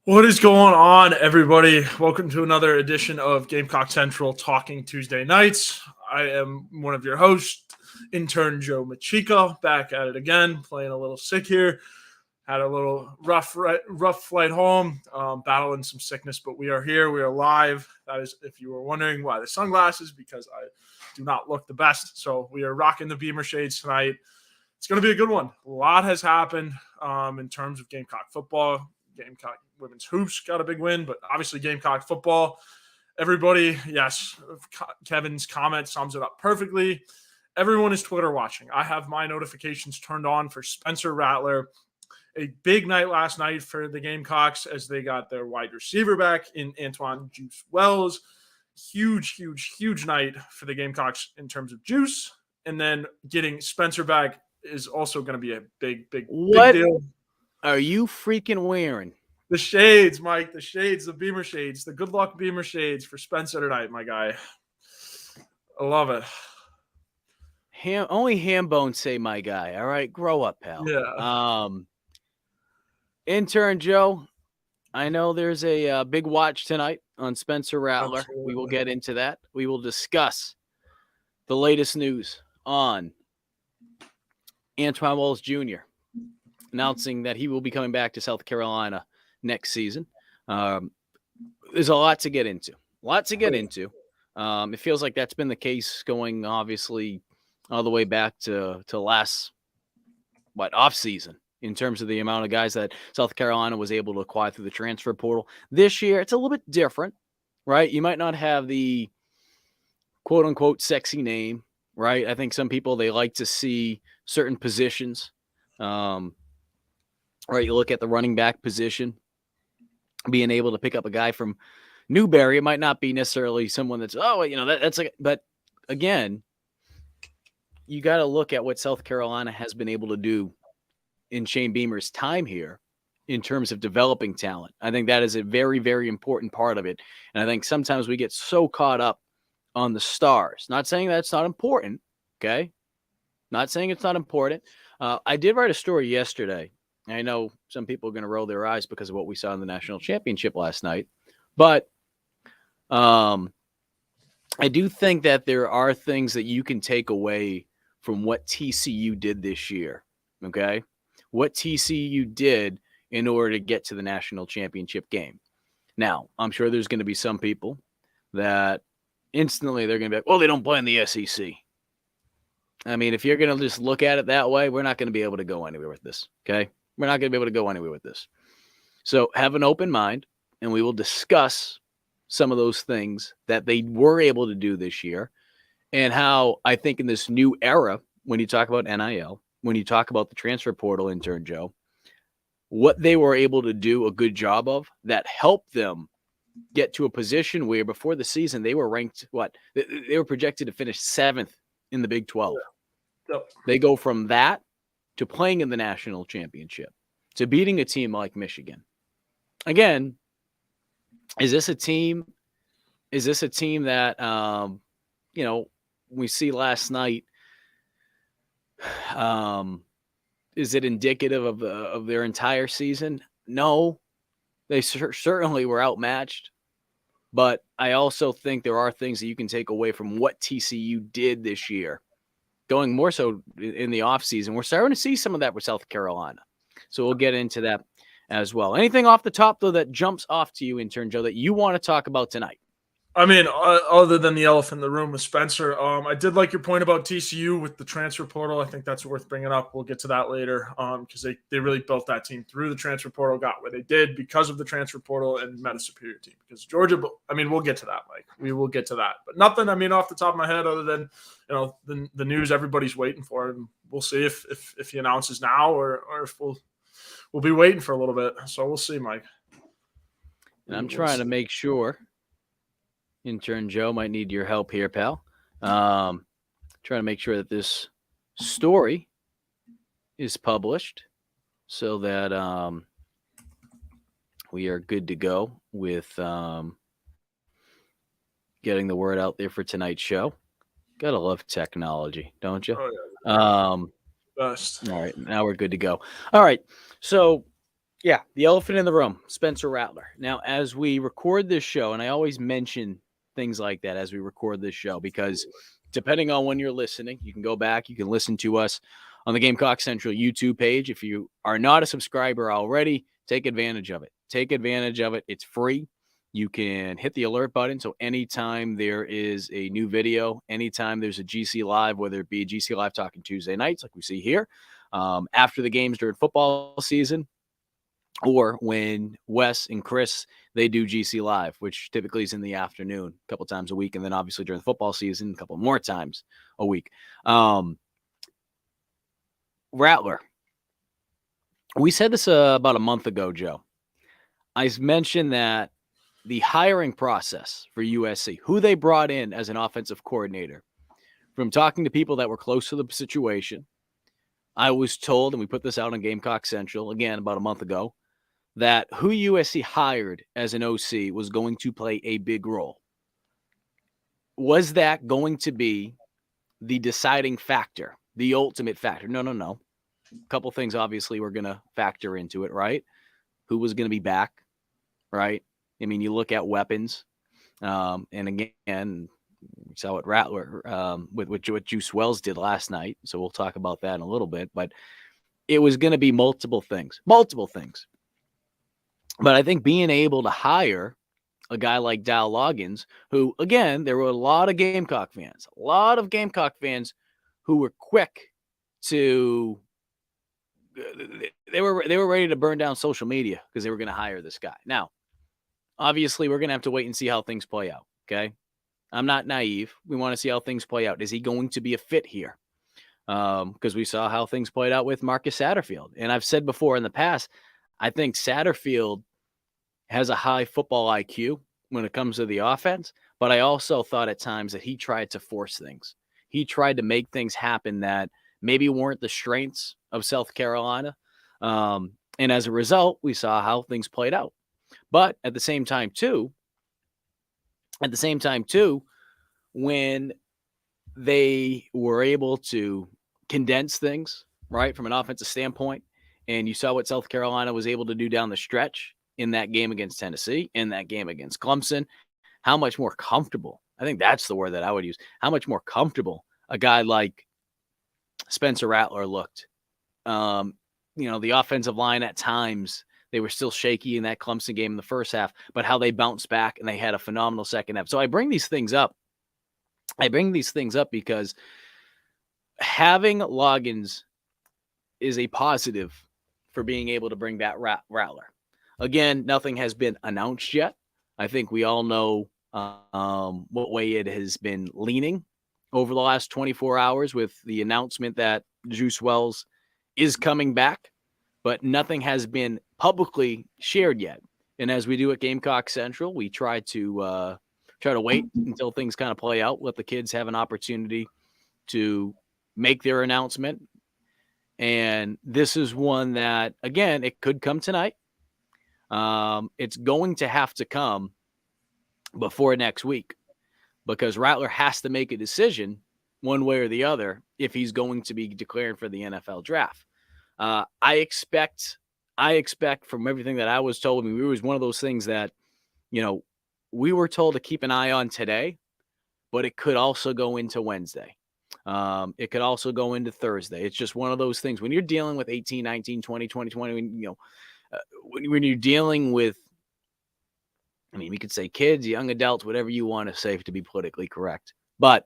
What is going on, everybody? Welcome to another edition of Gamecock Central Talking Tuesday Nights. I am one of your hosts, intern Joe Machika, back at it again, playing a little sick here. Had a little rough flight home, battling some sickness, but we are here. We are live. That is, if you were wondering why the sunglasses, because I do not look the best. So we are rocking the Beamer shades tonight. It's going to be a good one. A lot has happened in terms of Gamecock football. Gamecock women's hoops got a big win, but obviously Gamecock football. Everybody, yes, Kevin's comment sums it up perfectly. Everyone is Twitter watching. I have my notifications turned on for Spencer Rattler. A big night last night for the Gamecocks as they got their wide receiver back in Antoine Juice Wells. Huge night for the Gamecocks in terms of Juice. And then getting Spencer back is also going to be a big deal. Are you freaking wearing? The shades, Mike. The shades, the Beamer shades, the good luck Beamer shades for Spencer tonight, my guy. I love it. Only ham bones say my guy. All right, grow up, pal. Yeah. Intern Joe, I know there's a big watch tonight on Spencer Rattler. Absolutely. We will get into that. We will discuss the latest news on Antoine Wells Jr. announcing that he will be coming back to South Carolina next season. There's a lot to get into. It feels like that's been the case going, obviously, all the way back to last, off season in terms of the amount of guys that South Carolina was able to acquire through the transfer portal. This year, it's a little bit different, right? You might not have the quote-unquote sexy name, right? I think some people, they like to see certain positions. Right, you look at the running back position, being able to pick up a guy from Newberry. It might not be necessarily someone that's, but again, you got to look at what South Carolina has been able to do in Shane Beamer's time here in terms of developing talent. I think that is a very, very important part of it. And I think sometimes we get so caught up on the stars. Not saying that's not important, okay? Not saying it's not important. I did write a story yesterday. I know some people are going to roll their eyes because of what we saw in the national championship last night. But I do think that there are things that you can take away from what TCU did this year, okay? What TCU did in order to get to the national championship game. Now, I'm sure there's going to be some people that instantly they're going to be like, well, they don't play in the SEC. I mean, if you're going to just look at it that way, we're not going to be able to go anywhere with this, okay? We're not going to be able to go anywhere with this. So have an open mind, and we will discuss some of those things that they were able to do this year and how I think in this new era, when you talk about NIL, when you talk about the transfer portal, intern Joe, what they were able to do a good job of that helped them get to a position where before the season they were ranked, they were projected to finish 7th in the Big 12. Yep. They go from that to playing in the national championship, to beating a team like Michigan. Again, is this a team that, we see last night, is it indicative of their entire season? No, they certainly were outmatched. But I also think there are things that you can take away from what TCU did this year. Going more so in the offseason, we're starting to see some of that with South Carolina. So we'll get into that as well. Anything off the top, though, that jumps off to you, intern Joe, that you want to talk about tonight? I mean, other than the elephant in the room with Spencer, I did like your point about TCU with the transfer portal. I think that's worth bringing up. We'll get to that later because they really built that team through the transfer portal, got where they did because of the transfer portal, and met a superior team. Because Georgia, I mean, we'll get to that, Mike. We will get to that. But nothing, I mean, off the top of my head other than, the news everybody's waiting for. And we'll see if he announces now or if we'll be waiting for a little bit. So we'll see, Mike. And I'm trying to make sure. Intern Joe might need your help here, pal. Trying to make sure that this story is published so that we are good to go with getting the word out there for tonight's show. Gotta love technology, don't you? Oh, yeah. Best. All right, now we're good to go. All right, so Yeah, the elephant in the room, Spencer Rattler. Now, as we record this show, and I always mention things like that as we record this show, because depending on when you're listening, you can go back, you can listen to us on the Gamecock Central YouTube page. If you are not a subscriber already, take advantage of it. Take advantage of it. It's free. You can hit the alert button. So anytime there is a new video, anytime there's a GC Live, whether it be GC Live Talking Tuesday nights, like we see here, after the games during football season, or when Wes and Chris, they do GC Live, which typically is in the afternoon a couple times a week. And then obviously during the football season, a couple more times a week. Rattler. We said this about a month ago, Joe. I mentioned that the hiring process for USC, who they brought in as an offensive coordinator, from talking to people that were close to the situation, I was told, and we put this out on Gamecock Central, again, about a month ago, that who USC hired as an OC was going to play a big role. Was that going to be the deciding factor, the ultimate factor? No. A couple things obviously were going to factor into it, right? Who was going to be back, right? I mean, you look at weapons, and again, we saw what Rattler with what Juice Wells did last night. So we'll talk about that in a little bit, but it was going to be multiple things. But I think being able to hire a guy like Dow Loggins, who, again, there were a lot of Gamecock fans who were quick to they were ready to burn down social media because they were going to hire this guy. Now, obviously, we're going to have to wait and see how things play out, okay? I'm not naive. We want to see how things play out. Is he going to be a fit here? Because we saw how things played out with Marcus Satterfield. And I've said before in the past, I think Satterfield has a high football IQ when it comes to the offense, but I also thought at times that he tried to force things. He tried to make things happen that maybe weren't the strengths of South Carolina. And as a result, we saw how things played out. But at the same time, too, when they were able to condense things, right, from an offensive standpoint, and you saw what South Carolina was able to do down the stretch in that game against Tennessee, in that game against Clemson, how much more comfortable, I think that's the word that I would use, how much more comfortable a guy like Spencer Rattler looked. The offensive line at times, they were still shaky in that Clemson game in the first half, but how they bounced back and they had a phenomenal second half. So I bring these things up. Because having Loggins is a positive for being able to bring that Rattler. Again, nothing has been announced yet. I think we all know what way it has been leaning over the last 24 hours with the announcement that Juice Wells is coming back, but nothing has been publicly shared yet. And as we do at Gamecock Central, we try to wait until things kind of play out, let the kids have an opportunity to make their announcement. And this is one that, again, it could come tonight. It's going to have to come before next week because Rattler has to make a decision one way or the other if he's going to be declared for the NFL draft. I expect from everything that I was told, it was one of those things that, we were told to keep an eye on today, but it could also go into Wednesday. It could also go into Thursday. It's just one of those things when you're dealing with 18, 19, 20, 2020, when you're dealing with, we could say kids, young adults, whatever you want to say to be politically correct. But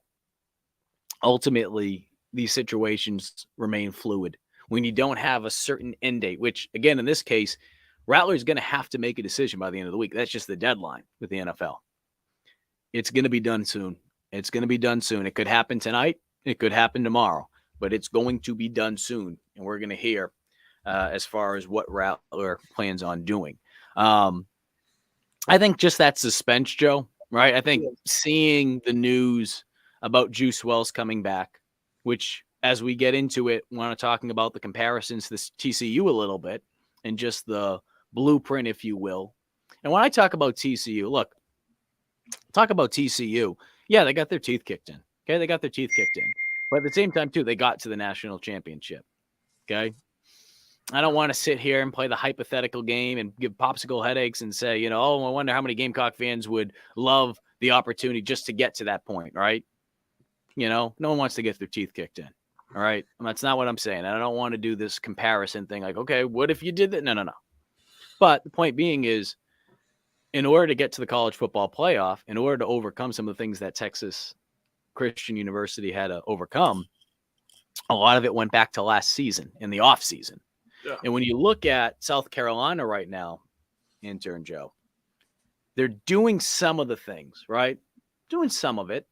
ultimately, these situations remain fluid. When you don't have a certain end date, which, again, in this case, Rattler is going to have to make a decision by the end of the week. That's just the deadline with the NFL. It's going to be done soon. It could happen tonight. It could happen tomorrow. But it's going to be done soon. And we're going to hear as far as what Rattler plans on doing. I think just that suspense, Joe, right? I think seeing the news about Juice Wells coming back, which as we get into it, want to talking about the comparisons to TCU a little bit and just the blueprint, if you will. And when I talk about TCU, yeah, they got their teeth kicked in. Okay, they got their teeth kicked in. But at the same time, too, they got to the national championship. Okay. I don't want to sit here and play the hypothetical game and give popsicle headaches and say, oh, I wonder how many Gamecock fans would love the opportunity just to get to that point, right? No one wants to get their teeth kicked in, all right? And that's not what I'm saying. I don't want to do this comparison thing like, okay, what if you did that? No. But the point being is, in order to get to the college football playoff, in order to overcome some of the things that Texas Christian University had to overcome, a lot of it went back to last season in the off season. Yeah. And when you look at South Carolina right now, intern Joe, they're doing some of the things, right? Doing some of it.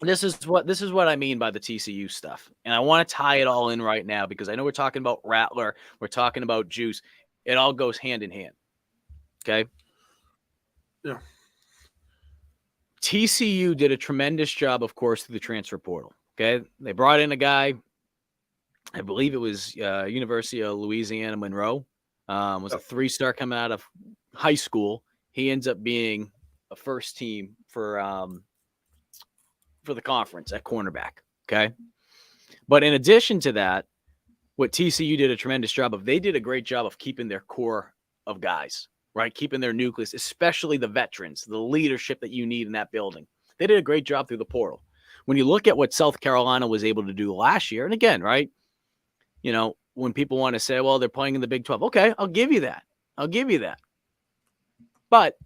This is what I mean by the TCU stuff. And I want to tie it all in right now because I know we're talking about Rattler, we're talking about Juice. It all goes hand in hand. Okay? Yeah. TCU did a tremendous job, of course, through the transfer portal. Okay? They brought in a guy, I believe it was University of Louisiana Monroe. Was a 3-star coming out of high school. He ends up being a first team for the conference at cornerback. Okay. But in addition to that, what TCU did a tremendous job of, they did a great job of keeping their core of guys, right? Keeping their nucleus, especially the veterans, the leadership that you need in that building. They did a great job through the portal. When you look at what South Carolina was able to do last year, and again, right, when people want to say, well, they're playing in the Big 12. Okay, I'll give you that. But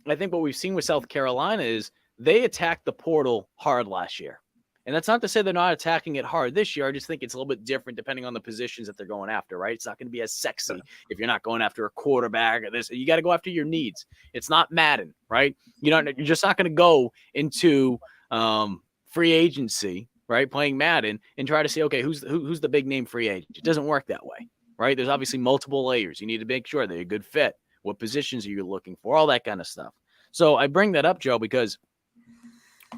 I think what we've seen with South Carolina is they attacked the portal hard last year. And that's not to say they're not attacking it hard this year. I just think it's a little bit different depending on the positions that they're going after, right? It's not going to be as sexy if you're not going after a quarterback or this. You got to go after your needs. It's not Madden, right? You're just not going to go into free agency, right, playing Madden and try to say, okay, who's the big name free agent? It doesn't work that way, right? There's obviously multiple layers. You need to make sure they're a good fit. What positions are you looking for? All that kind of stuff. So I bring that up, Joe, because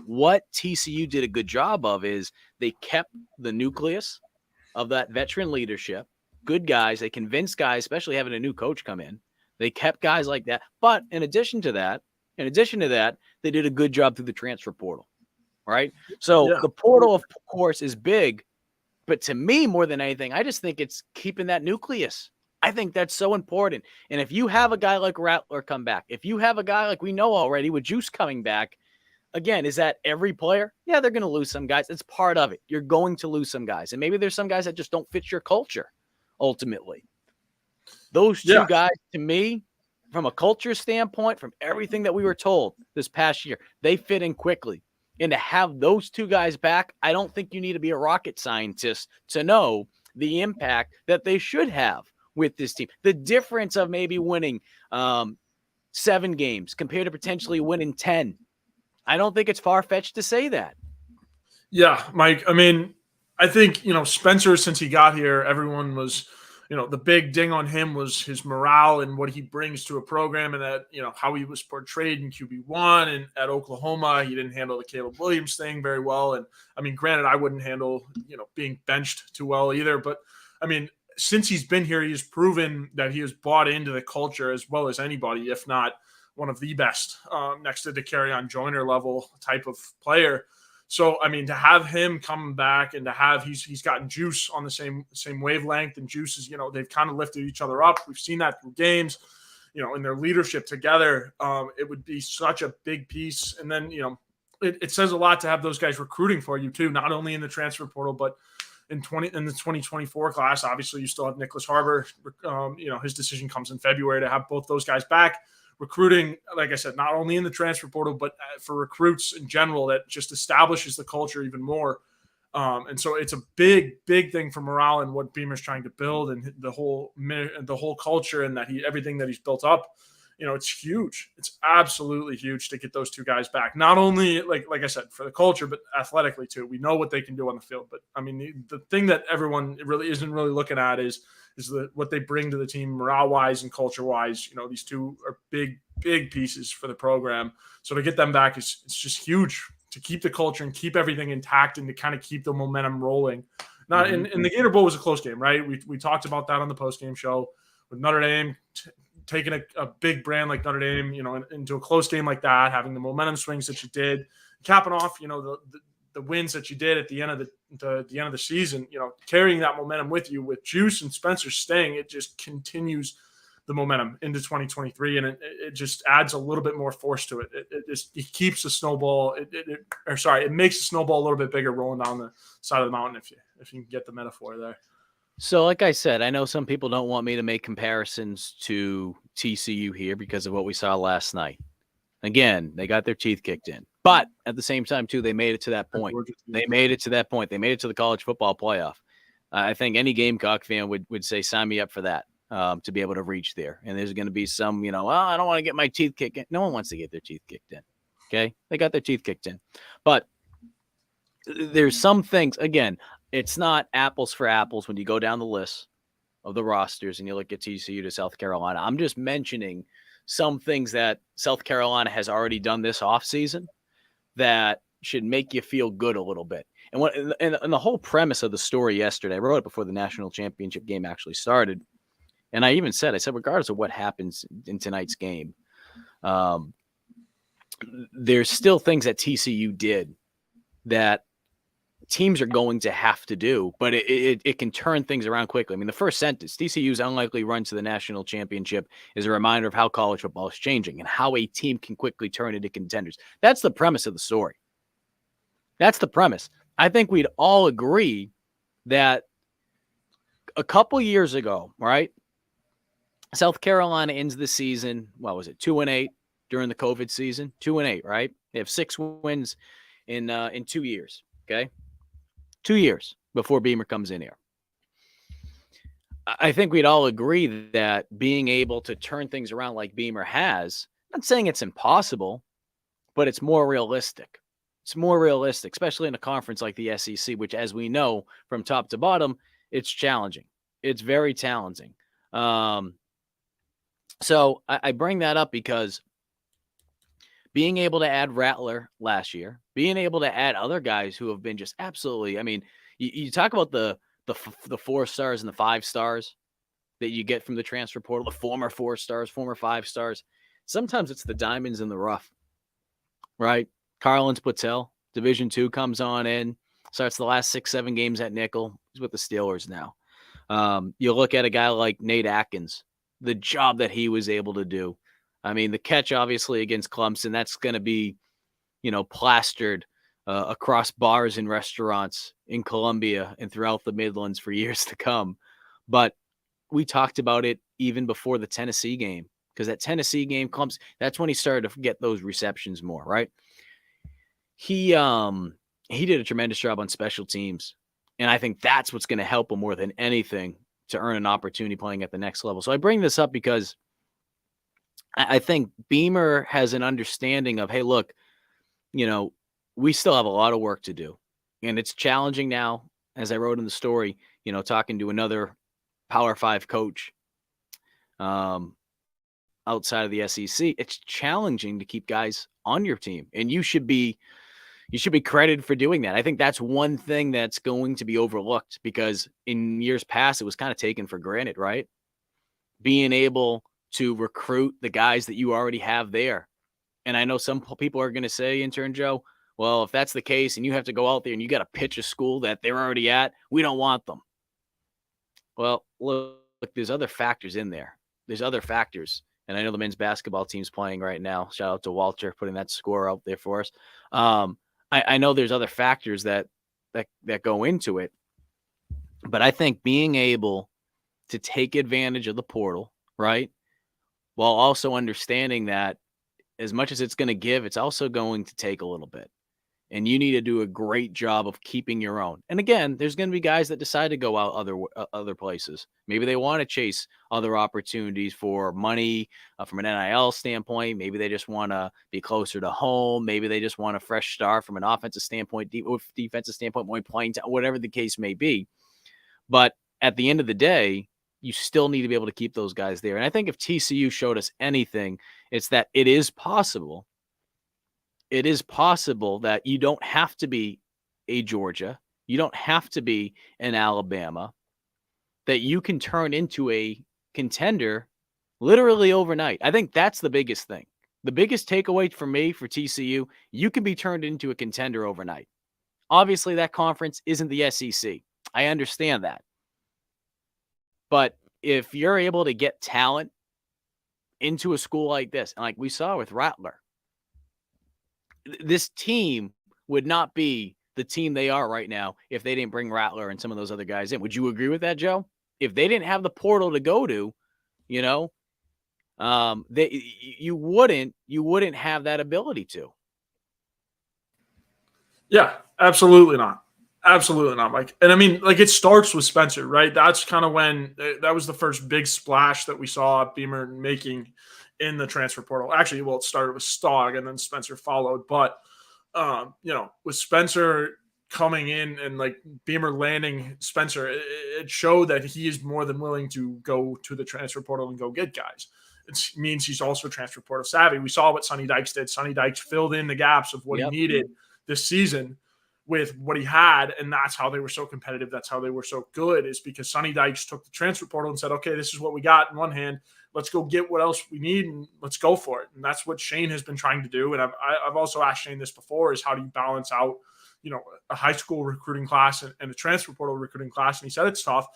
what TCU did a good job of is they kept the nucleus of that veteran leadership, good guys. They convinced guys, especially having a new coach come in. They kept guys like that. But in addition to that, they did a good job through the transfer portal, right? So the portal, of course, is big. But to me, more than anything, I just think it's keeping that nucleus. I think that's so important. And if you have a guy like Rattler come back, if you have a guy like we know already with Juice coming back, again, is that every player? Yeah, they're going to lose some guys. It's part of it. You're going to lose some guys. And maybe there's some guys that just don't fit your culture, ultimately. Those two guys, to me, from a culture standpoint, from everything that we were told this past year, they fit in quickly. And to have those two guys back, I don't think you need to be a rocket scientist to know the impact that they should have with this team. The difference of maybe winning 7 games compared to potentially winning 10. I don't think it's far-fetched to say that. Yeah, Mike. I mean, I think, Spencer, since he got here, everyone was, the big ding on him was his morale and what he brings to a program, and that, how he was portrayed in QB1 and at Oklahoma. He didn't handle the Caleb Williams thing very well. And I mean, granted, I wouldn't handle, being benched too well either. But I mean, since he's been here, he's proven that he has bought into the culture as well as anybody, if not one of the best, next to the Carry-On Joyner level type of player. So, I mean, to have him come back and to have he's gotten Juice on the same wavelength, and Juice is, they've kind of lifted each other up. We've seen that through games, in their leadership together. It would be such a big piece. And then, it says a lot to have those guys recruiting for you too, not only in the transfer portal, but in the 2024 class. Obviously, you still have Nicholas Harbor. His decision comes in February to have both those guys back. Recruiting, like I said, not only in the transfer portal, but for recruits in general, that just establishes the culture even more. And so it's a big, big thing for morale and what Beamer's trying to build, and the whole culture, and that everything that he's built up. It's huge. It's absolutely huge to get those two guys back. Not only like I said, for the culture, but athletically too. We know what they can do on the field. But I mean, the thing that everyone really isn't really looking at is what they bring to the team morale-wise and culture-wise. These two are big, big pieces for the program. So to get them back it's just huge, to keep the culture and keep everything intact and to kind of keep the momentum rolling. Now, in the Gator Bowl was a close game, right? We talked about that on the post-game show with Notre Dame taking a big brand like Notre Dame, into a close game like that, having the momentum swings that you did, capping off, the wins that you did at the end of the end of the season, carrying that momentum with you, with Juice and Spencer staying, it just continues the momentum into 2023, and it just adds a little bit more force to it. It keeps the snowball. It makes the snowball a little bit bigger rolling down the side of the mountain, if you can get the metaphor there. So, like I said, I know some people don't want me to make comparisons to TCU here because of what we saw last night. Again, they got their teeth kicked in. But at the same time, too, they made it to that point. They made it to that point. They made it to the college football playoff. I think any Gamecock fan would say, sign me up for that, to be able to reach there. And there's going to be some, well, I don't want to get my teeth kicked in. No one wants to get their teeth kicked in. Okay? They got their teeth kicked in. But there's some things, again, it's not apples for apples when you go down the list of the rosters and you look at TCU to South Carolina. I'm just mentioning some things that South Carolina has already done this offseason that should make you feel good a little bit. And the whole premise of the story yesterday, I wrote it before the national championship game actually started. And I even said, regardless of what happens in tonight's game, there's still things that TCU did that teams are going to have to do, but it can turn things around quickly. I mean, the first sentence, TCU's unlikely run to the national championship is a reminder of how college football is changing and how a team can quickly turn into contenders. That's the premise of the story. That's the premise. I think we'd all agree that a couple years ago, right, South Carolina ends the season, what was it, 2-8 during the COVID season? 2-8, right? They have 6 wins in 2 years, okay? 2 years before Beamer comes in here. I think we'd all agree that being able to turn things around like Beamer has, I'm not saying it's impossible, but it's more realistic. It's more realistic, especially in a conference like the SEC, which, as we know, from top to bottom, it's challenging. It's very challenging. So I bring that up because being able to add Rattler last year, being able to add other guys who have been just absolutely, I mean, you talk about the 4 stars and the 5 stars that you get from the transfer portal, the former 4 stars, former 5 stars. Sometimes it's the diamonds in the rough, right? Carlin Patel, Division II, comes on in, starts the last 6-7 games at nickel. He's with the Steelers now. You look at a guy like Nate Atkins, the job that he was able to do. I mean, the catch, obviously, against Clemson, that's going to be, plastered across bars and restaurants in Columbia and throughout the Midlands for years to come. But we talked about it even before the Tennessee game, because that Tennessee game, Clemson, that's when he started to get those receptions more, right? He did a tremendous job on special teams, and I think that's what's going to help him more than anything to earn an opportunity playing at the next level. So I bring this up because I think Beamer has an understanding of, hey, look, we still have a lot of work to do, and it's challenging now, as I wrote in the story, talking to another Power 5 coach outside of the SEC. It's challenging to keep guys on your team, and you should be credited for doing that. I think that's one thing that's going to be overlooked, because in years past, it was kind of taken for granted, right? Being able to recruit the guys that you already have there. And I know some people are going to say, Intern Joe, well, if that's the case and you have to go out there and you got to pitch a school that they're already at, we don't want them. Well, look, there's other factors in there. There's other factors. And I know the men's basketball team's playing right now. Shout out to Walter putting that score out there for us. I know there's other factors that go into it. But I think being able to take advantage of the portal, right, while also understanding that as much as it's going to give, it's also going to take a little bit. And you need to do a great job of keeping your own. And again, there's going to be guys that decide to go out other places. Maybe they want to chase other opportunities for money from an NIL standpoint. Maybe they just want to be closer to home. Maybe they just want a fresh start from an offensive standpoint, defensive standpoint, more playing time, whatever the case may be. But at the end of the day, you still need to be able to keep those guys there. And I think if TCU showed us anything, it's that it is possible. It is possible that you don't have to be a Georgia. You don't have to be an Alabama. That you can turn into a contender literally overnight. I think that's the biggest thing. The biggest takeaway for me for TCU, you can be turned into a contender overnight. Obviously, that conference isn't the SEC. I understand that. But if you're able to get talent into a school like this, and like we saw with Rattler, this team would not be the team they are right now if they didn't bring Rattler and some of those other guys in. Would you agree with that, Joe? If they didn't have the portal to go to, you know, you wouldn't have that ability to. Yeah, absolutely not. Absolutely not, Mike. And I mean, like, it starts with Spencer, right? That's kind of when that was the first big splash that we saw Beamer making in the transfer portal. Actually, well, it started with Stogg and then Spencer followed. But, with Spencer coming in and like Beamer landing Spencer, it showed that he is more than willing to go to the transfer portal and go get guys. It means he's also transfer portal savvy. We saw what Sonny Dykes did. Sonny Dykes filled in the gaps of what he needed this season with what he had, and that's how they were so competitive. That's how they were so good, is because Sonny Dykes took the transfer portal and said, okay, this is what we got in one hand. Let's go get what else we need, and let's go for it. And that's what Shane has been trying to do. And I've also asked Shane this before, is how do you balance out, a high school recruiting class and a transfer portal recruiting class? And he said it's tough,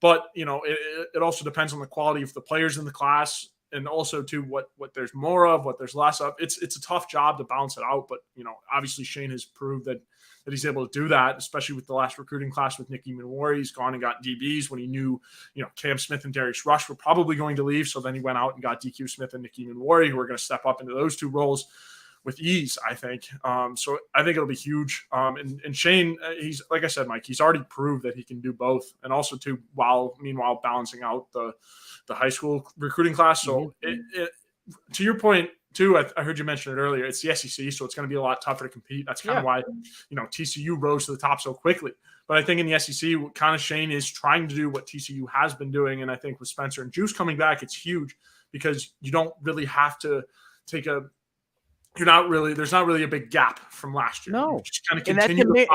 but, it also depends on the quality of the players in the class, and also to what there's more of, what there's less of. It's a tough job to balance it out, but obviously Shane has proved that he's able to do that, especially with the last recruiting class with Nicky Minwari. He's gone and got DBs when he knew, Cam Smith and Darius Rush were probably going to leave. So then he went out and got DQ Smith and Nicky Minwari, who are going to step up into those two roles with ease, I think. So I think it'll be huge. And Shane, he's, like I said, Mike, he's already proved that he can do both, and also too, meanwhile balancing out the high school recruiting class. So to your point too, I heard you mention it earlier, it's the SEC, so it's going to be a lot tougher to compete. That's kind of why, TCU rose to the top so quickly. But I think in the SEC, kind of Shane is trying to do what TCU has been doing. And I think with Spencer and Juice coming back, it's huge, because you don't really have to take there's not really a big gap from last year. No. Just kind of and continue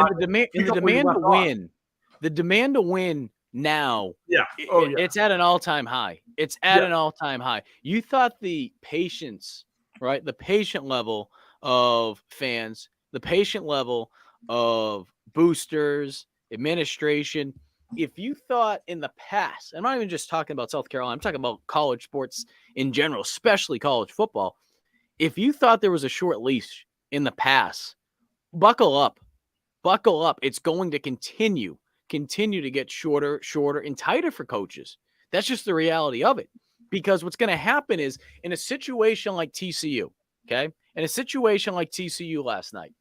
the demand to win now, it's at an all-time high. It's at an all-time high. You thought the patience, right? The patient level of fans, the patient level of boosters, administration. If you thought in the past, I'm not even just talking about South Carolina, I'm talking about college sports in general, especially college football. If you thought there was a short leash in the past, buckle up. Buckle up. It's going to continue to get shorter, and tighter for coaches. That's just the reality of it. Because what's going to happen is, in a situation like TCU, okay, in a situation like TCU last night,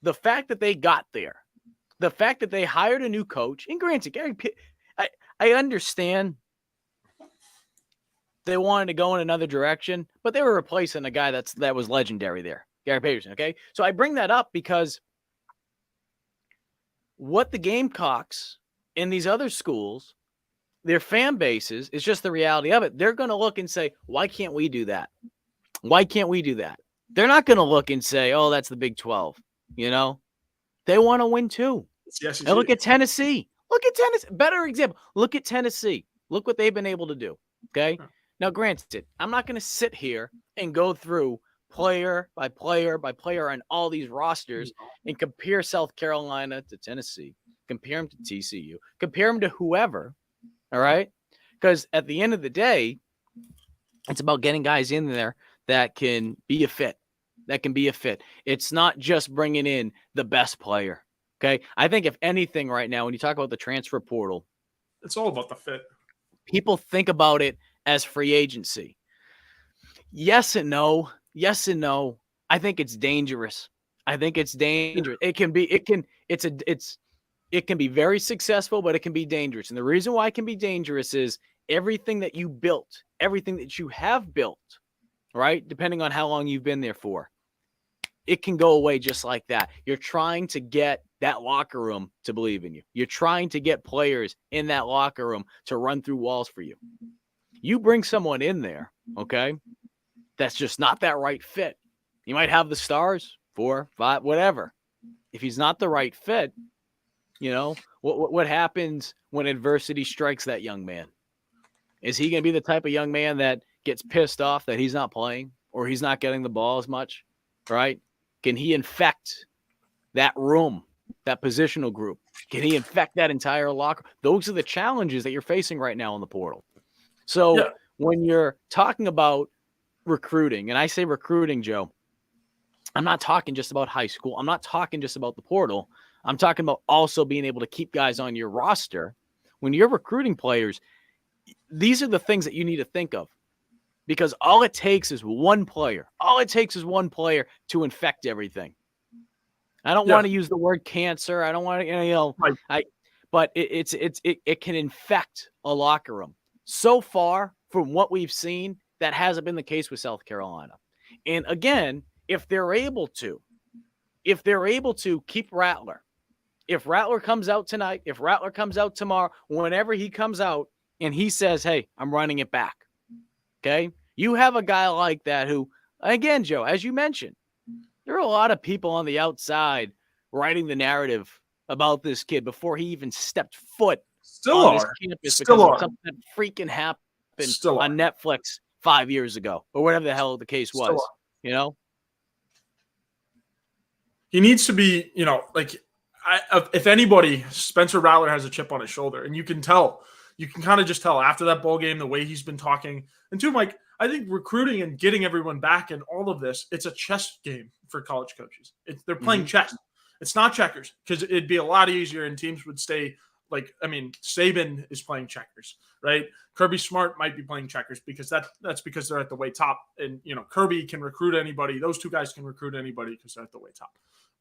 the fact that they got there, the fact that they hired a new coach, and granted, Gary, I understand they wanted to go in another direction, but they were replacing a guy that was legendary there, Gary Peterson, okay? So I bring that up because what the Gamecocks in these other schools, their fan bases, is just the reality of it. They're going to look and say, why can't we do that? Why can't we do that? They're not going to look and say, oh, that's the Big 12. They want to win too. And look at Tennessee. Better example. Look at Tennessee. Look what they've been able to do. Okay. Now, granted, I'm not going to sit here and go through player by player by player on all these rosters and compare South Carolina to Tennessee, compare them to TCU, compare them to whoever. All right. Because at the end of the day, it's about getting guys in there that can be a fit. It's not just bringing in the best player. Okay. I think if anything right now, when you talk about the transfer portal, it's all about the fit. People think about it as free agency. Yes and no. I think it's dangerous. It can be very successful, but it can be dangerous. And the reason why it can be dangerous is everything that you built, everything that you have built, right? Depending on how long you've been there for, it can go away just like that. You're trying to get that locker room to believe in you. You're trying to get players in that locker room to run through walls for you. You bring someone in there, okay, that's just not that right fit. You might have the stars, 4, 5, whatever. If he's not the right fit, what happens when adversity strikes that young man? Is he going to be the type of young man that gets pissed off that he's not playing or he's not getting the ball as much, right? Can he infect that room that positional group? Can he infect that entire locker? Those are the challenges that you're facing right now in the portal. So when you're talking about recruiting, and I say recruiting, Joe, I'm not talking just about high school. I'm not talking just about the portal. I'm talking about also being able to keep guys on your roster. When you're recruiting players, these are the things that you need to think of, because all it takes is one player. All it takes is one player to infect everything. I don't want to use the word cancer. I don't want to, right. But it can infect a locker room. So far, from what we've seen, that hasn't been the case with South Carolina. And again, if they're able to keep Rattler, if Rattler comes out tonight, if Rattler comes out tomorrow, whenever he comes out and he says, hey, I'm running it back. Okay. You have a guy like that who, again, Joe, as you mentioned, there are a lot of people on the outside writing the narrative about this kid before he even stepped foot on this campus because of something that freaking happened on Netflix 5 years ago or whatever the hell the case was, He needs to be, if anybody, Spencer Rattler has a chip on his shoulder, and you can tell. You can kind of just tell after that bowl game, the way he's been talking. And two, Mike, I think recruiting and getting everyone back and all of this, it's a chess game for college coaches. They're playing chess. It's not checkers, because it'd be a lot easier and teams would stay Saban is playing checkers, right? Kirby Smart might be playing checkers because that's because they're at the way top. And, Kirby can recruit anybody. Those two guys can recruit anybody because they're at the way top.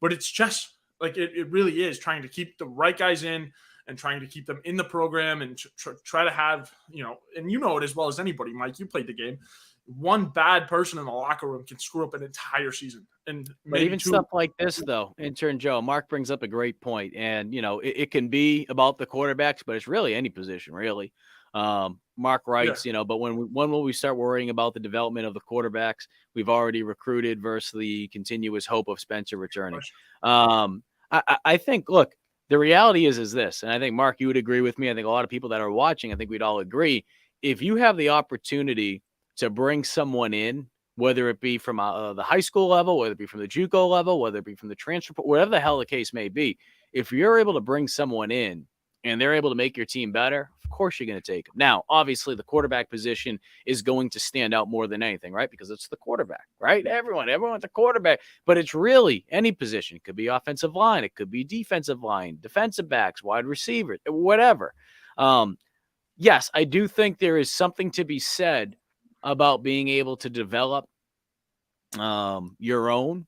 But it's chess. It really is trying to keep the right guys in and trying to keep them in the program and try to have, and it as well as anybody, Mike, you played the game. One bad person in the locker room can screw up an entire season. But even stuff like this, though, intern Joe, Mark brings up a great point. And, it can be about the quarterbacks, but it's really any position, really. Mark writes, but when will we start worrying about the development of the quarterbacks we've already recruited versus the continuous hope of Spencer returning? I think, look, the reality is this, and I think, Mark, you would agree with me. I think a lot of people that are watching, I think we'd all agree. If you have the opportunity to bring someone in, whether it be from the high school level, whether it be from the JUCO level, whether it be from the transfer, whatever the hell the case may be, if you're able to bring someone in and they're able to make your team better, of course you're going to take them. Now, obviously, the quarterback position is going to stand out more than anything, right? Because it's the quarterback, right? Everyone's a quarterback, but it's really any position. It could be offensive line. It could be defensive line, defensive backs, wide receivers, whatever. Yes, I do think there is something to be said about being able to develop your own.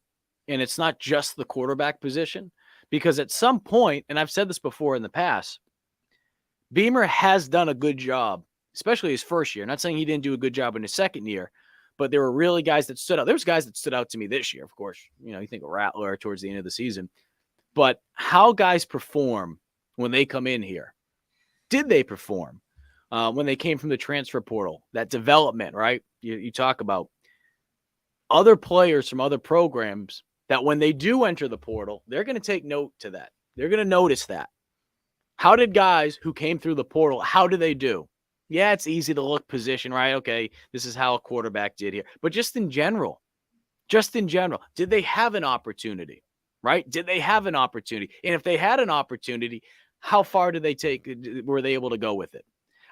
And it's not just the quarterback position, because at some point, and I've said this before in the past, Beamer has done a good job, especially his first year. Not saying he didn't do a good job in his second year, but there were really guys that stood out. There was guys that stood out to me this year, of course. You think of Rattler towards the end of the season. But how guys perform when they come in here. Did they perform when they came from the transfer portal? That development, right? You talk about other players from other programs that when they do enter the portal, they're going to take note to that. They're going to notice that. How did guys who came through the portal, how do they do? Yeah, it's easy to look position, right? Okay, this is how a quarterback did here. But just in general, did they have an opportunity, right? Did they have an opportunity? And if they had an opportunity, how far did they take? Were they able to go with it?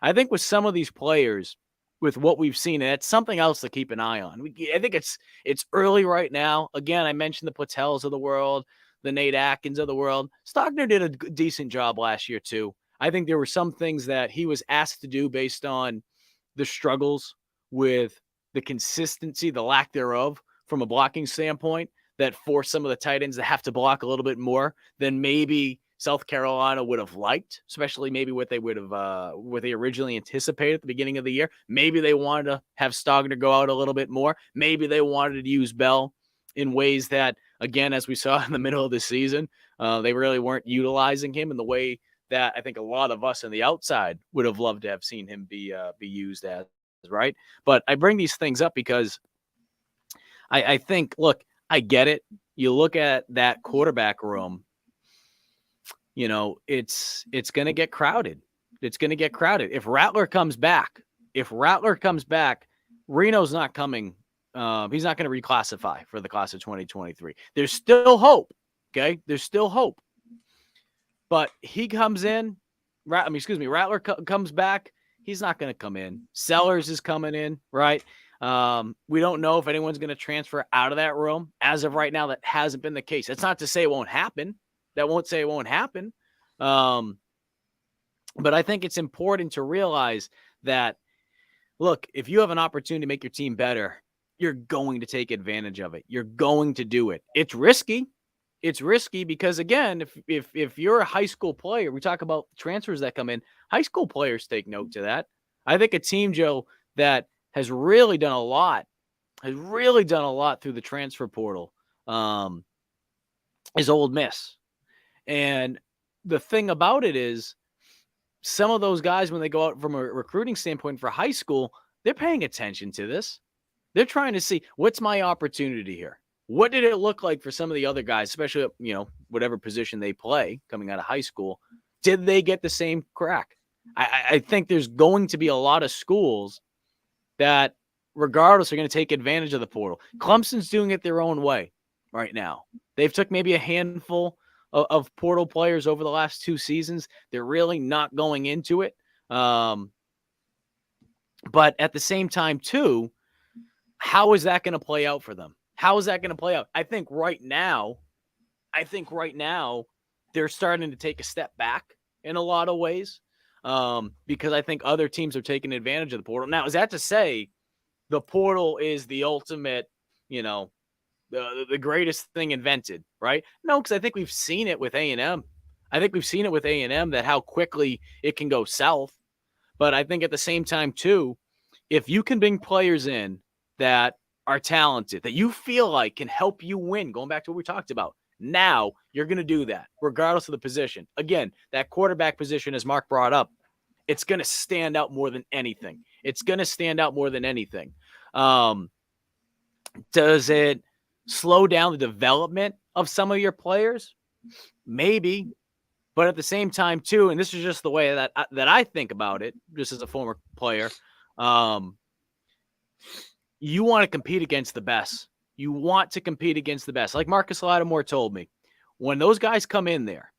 I think with some of these players, with what we've seen, and it's something else to keep an eye on. I think it's early right now. Again, I mentioned the Platels of the world, the Nate Atkins of the world. Stockner did a decent job last year too. I think there were some things that he was asked to do based on the struggles with the consistency, the lack thereof from a blocking standpoint, that forced some of the tight ends to have to block a little bit more than maybe South Carolina would have liked, especially maybe what they originally anticipated at the beginning of the year. Maybe they wanted to have Stogner go out a little bit more. Maybe they wanted to use Bell in ways that, again, as we saw in the middle of the season, they really weren't utilizing him in the way that I think a lot of us on the outside would have loved to have seen him be used as, right? But I bring these things up because I think, look, I get it. You look at that quarterback room, it's going to get crowded. It's going to get crowded. If Rattler comes back, Reno's not coming. He's not going to reclassify for the class of 2023. There's still hope. Okay. There's still hope. But he comes in. Rattler comes back. He's not going to come in. Sellers is coming in, right? We don't know if anyone's going to transfer out of that room. As of right now, that hasn't been the case. That's not to say it won't happen. That won't say it won't happen. But I think it's important to realize that, look, if you have an opportunity to make your team better, you're going to take advantage of it. You're going to do it. It's risky. It's risky because, again, if you're a high school player, we talk about transfers that come in, high school players take note to that. I think a team, Joe, that has really done a lot through the transfer portal is Ole Miss. And the thing about it is, some of those guys, when they go out from a recruiting standpoint for high school, they're paying attention to this. They're trying to see, what's my opportunity here? What did it look like for some of the other guys, especially, whatever position they play coming out of high school? Did they get the same crack? I think there's going to be a lot of schools that, regardless, are going to take advantage of the portal. Clemson's doing it their own way right now. They've took maybe a handful of portal players over the last 2 seasons. They're really not going into it. But at the same time, too, how is that going to play out for them? How is that going to play out? I think right now, they're starting to take a step back in a lot of ways, because I think other teams are taking advantage of the portal. Now, is that to say the portal is the ultimate, the greatest thing invented, right? No, because I think we've seen it with A&M. That how quickly it can go south. But I think at the same time, too, if you can bring players in that are talented, that you feel like can help you win, going back to what we talked about, now you're going to do that, regardless of the position. Again, that quarterback position, as Mark brought up, it's going to stand out more than anything. Does it slow down the development of some of your players? Maybe. But at the same time, too, and this is just the way that I think about it, just as a former player, you want to compete against the best. Like Marcus Lattimore told me, when those guys come in there,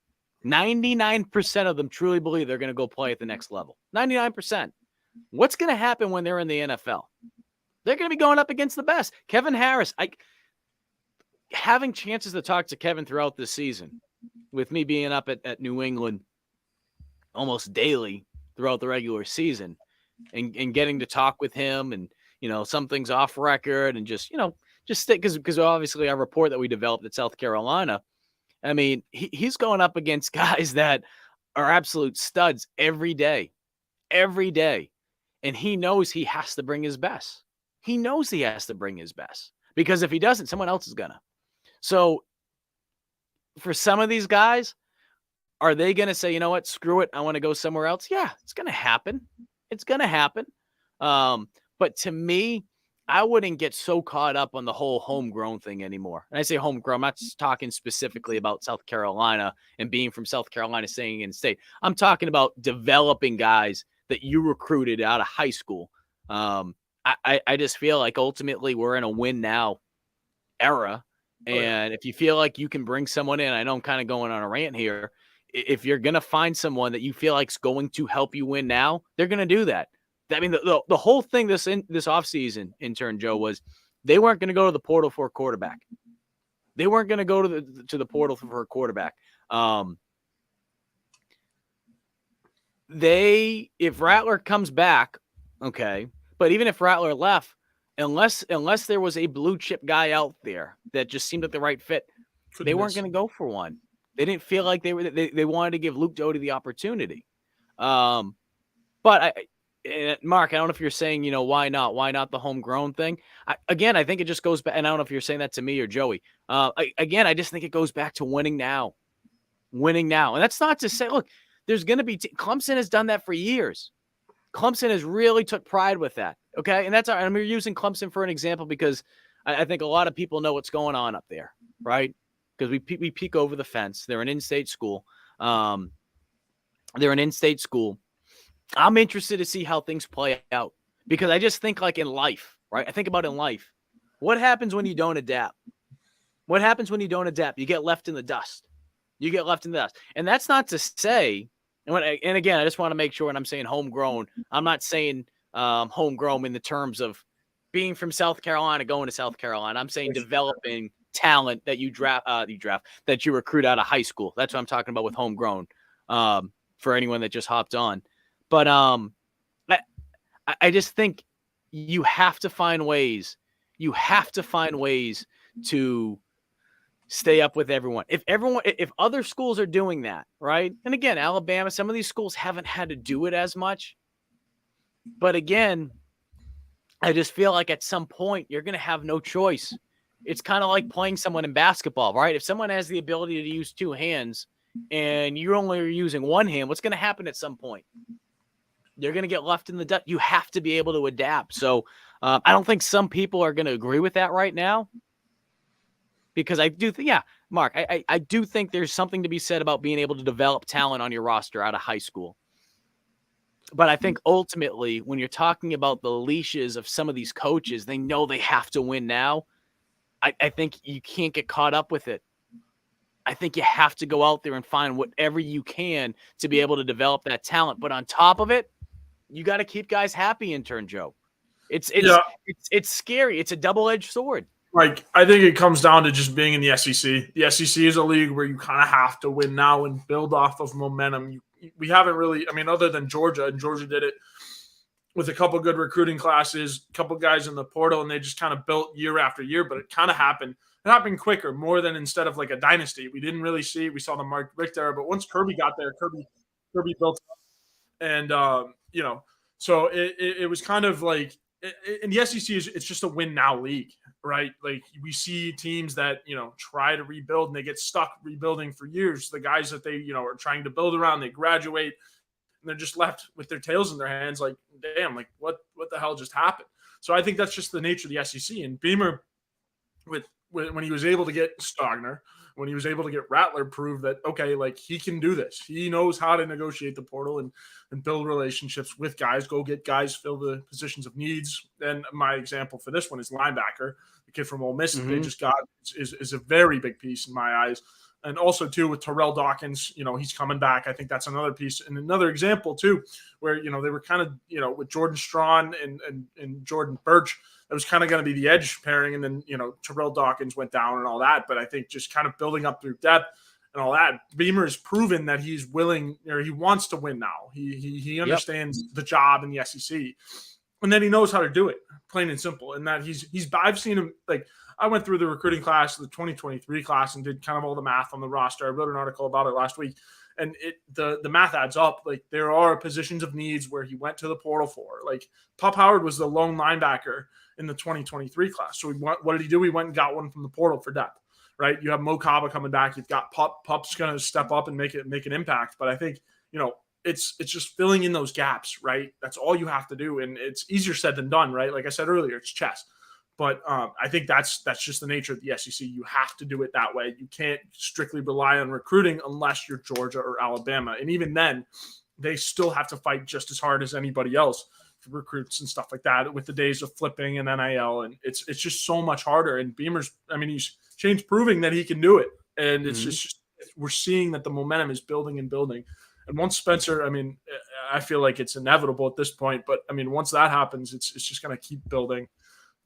99% of them truly believe they're going to go play at the next level. 99%. What's going to happen when they're in the NFL? They're going to be going up against the best. Kevin Harris, having chances to talk to Kevin throughout this season, with me being up at New England almost daily throughout the regular season, and getting to talk with him, and some things off record, and just stick, because obviously our report that we developed at South Carolina, I mean, he's going up against guys that are absolute studs every day, and he knows he has to bring his best. Because if he doesn't, someone else is gonna. So for some of these guys, are they going to say, you know what, screw it, I want to go somewhere else? Yeah, it's going to happen. But to me, I wouldn't get so caught up on the whole homegrown thing anymore. And I say homegrown, I'm not just talking specifically about South Carolina and being from South Carolina, staying in state. I'm talking about developing guys that you recruited out of high school. I just feel like ultimately we're in a win now era. And if you feel like you can bring someone in, I know I'm kind of going on a rant here. If you're going to find someone that you feel like is going to help you win now, they're going to do that. I mean, the whole thing this offseason, intern Joe, was they weren't going to go to the portal for a quarterback. If Rattler comes back, okay, but even if Rattler left, unless there was a blue chip guy out there that just seemed like the right fit, they weren't going to go for one. They didn't feel like they wanted to give Luke Doty the opportunity. But Mark, I don't know if you're saying, why not the homegrown thing? I think it just goes back, and I don't know if you're saying that to me or Joey. I just think it goes back to winning now. And that's not to say, look, there's going to be Clemson has done that for years. Clemson has really took pride with that. Okay. And and we're using Clemson for an example because I think a lot of people know what's going on up there, right? Because we peek over the fence. They're an in-state school. I'm interested to see how things play out because I just think like in life, right? I think about in life, what happens when you don't adapt? You get left in the dust. You get left in the dust. And that's not to say, and again, I just want to make sure when I'm saying homegrown, I'm not saying homegrown in the terms of being from South Carolina, going to South Carolina. I'm saying developing talent that you draft, that you recruit out of high school. That's what I'm talking about with homegrown, for anyone that just hopped on. But I just think you have to find ways. You have to find ways to stay up with everyone. If other schools are doing that, right? And again, Alabama, some of these schools haven't had to do it as much. But again, I just feel like at some point you're going to have no choice. It's kind of like playing someone in basketball, right? If someone has the ability to use two hands and you're only using one hand, what's going to happen at some point? They're going to get left in the dust. You have to be able to adapt. So I don't think some people are going to agree with that right now. Because I do think, Mark, I do think there's something to be said about being able to develop talent on your roster out of high school. But I think ultimately, when you're talking about the leashes of some of these coaches, they know they have to win now. I think you can't get caught up with it. I think you have to go out there and find whatever you can to be able to develop that talent. But on top of it, you got to keep guys happy, intern Joe. It's scary. It's a double-edged sword. Like, I think it comes down to just being in the SEC. The SEC is a league where you kind of have to win now and build off of momentum. We haven't really, other than Georgia, and Georgia did it with a couple good recruiting classes, a couple guys in the portal, and they just kind of built year after year. But it kind of happened. It happened quicker, more than instead of like a dynasty. We didn't really see it. We saw the Mark Richt era, but once Kirby got there, Kirby built up. And, so it was kind of like, in the SEC, it's just a win now league, right? Like, we see teams that, try to rebuild and they get stuck rebuilding for years. The guys that they, are trying to build around, they graduate and they're just left with their tails in their hands. Like, damn, like what the hell just happened? So I think that's just the nature of the SEC. And Beamer, when he was able to get Stogner, when he was able to get Rattler, proved that, okay, like, he can do this. He knows how to negotiate the portal and build relationships with guys, go get guys, fill the positions of needs. And my example for this one is linebacker, the kid from Ole Miss that they just got is a very big piece in my eyes. And also, too, with Terrell Dawkins, he's coming back. I think that's another piece. And another example, too, where, they were kind of, with Jordan Strawn and Jordan Birch, it was kind of going to be the edge pairing. And then, Terrell Dawkins went down and all that. But I think just kind of building up through depth and all that, Beamer has proven that he's willing, or he wants to win now. He understands the job in the SEC. And then he knows how to do it, plain and simple. And that I've seen him, like, I went through the recruiting class, the 2023 class, and did kind of all the math on the roster. I wrote an article about it last week, and the math adds up. Like, there are positions of needs where he went to the portal for. Like, Pup Howard was the lone linebacker in the 2023 class. So what did he do? He went and got one from the portal for depth, right? You have Mo Kaba coming back. You've got Pup. Pup's going to step up and make an impact. But I think, it's just filling in those gaps, right? That's all you have to do. And it's easier said than done, right? Like I said earlier, it's chess. But I think that's just the nature of the SEC. You have to do it that way. You can't strictly rely on recruiting unless you're Georgia or Alabama. And even then, they still have to fight just as hard as anybody else for recruits and stuff like that, with the days of flipping and NIL. And it's just so much harder. And Beamer's, he's Shane's proving that he can do it. And it's just we're seeing that the momentum is building and building. And once Spencer, I feel like it's inevitable at this point. But, once that happens, it's just going to keep building.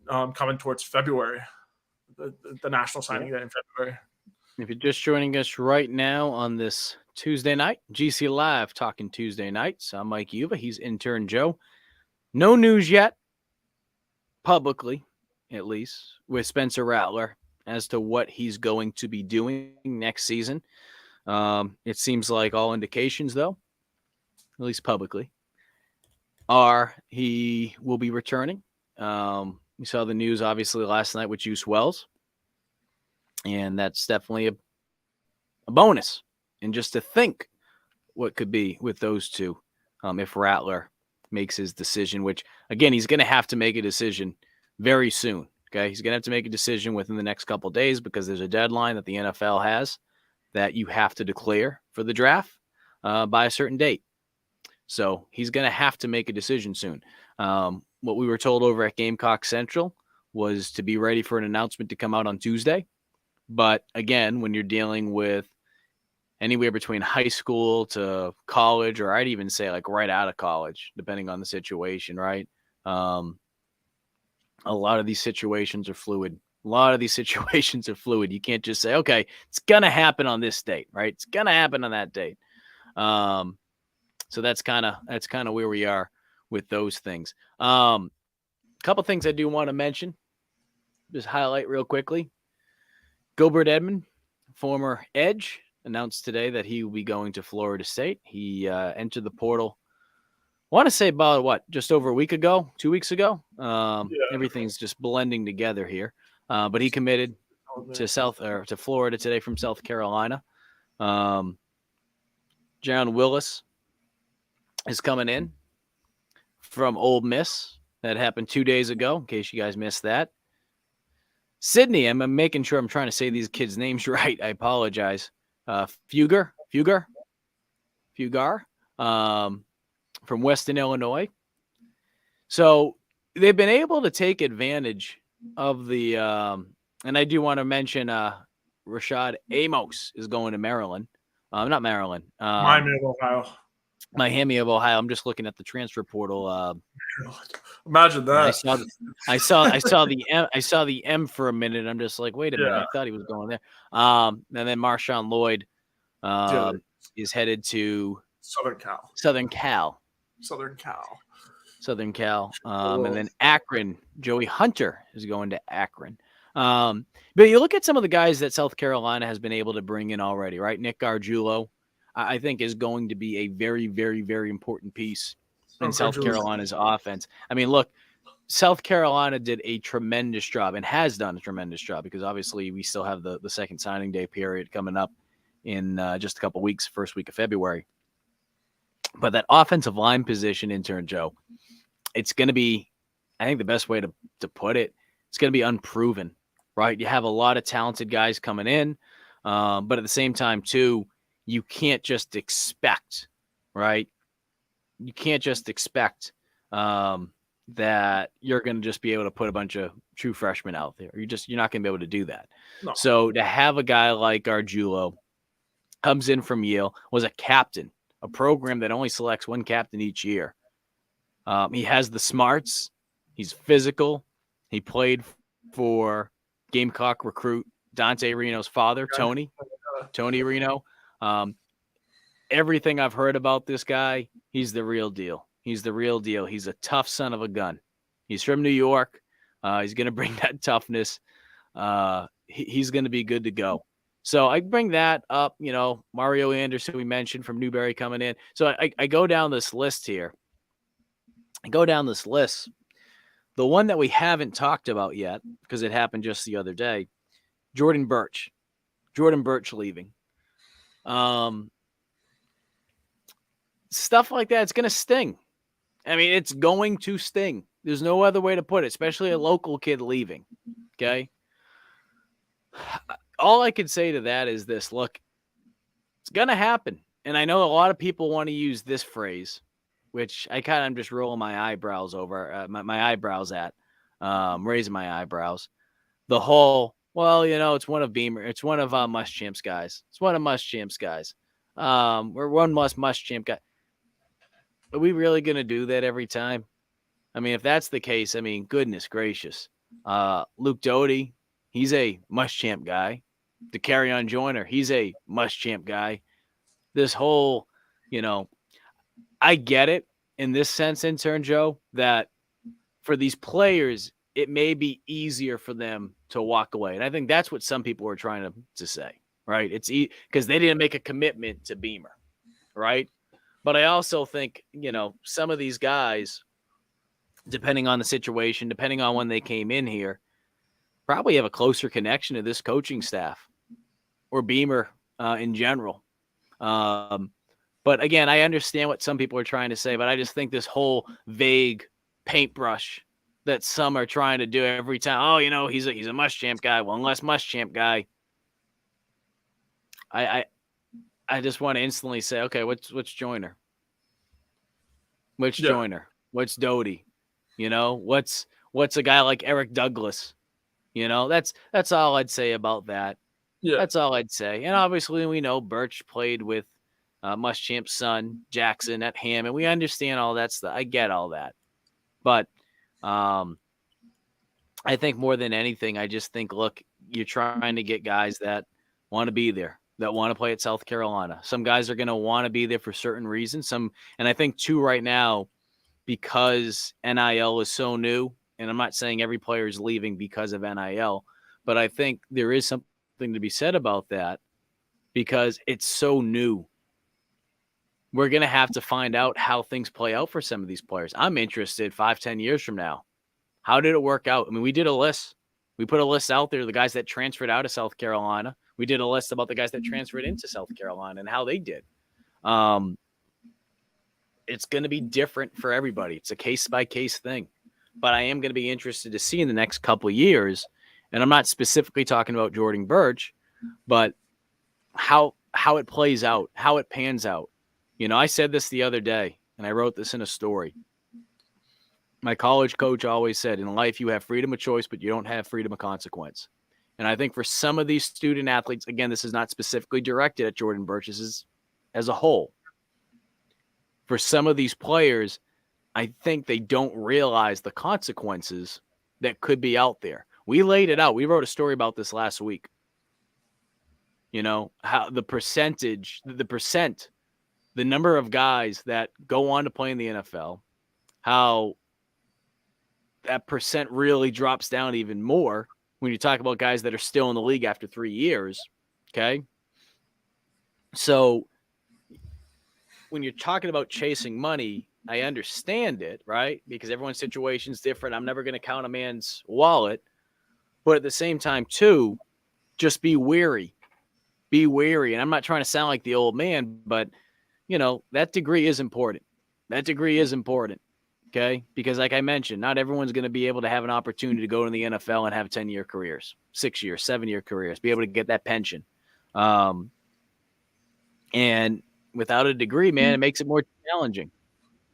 Coming towards February, the national signing day in February. If you're just joining us right now on this Tuesday night, GC Live talking Tuesday nights. I'm Mike Yuva. He's intern Joe. No news yet, publicly, at least, with Spencer Rattler as to what he's going to be doing next season. It seems like all indications, though, at least publicly, are he will be returning. We saw the news, obviously, last night with Juice Wells, and that's definitely a bonus. And just to think what could be with those two if Rattler makes his decision, which, again, he's going to have to make a decision very soon. Okay, he's going to have to make a decision within the next couple of days because there's a deadline that the NFL has that you have to declare for the draft by a certain date. So he's going to have to make a decision soon. What we were told over at Gamecock Central was to be ready for an announcement to come out on Tuesday. But again, when you're dealing with anywhere between high school to college, or I'd even say like right out of college, depending on the situation, right? A lot of these situations are fluid. You can't just say, okay, it's going to happen on this date, right? It's going to happen on that date. So that's kind of where we are with those things. A couple things I do want to mention, just highlight real quickly. Gilbert Edmond, former Edge, announced today that he will be going to Florida State. He entered the portal, I want to say about just over a week ago, 2 weeks ago. Everything's just blending together here. But he committed to Florida today from South Carolina. Jaron Willis is coming in from Ole Miss. That happened 2 days ago, in case you guys missed that. Sydney, I'm making sure I'm trying to say these kids' names right. I apologize. Fugger, from Western Illinois. So they've been able to take advantage of the, and I do want to mention Rashad Amos is going to Maryland. Not Maryland. Miami of Ohio. I'm just looking at the transfer portal. Imagine that. I saw the M for a minute. I'm just like, wait a minute. I thought he was going there. And then Marshawn Lloyd is headed to Southern Cal. And then Akron. Joey Hunter is going to Akron. But you look at some of the guys that South Carolina has been able to bring in already, right? Nick Gargiulo, I think, is going to be a very, very, very important piece in South Carolina's offense. I mean, look, South Carolina did a tremendous job and has done a tremendous job, because obviously we still have the second signing day period coming up in just a couple weeks, first week of February. But that offensive line position, intern Joe, it's going to be, I think the best way to put it, it's going to be unproven, right? You have a lot of talented guys coming in, but at the same time, too, you can't just expect, right? You can't just expect that you're going to just be able to put a bunch of true freshmen out there. You're not going to be able to do that. No. So to have a guy like Gargiulo, comes in from Yale, was a captain, a program that only selects one captain each year. He has the smarts. He's physical. He played for Gamecock recruit Dante Reno's father, Tony Reno. Everything I've heard about this guy, he's the real deal. He's a tough son of a gun. He's from New York. He's going to bring that toughness. He's going to be good to go. So I bring that up, Mario Anderson, we mentioned, from Newberry coming in. So I go down this list here. The one that we haven't talked about yet, because it happened just the other day, Jordan Birch leaving. Stuff like that, it's going to sting. I mean, it's going to sting. There's no other way to put it, especially a local kid leaving. Okay. All I could say to that is this: look, it's going to happen. And I know a lot of people want to use this phrase, which I kind of just rolling my eyebrows over, my eyebrows at, raising my eyebrows. The whole, well, it's one of Muschamp's guys. It's one of Muschamp's guys. We're one Muschamp guy. Are we really going to do that every time? I mean, if that's the case, I mean, goodness gracious. Luke Doty, he's a Muschamp guy. DeCarrion Joyner, he's a Muschamp guy. This whole, I get it in this sense, intern Joe, that for these players, it may be easier for them to walk away. And I think that's what some people are trying to say, right? It's because they didn't make a commitment to Beamer, right? But I also think, some of these guys, depending on the situation, depending on when they came in here, probably have a closer connection to this coaching staff or Beamer in general. But again, I understand what some people are trying to say, but I just think this whole vague paintbrush that some are trying to do every time, oh, he's a Muschamp guy. Well, unless Muschamp guy, I just want to instantly say, okay, what's Joyner? Joyner? What's Doty? What's a guy like Eric Douglas? That's all I'd say about that. Yeah. That's all I'd say. And obviously, we know Birch played with Muschamp's son, Jackson, at Ham, and we understand all that stuff. I get all that. But I think more than anything, I just think, look, you're trying to get guys that want to be there, that want to play at South Carolina. Some guys are going to want to be there for certain reasons. And I think, too, right now, because NIL is so new, and I'm not saying every player is leaving because of NIL, but I think there is something to be said about that because it's so new. We're going to have to find out how things play out for some of these players. I'm interested 5-10 years from now. How did it work out? I mean, we did a list. We put a list out there, the guys that transferred out of South Carolina. We did a list about the guys that transferred into South Carolina and how they did. It's going to be different for everybody. It's a case-by-case thing. But I am going to be interested to see in the next couple of years, and I'm not specifically talking about Jordan Birch, but how it plays out, how it pans out. You know, I said this the other day, and I wrote this in a story. My college coach always said, in life, you have freedom of choice, but you don't have freedom of consequence. And I think for some of these student athletes, again, this is not specifically directed at Jordan Birch, this is as a whole. For some of these players, I think they don't realize the consequences that could be out there. We laid it out. We wrote a story about this last week. You know, how the number of guys that go on to play in the NFL, how that percent really drops down even more when you talk about guys that are still in the league after 3 years. Okay. So when you're talking about chasing money, I understand it, right? Because everyone's situation is different. I'm never going to count a man's wallet. But at the same time, too, just be wary. Be wary. And I'm not trying to sound like the old man, but, you know, that degree is important. That degree is important, okay? Because like I mentioned, not everyone's going to be able to have an opportunity to go to the NFL and have 10-year careers, 6-year, 7-year careers, be able to get that pension. And without a degree, man, it makes it more challenging.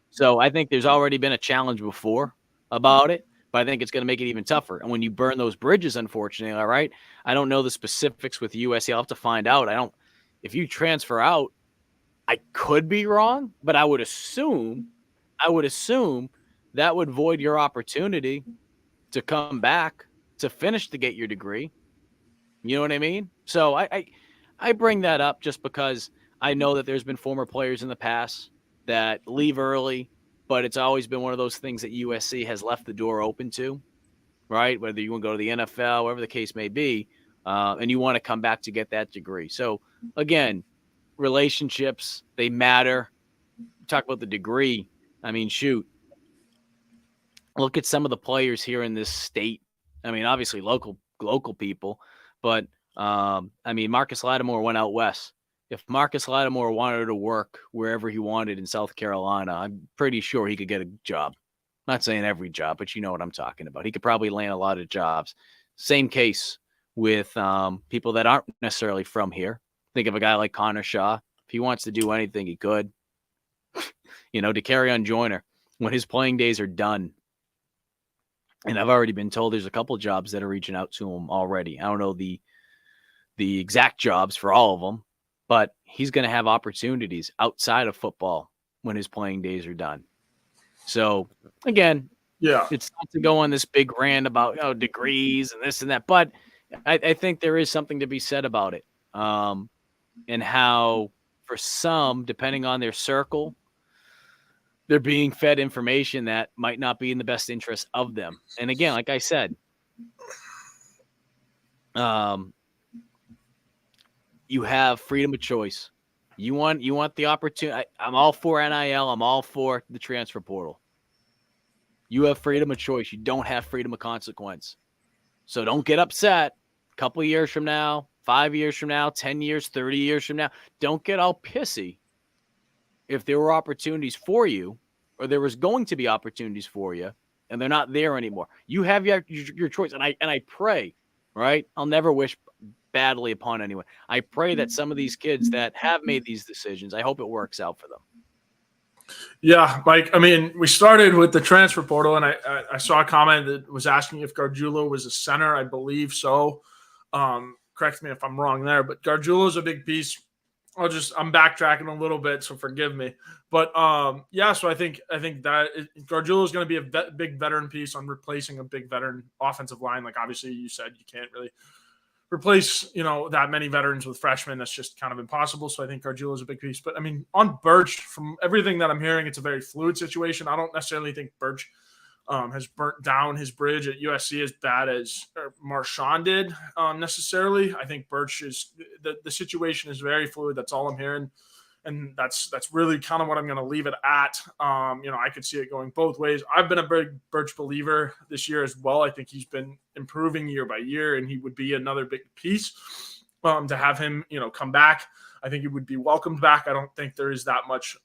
So I think there's already been a challenge before about it, but I think it's going to make it even tougher. And when you burn those bridges, unfortunately, all right, I don't know the specifics with USC. I'll have to find out. If you transfer out, I could be wrong, but I would assume that would void your opportunity to come back to finish to get your degree. You know what I mean? So I bring that up just because I know that there's been former players in the past that leave early, but it's always been one of those things that USC has left the door open to, right? Whether you want to go to the NFL, whatever the case may be, and you want to come back to get that degree. So again, relationships, they matter. Talk about the degree. I mean, shoot, look at some of the players here in this state. I mean, obviously local people, but I mean, Marcus Lattimore went out west. If Marcus Lattimore wanted to work wherever he wanted in South Carolina, I'm pretty sure he could get a job. I'm not saying every job, but you know what I'm talking about. He could probably land a lot of jobs. Same case with people that aren't necessarily from here. Think of a guy like Connor Shaw. If he wants to do anything, he could. You know, DeCarrion Joyner, when his playing days are done, and I've already been told there's a couple of jobs that are reaching out to him already. I don't know the exact jobs for all of them, but he's going to have opportunities outside of football when his playing days are done. So, again, yeah, it's not to go on this big rant about degrees and this and that, but I think there is something to be said about it. And how for some, depending on their circle, they're being fed information that might not be in the best interest of them. And again, like I said, you have freedom of choice. You want the opportunity. I'm all for NIL. I'm all for the transfer portal. You have freedom of choice. You don't have freedom of consequence. So don't get upset a couple of years from now, 5 years from now, 10 years, 30 years from now. Don't get all pissy if there were opportunities for you, or there was going to be opportunities for you, and they're not there anymore. You have your choice, and I pray, right? I'll never wish badly upon anyone. I pray that some of these kids that have made these decisions, I hope it works out for them. Yeah, Mike. I mean, we started with the transfer portal, and I saw a comment that was asking if Gargiulo was a center. I believe so. Correct correct me if I'm wrong there, but Gargiulo's a big piece. I'm backtracking a little bit, so forgive me. But so I think that Gargiulo is going to be a big veteran piece on replacing a big veteran offensive line. Like obviously you said, you can't really replace that many veterans with freshmen. That's just kind of impossible. So I think Gargiulo is a big piece. But I mean, on Birch, from everything that I'm hearing, it's a very fluid situation. I don't necessarily think Birch has burnt down his bridge at USC as bad as Marshawn did necessarily. I think Birch is the situation is very fluid. That's all I'm hearing. And that's really kind of what I'm going to leave it at. I could see it going both ways. I've been a big Birch believer this year as well. I think he's been improving year by year, and he would be another big piece to have him, come back. I think he would be welcomed back. I don't think there is that much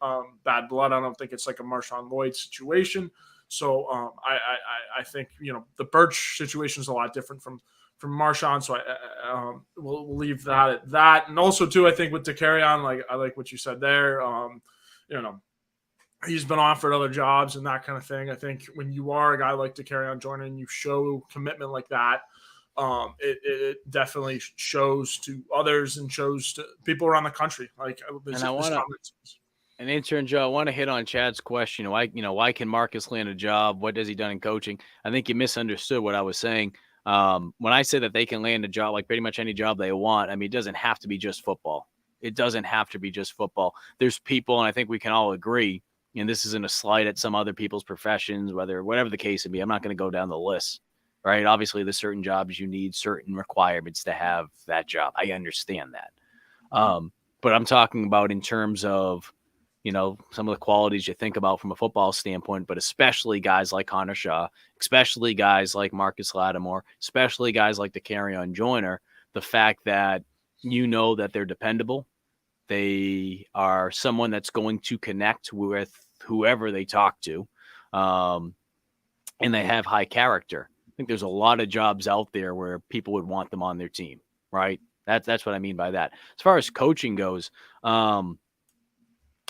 bad blood. I don't think it's like a Marshawn Lloyd situation. So I think the Birch situation is a lot different from Marshawn. So we'll leave that at that. And also too, I think with Dakereon, I like what you said there. He's been offered other jobs and that kind of thing. I think when you are a guy like Dakereon joining, you show commitment like that. It definitely shows to others and shows to people around the country. And intern Joe, I want to hit on Chad's question. Why can Marcus land a job? What has he done in coaching? I think you misunderstood what I was saying. When I say that they can land a job, like pretty much any job they want, I mean, it doesn't have to be just football. It doesn't have to be just football. There's people, and I think we can all agree, and this isn't a slight at some other people's professions, whatever the case would be. I'm not going to go down the list, right? Obviously, there's certain jobs you need certain requirements to have that job. I understand that. But I'm talking about in terms of, some of the qualities you think about from a football standpoint, but especially guys like Connor Shaw, especially guys like Marcus Lattimore, especially guys like Dakereon Joyner, the fact that that they're dependable. They are someone that's going to connect with whoever they talk to, and they have high character. I think there's a lot of jobs out there where people would want them on their team, right? That's what I mean by that. As far as coaching goes,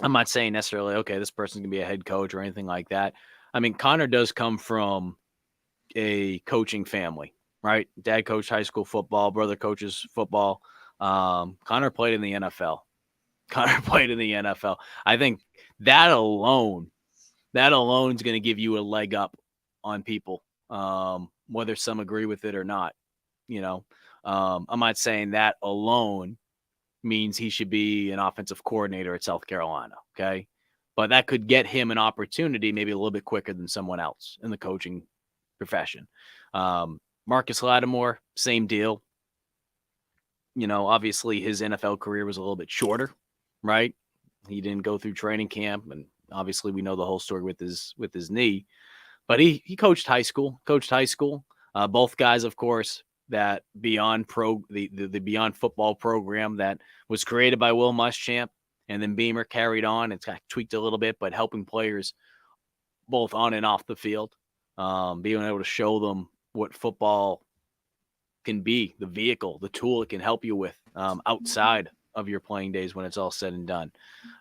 I'm not saying necessarily, okay, this person's going to be a head coach or anything like that. I mean, Connor does come from a coaching family, right? Dad coached high school football, brother coaches football. Connor played in the NFL. I think that alone is going to give you a leg up on people, whether some agree with it or not. I'm not saying that alone means he should be an offensive coordinator at South Carolina, okay? But that could get him an opportunity maybe a little bit quicker than someone else in the coaching profession. Marcus Lattimore, same deal. Obviously his NFL career was a little bit shorter, right? He didn't go through training camp, and obviously we know the whole story with his knee. But he coached high school. Both guys, of course, that the Beyond Football program that was created by Will Muschamp, and then Beamer carried on. It's kind of tweaked a little bit, but helping players both on and off the field, being able to show them what football can be, the vehicle, the tool it can help you with outside of your playing days when it's all said and done.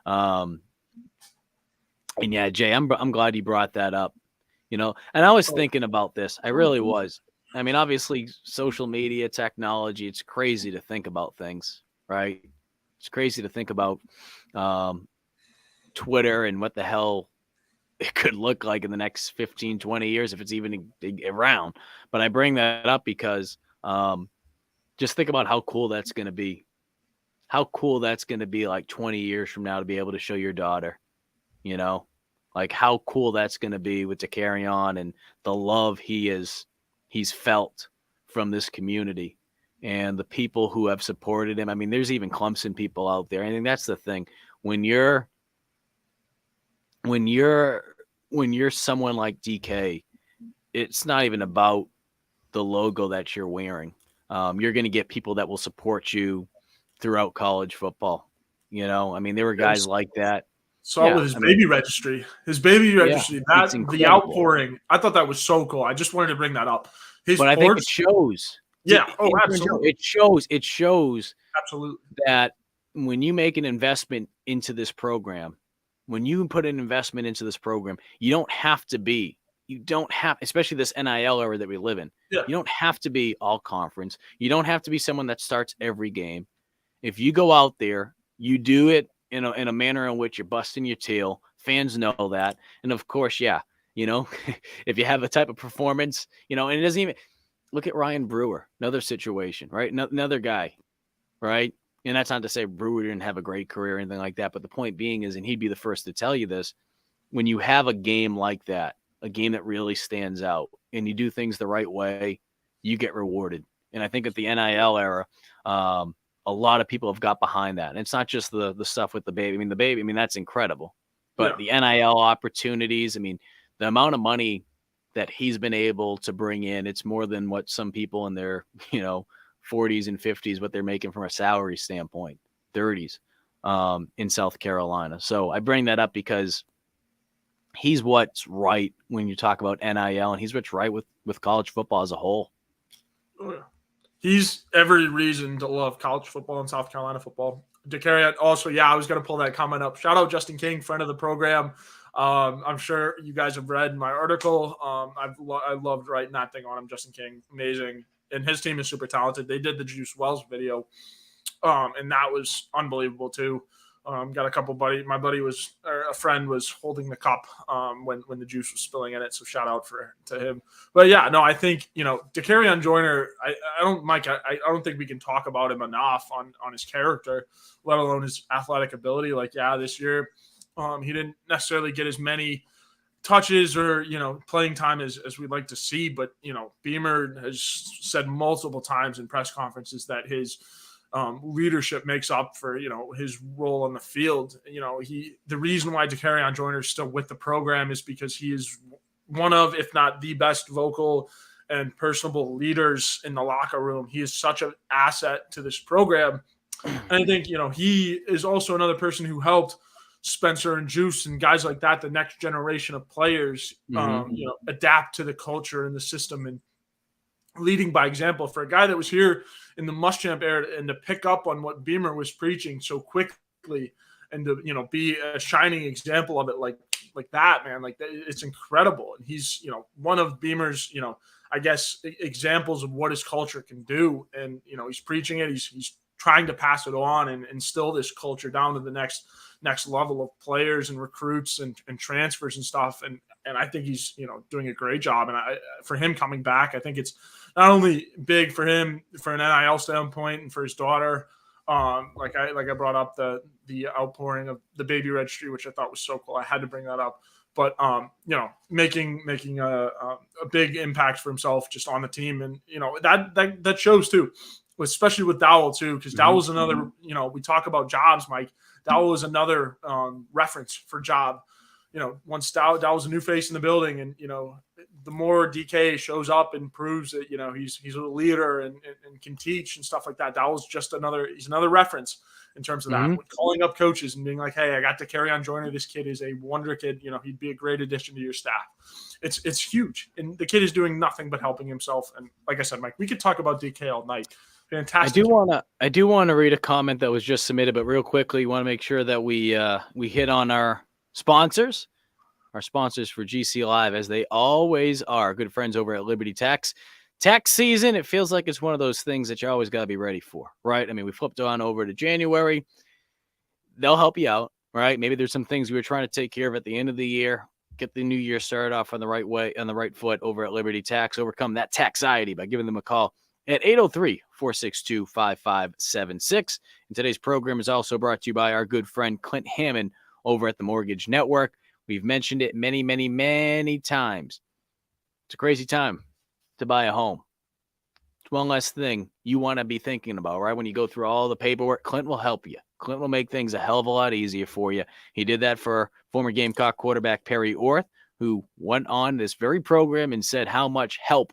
And yeah, Jay, I'm glad you brought that up. And I was thinking about this. I really was. I mean, obviously, social media, technology, it's crazy to think about things, right? It's crazy to think about Twitter and what the hell it could look like in the next 15, 20 years, if it's even around. But I bring that up because just think about how cool that's going to be. How cool that's going to be like 20 years from now to be able to show your daughter, like how cool that's going to be with Dakereon and the love he's felt from this community and the people who have supported him. I mean, there's even Clemson people out there. I think that's the thing. When you're someone like DK, it's not even about the logo that you're wearing. You're going to get people that will support you throughout college football. I mean, there were guys like that. Saw with his baby registry. The outpouring. I thought that was so cool. I just wanted to bring that up. I think it shows. Yeah. Absolutely. It shows absolutely that when you make an investment into this program, when you put an investment into this program, you don't have to be you don't have, especially this NIL era that we live in, Yeah. you don't have to be all conference. You don't have to be someone that starts every game. If you go out there, you do it in a manner in which you're busting your tail. Fans know that. And of course, yeah, if you have a type of performance, and it doesn't even look at Ryan Brewer, another situation, right? Another guy, right? And that's not to say Brewer didn't have a great career or anything like that. But the point being is, and he'd be the first to tell you this, when you have a game like that, a game that really stands out, and you do things the right way, you get rewarded. And I think at the NIL era, a lot of people have got behind that. And it's not just the stuff with the baby. The baby, that's incredible. But the NIL opportunities, the amount of money that he's been able to bring in, it's more than what some people in their, 40s and 50s, what they're making from a salary standpoint, 30s in South Carolina. So I bring that up because he's what's right when you talk about NIL, and he's what's right with college football as a whole. Oh, yeah. He's every reason to love college football and South Carolina football. DeCarry, also, I was going to pull that comment up. Shout out Justin King, friend of the program. I'm sure you guys have read my article. I loved writing that thing on him. Justin King, amazing. And his team is super talented. They did the Juice Wells video, and that was unbelievable too. Got a couple my a friend was holding the cup when the juice was spilling in it. So shout out to him. But I think, DeCarry Joyner, I don't think we can talk about him enough on his character, let alone his athletic ability. This year he didn't necessarily get as many touches or, playing time as we'd like to see. But, Beamer has said multiple times in press conferences that his leadership makes up for, his role on the field. The reason why DeCarry Joyner is still with the program is because he is one of, if not the best vocal and personable leaders in the locker room. He is such an asset to this program. And I think, he is also another person who helped Spencer and Juice and guys like that, the next generation of players, adapt to the culture and the system, and leading by example for a guy that was here in the Muschamp era, and to pick up on what Beamer was preaching so quickly, and to be a shining example of it like that, man, it's incredible. And he's one of Beamer's I guess examples of what his culture can do. And he's preaching it. He's trying to pass it on and instill this culture down to the next level of players and recruits and transfers and stuff. And I think he's doing a great job. And for him coming back, I think it's not only big for him for an NIL standpoint and for his daughter. Like I brought up the outpouring of the baby registry, which I thought was so cool. I had to bring that up. But making a big impact for himself just on the team, and that shows too, especially with Dowell too, because Dowell's another. We talk about jobs, Mike. Dowell is another reference for job. Once Dowell's a new face in the building, and the more DK shows up and proves that he's a leader and can teach and stuff like that. Dowell's just another reference in terms of that. With calling up coaches and being like, hey, I got DeCarry Joyner. This kid is a wonder kid. He'd be a great addition to your staff. It's huge, and the kid is doing nothing but helping himself. And like I said, Mike, we could talk about DK all night. Fantastic. I do want to read a comment that was just submitted, but real quickly, want to make sure that we hit on our sponsors for GC Live, as they always are. Good friends over at Liberty Tax. Tax season, it feels like it's one of those things that you always got to be ready for, right? We flipped on over to January. They'll help you out, right? Maybe there's some things we were trying to take care of at the end of the year. Get the new year started off on the right way, on the right foot over at Liberty Tax. Overcome that taxiety by giving them a call at 803-462-5576. And today's program is also brought to you by our good friend Clint Hammond over at the Mortgage Network. We've mentioned it many, many, many times. It's a crazy time to buy a home. It's one less thing you want to be thinking about, right? When you go through all the paperwork, Clint will help you. Clint will make things a hell of a lot easier for you. He did that for former Gamecock quarterback Perry Orth, who went on this very program and said how much help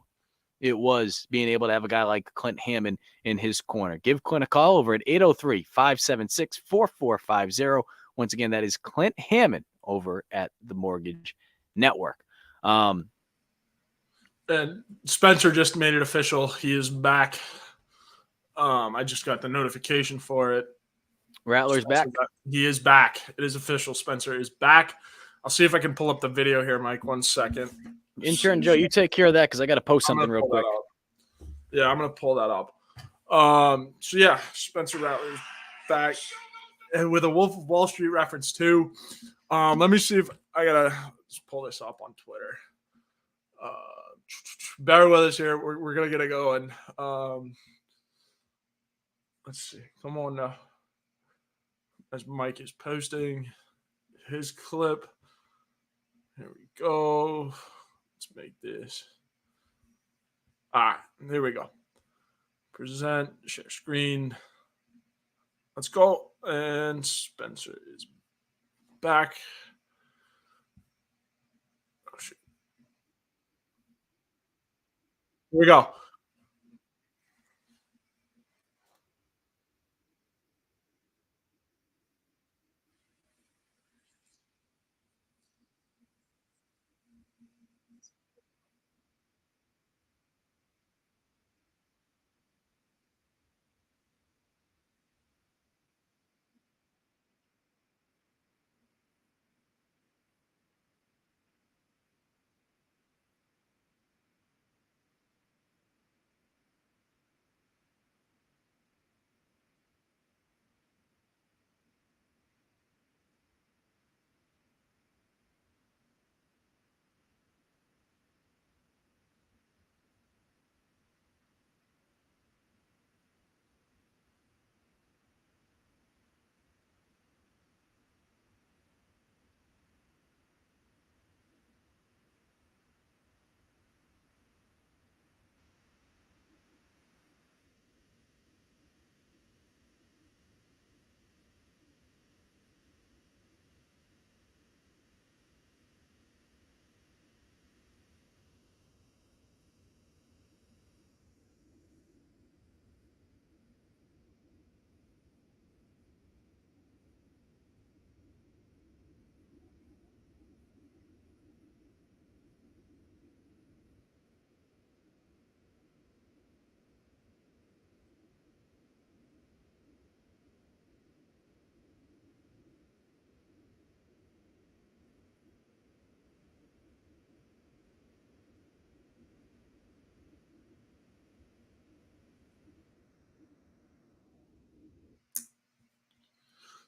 it was being able to have a guy like Clint Hammond in his corner. Give Clint a call over at 803-576-4450. Once again, that is Clint Hammond over at the Mortgage Network. And Spencer just made it official. He is back. I just got the notification for it. Rattler's back. He is back. It is official. Spencer is back. I'll see if I can pull up the video here, Mike. 1 second. Intern Joe, you take care of that because I got to post something real quick. Yeah, I'm gonna pull that up. So yeah, Spencer Rattler's back, and with a Wolf of Wall Street reference too. Let me see if I gotta just pull this up on Twitter. Bear with us here. We're gonna get it going. Let's see. Come on now. As Mike is posting his clip. Here we go. Let's make this. All right, here we go. Present, share screen. Let's go. And Spencer is back. Oh, shit. Here we go.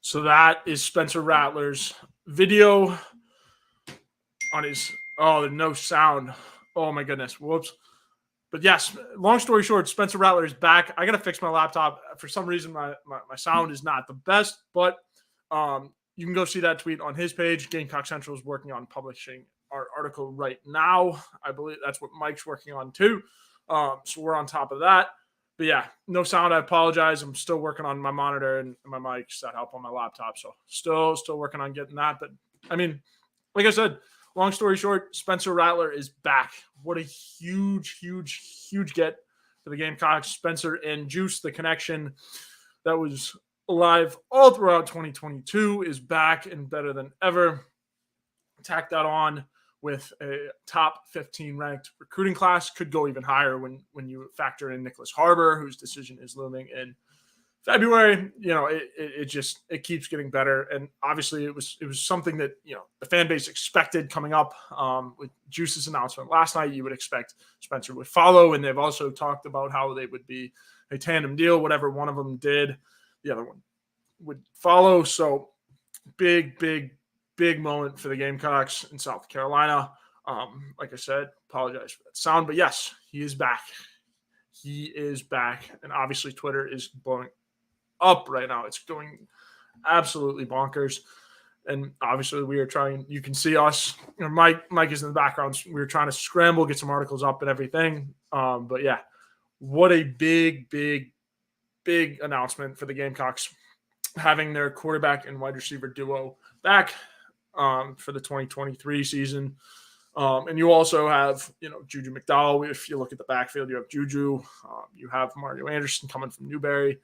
So that is Spencer Rattler's video on his. Oh, there's no sound. Oh my goodness. Whoops. But yes, long story short, Spencer Rattler is back. I got to fix my laptop. For some reason, my sound is not the best, but you can go see that tweet on his page. Gamecock Central is working on publishing our article right now. I believe that's what Mike's working on too. So we're on top of that. But yeah, no sound. I apologize. I'm still working on my monitor and my mics that help on my laptop. So still working on getting that. But I mean, like I said, long story short, Spencer Rattler is back. What a huge get for the Gamecocks. Spencer and Juice, the connection that was alive all throughout 2022, is back and better than ever. Tack that on with a top 15 ranked recruiting class. Could go even higher when you factor in Nicholas Harbor, whose decision is looming in February. You know, it keeps getting better, and obviously it was something that the fan base expected coming up with Juice's announcement last night. You would expect Spencer would follow, and they've also talked about how they would be a tandem deal. Whatever one of them did, the other one would follow. So big moment for the Gamecocks in South Carolina. Like I said, apologize for that sound, but yes, he is back. He is back, and obviously Twitter is blowing up right now. It's going absolutely bonkers. And obviously we are trying, you can see us, Mike is in the background. We were trying to scramble, get some articles up and everything. But yeah, what a big announcement for the Gamecocks, having their quarterback and wide receiver duo back for the 2023 season. And you also have, Juju McDowell. If you look at the backfield, you have Juju. You have Mario Anderson coming from Newberry.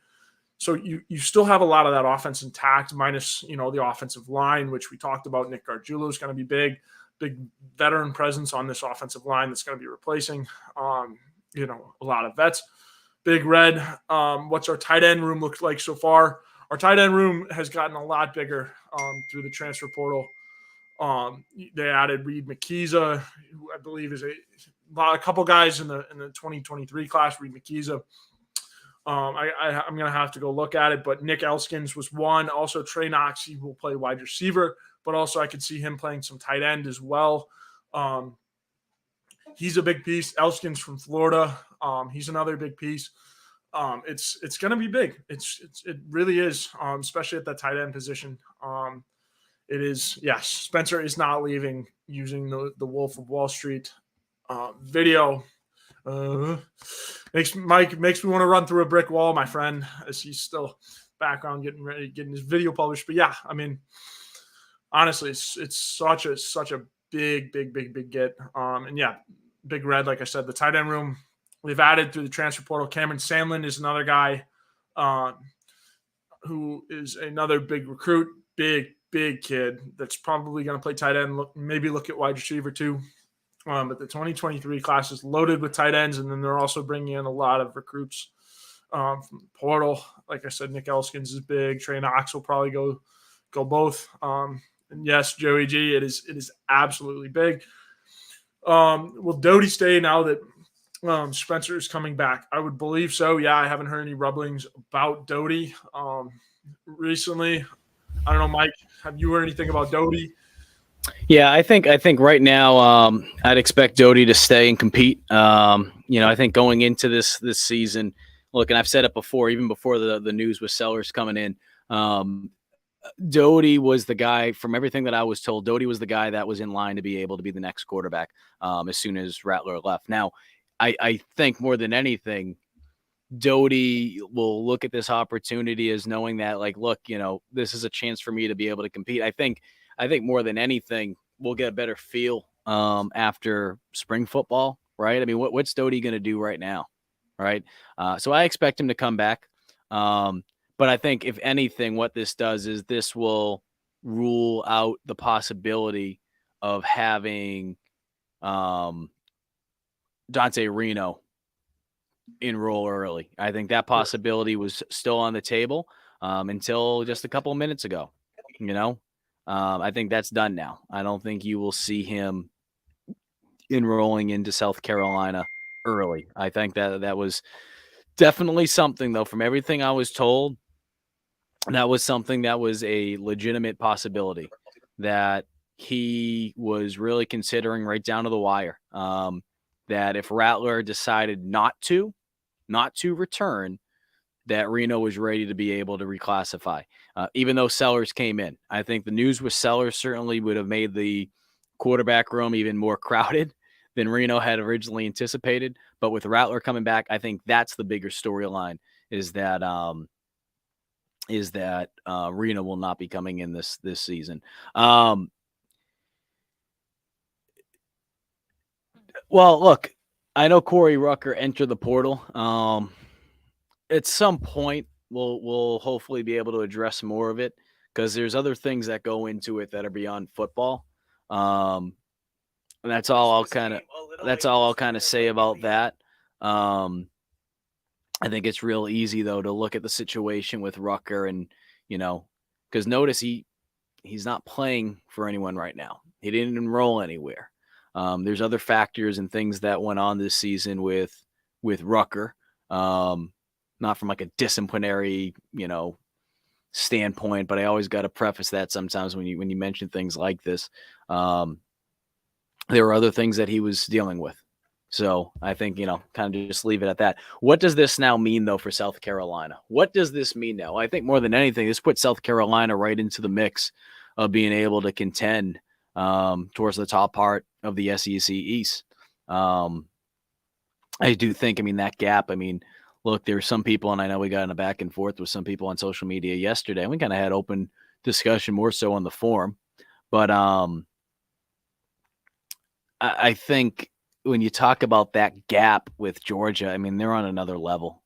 So you still have a lot of that offense intact, minus, the offensive line, which we talked about. Nick Gargiulo is going to be big veteran presence on this offensive line that's going to be replacing, a lot of vets. Big Red. What's our tight end room looked like so far? Our tight end room has gotten a lot bigger through the transfer portal. They added Reed McKeeza, who I believe is a couple guys in the 2023 class. Reed McKeeza. I'm going to have to go look at it, but Nick Elskins was one. Also, Trey Knox, he will play wide receiver, but also I could see him playing some tight end as well. He's a big piece. Elskins from Florida. He's another big piece. It's going to be big. It really is, especially at that tight end position. It is, yes, Spencer is not leaving using the Wolf of Wall Street video. Makes me want to run through a brick wall, my friend, as he's still background getting his video published. But yeah, I mean, honestly, it's such a big get. And yeah, Big Red, like I said, the tight end room we've added through the transfer portal. Cameron Sandlin is another guy who is another big recruit, big kid that's probably going to play tight end. Maybe look at wide receiver too. But the 2023 class is loaded with tight ends, and then they're also bringing in a lot of recruits from the portal. Like I said, Nick Elskins is big. Trey Knox will probably go both. And yes, Joey G, it is absolutely big. Will Doty stay now that Spencer is coming back? I would believe so. Yeah, I haven't heard any rumblings about Doty recently. I don't know, Mike. Have you heard anything about Doty? Yeah, I think right now I'd expect Doty to stay and compete. I think going into this season, look, and I've said it before, even before the news with Sellers coming in, Doty was the guy, from everything that I was told, Doty was the guy that was in line to be able to be the next quarterback as soon as Rattler left. Now, I think more than anything, Doty will look at this opportunity as knowing that, like, look, this is a chance for me to be able to compete. I think more than anything, we'll get a better feel after spring football, right? I mean, what's Doty going to do right now, right? So I expect him to come back. But I think, if anything, what this does is this will rule out the possibility of having Dante Reno enroll early. I think that possibility was still on the table until just a couple of minutes ago, I think that's done now. I don't think you will see him enrolling into South Carolina early. I think that was definitely something, though, from everything I was told, that was something that was a legitimate possibility that he was really considering right down to the wire. That if Rattler decided not to return, that Reno was ready to be able to reclassify. Even though Sellers came in, I think the news with Sellers certainly would have made the quarterback room even more crowded than Reno had originally anticipated. But with Rattler coming back, I think that's the bigger storyline, is that Reno will not be coming in this season. Well, look, I know Corey Rucker entered the portal. At some point, we'll hopefully be able to address more of it, because there's other things that go into it that are beyond football. And that's all I'll kind of say about that. I think it's real easy, though, to look at the situation with Rucker and, because notice he's not playing for anyone right now. He didn't enroll anywhere. There's other factors and things that went on this season with Rucker. Not from like a disciplinary, standpoint, but I always got to preface that sometimes when you mention things like this. There were other things that he was dealing with. So I think, kind of just leave it at that. What does this now mean, though, for South Carolina? What does this mean now? I think more than anything, this puts South Carolina right into the mix of being able to contend towards the top part of the SEC East. I do think, that gap, look, there were some people, and I know we got in a back and forth with some people on social media yesterday. We kind of had open discussion more so on the forum. But I think when you talk about that gap with Georgia, they're on another level.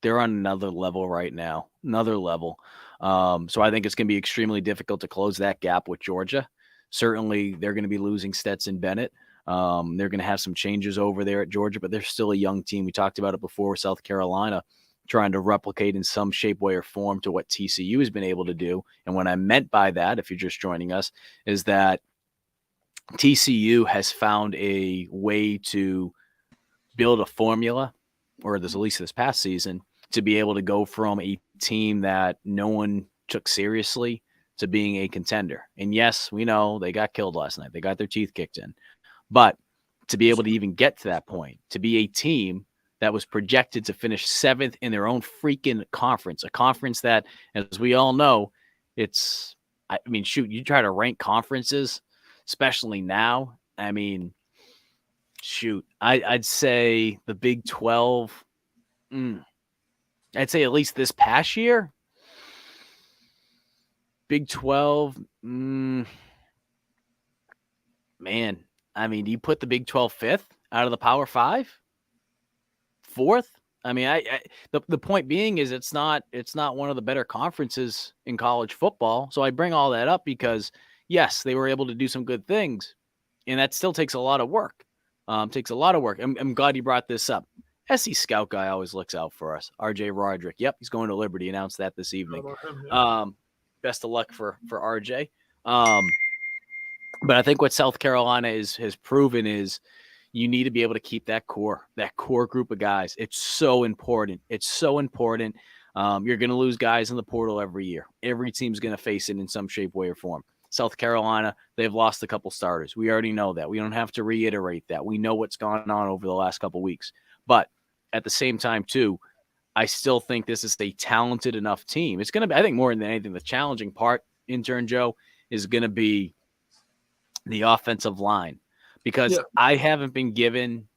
They're on another level right now, another level. So I think it's going to be extremely difficult to close that gap with Georgia. Certainly, they're going to be losing Stetson Bennett. They're going to have some changes over there at Georgia, but they're still a young team. We talked about it before, South Carolina trying to replicate in some shape, way, or form to what TCU has been able to do. And what I meant by that, if you're just joining us, is that TCU has found a way to build a formula, or at least this past season, to be able to go from a team that no one took seriously to being a contender. And yes, we know they got killed last night. They got their teeth kicked in. But to be able to even get to that point, to be a team that was projected to finish 7th in their own freaking conference, a conference that, as we all know, it's, I mean, shoot, you try to rank conferences, especially now. I mean, shoot, I'd say the Big 12, I'd say at least this past year, Big 12, man, I mean, do you put the Big 12 fifth out of the Power 5? Fourth? I mean, the point being is it's not one of the better conferences in college football. So I bring all that up because, yes, they were able to do some good things, and that still takes a lot of work. Takes a lot of work. I'm glad you brought this up. SC Scout guy always looks out for us. RJ Roderick. Yep, he's going to Liberty. Announced that this evening. Best of luck for RJ. But I think what South Carolina has proven is you need to be able to keep that core group of guys. It's so important. It's so important. You're going to lose guys in the portal every year. Every team's going to face it in some shape, way, or form. South Carolina, they've lost a couple starters. We already know that. We don't have to reiterate that. We know what's gone on over the last couple weeks. But at the same time, too, I still think this is a talented enough team. It's going to be, I think, more than anything, the challenging part, intern Joe, is going to be the offensive line. Because I haven't been given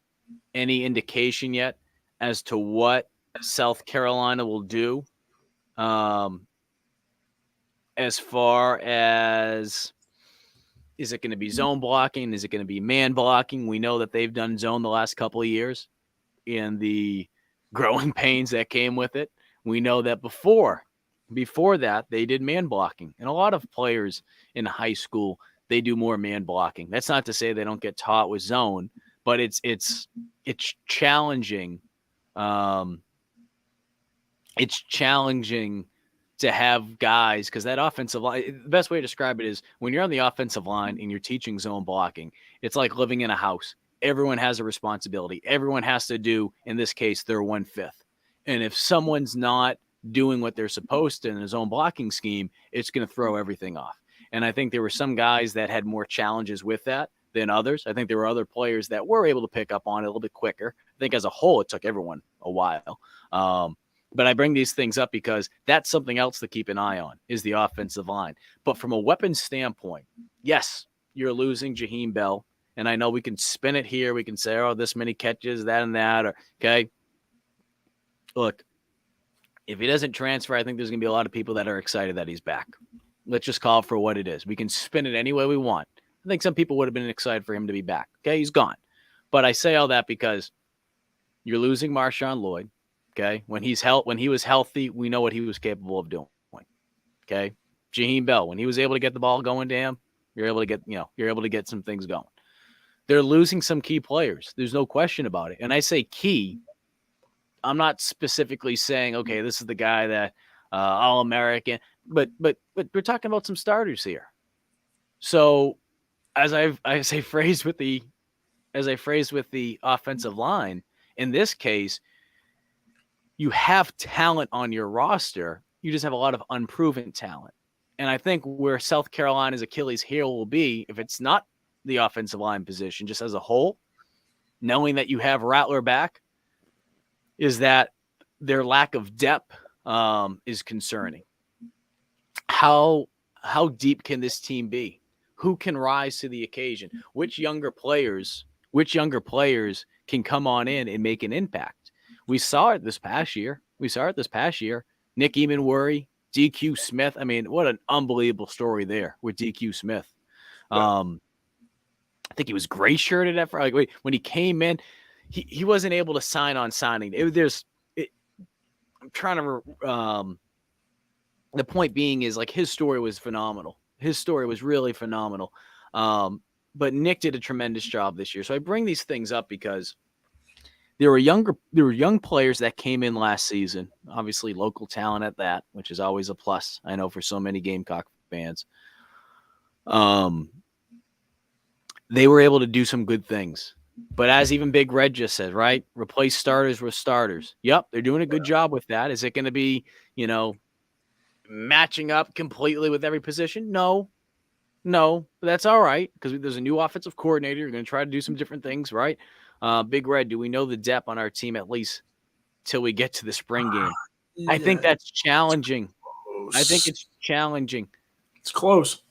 any indication yet as to what South Carolina will do as far as, is it going to be zone blocking? Is it going to be man blocking? We know that they've done zone the last couple of years and the growing pains that came with it. We know that before that, they did man blocking. And a lot of players in high school, they do more man blocking. That's not to say they don't get taught with zone, but it's challenging. It's challenging to have guys, because that offensive line, the best way to describe it is when you're on the offensive line and you're teaching zone blocking, it's like living in a house. Everyone has a responsibility. Everyone has to do, in this case, their 1/5. And if someone's not doing what they're supposed to in a zone blocking scheme, it's going to throw everything off. And I think there were some guys that had more challenges with that than others. I think there were other players that were able to pick up on it a little bit quicker. I think as a whole, it took everyone a while. But I bring these things up because that's something else to keep an eye on, is the offensive line. But from a weapons standpoint, yes, you're losing Jaheim Bell. And I know we can spin it here. We can say, oh, this many catches, that and that. Or, okay. Look, if he doesn't transfer, I think there's going to be a lot of people that are excited that he's back. Let's just call it for what it is. We can spin it any way we want. I think some people would have been excited for him to be back. Okay, he's gone. But I say all that because you're losing Marshawn Lloyd. Okay, when he was healthy, we know what he was capable of doing. Okay, Jaheim Bell, when he was able to get the ball going to him, you're able to get some things going. They're losing some key players. There's no question about it. And I say key, I'm not specifically saying, okay, this is the guy that All-American, but we're talking about some starters here. So as I phrased with the offensive line, in this case, you have talent on your roster. You just have a lot of unproven talent. And I think where South Carolina's Achilles heel will be, if it's not the offensive line position, just as a whole, knowing that you have Rattler back, is that their lack of depth is concerning. How deep can this team be? Who can rise to the occasion? Which younger players can come on in and make an impact? We saw it this past year. Nick Eamonworry, DQ Smith. I mean, what an unbelievable story there with DQ Smith. I think he was gray shirted at first. Like, when he came in, he wasn't able to sign on signing. I'm trying to. The point being is, like, his story was phenomenal. His story was really phenomenal. But Nick did a tremendous job this year. So I bring these things up because there were young players that came in last season. Obviously, local talent at that, which is always a plus. I know for so many Gamecock fans. they were able to do some good things. But as even Big Red just said, right? Replace starters with starters. Yep, they're doing a good job with that. Is it going to be, matching up completely with every position? No, but that's all right because there's a new offensive coordinator. You're going to try to do some different things, right? Big Red, do we know the depth on our team at least till we get to the spring game? I think Yeah, that's challenging. I think close. it's challenging It's close.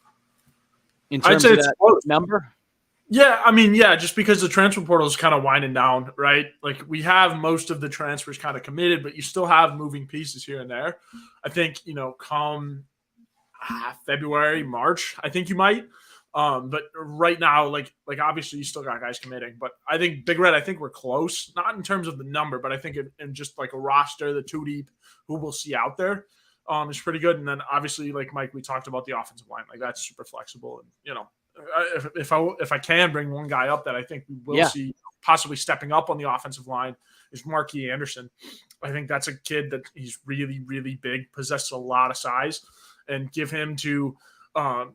in I'd terms say of it's that close. number. Yeah, I mean, yeah, just because the transfer portal is kind of winding down, right? Like we have most of the transfers kind of committed, but you still have moving pieces here and there. I think, come February, March, I think you might. But right now, like obviously you still got guys committing, but I think Big Red, I think we're close, not in terms of the number, but I think in just like a roster, the two deep, who we'll see out there, is pretty good. And then obviously, like Mike, we talked about the offensive line, like that's super flexible, and if I can bring one guy up that I think we will Yeah. see possibly stepping up on the offensive line is Marquis Anderson. I think that's a kid that he's really, really big, possesses a lot of size, and give him to, I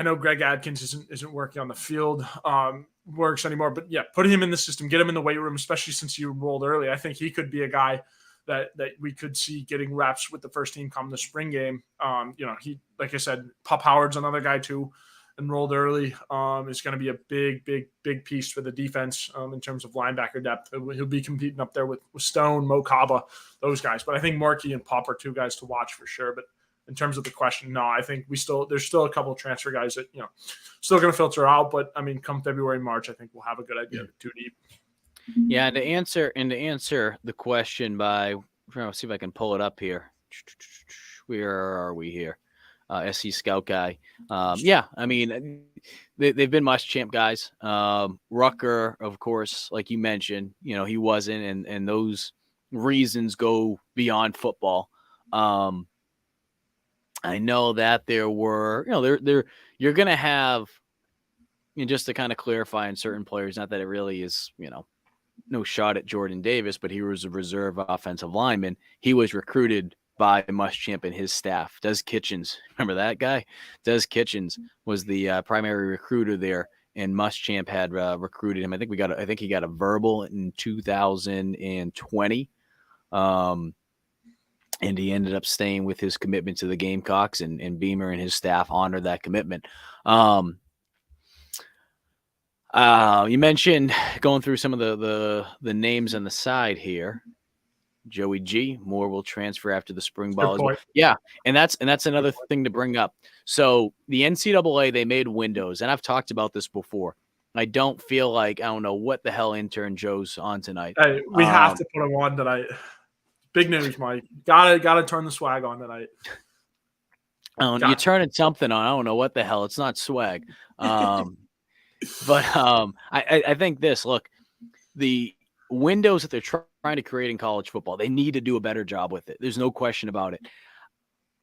know Greg Adkins isn't working on the field, works anymore, but yeah, put him in the system, get him in the weight room, especially since you rolled early. I think he could be a guy that we could see getting reps with the first team come the spring game. He, like I said, Pup Howard's another guy too, enrolled early. Is going to be a big piece for the defense in terms of linebacker depth. He'll be competing up there with Stone, Mo Kaba, those guys. But I think Markey and Pup are two guys to watch for sure. But in terms of the question, no, I think there's still a couple of transfer guys that still going to filter out. But I mean, come February, March, I think we'll have a good idea of two deep. Yeah, to answer the question by, see if I can pull it up here. Where are we here? SC Scout guy. Yeah, I mean, they've been Muschamp guys. Rucker, of course, like you mentioned, he wasn't, and those reasons go beyond football. I know that there were, you're going to have, just to kind of clarify in certain players, not that it really is, no shot at Jordan Davis, but he was a reserve offensive lineman. He was recruited by Muschamp and his staff. Des Kitchens, remember that guy? Des Kitchens was the primary recruiter there, and Muschamp had recruited him. I think he got a verbal in 2020. And he ended up staying with his commitment to the Gamecocks, and Beamer and his staff honored that commitment. You mentioned going through some of the names on the side here. Joey G. Moore will transfer after the spring ball as well. Yeah, and that's another thing to bring up. So the NCAA, they made windows, and I've talked about this before. I don't feel like, I don't know what the hell intern Joe's on tonight. Hey, we have to put him on tonight. Big news, Mike. Gotta turn the swag on tonight. You're turning something on. I don't know what the hell. It's not swag. But I think this, look, the windows that they're trying to create in college football, they need to do a better job with it. There's no question about it.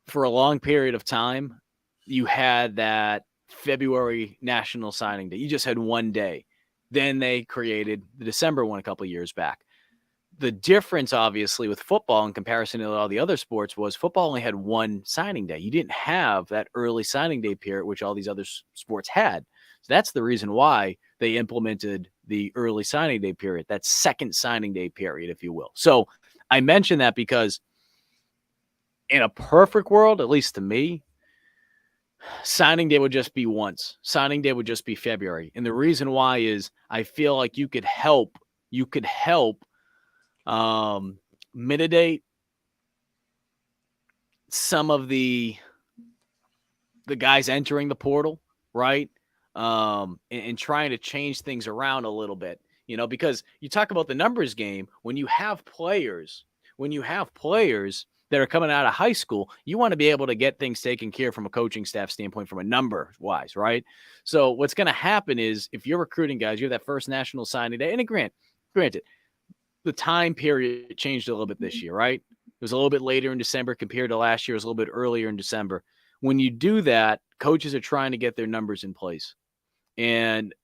For a long period of time, you had that February National Signing Day. You just had one day. Then they created the December one a couple of years back. The difference, obviously, with football in comparison to all the other sports was football only had one signing day. You didn't have that early signing day period, which all these other sports had. So that's the reason why they implemented the early signing day period, that second signing day period, if you will. So I mention that because in a perfect world, at least to me, signing day would just be once. Signing day would just be February. And the reason why is I feel like you could help mitigate some of the guys entering the portal, right? And trying to change things around a little bit, because you talk about the numbers game. When you have players that are coming out of high school, you want to be able to get things taken care of from a coaching staff standpoint, from a number wise, right? So what's going to happen is if you're recruiting guys, you have that first national signing day, and granted, the time period changed a little bit this year, right? It was a little bit later in December compared to last year. It was a little bit earlier in December. When you do that, coaches are trying to get their numbers in place. And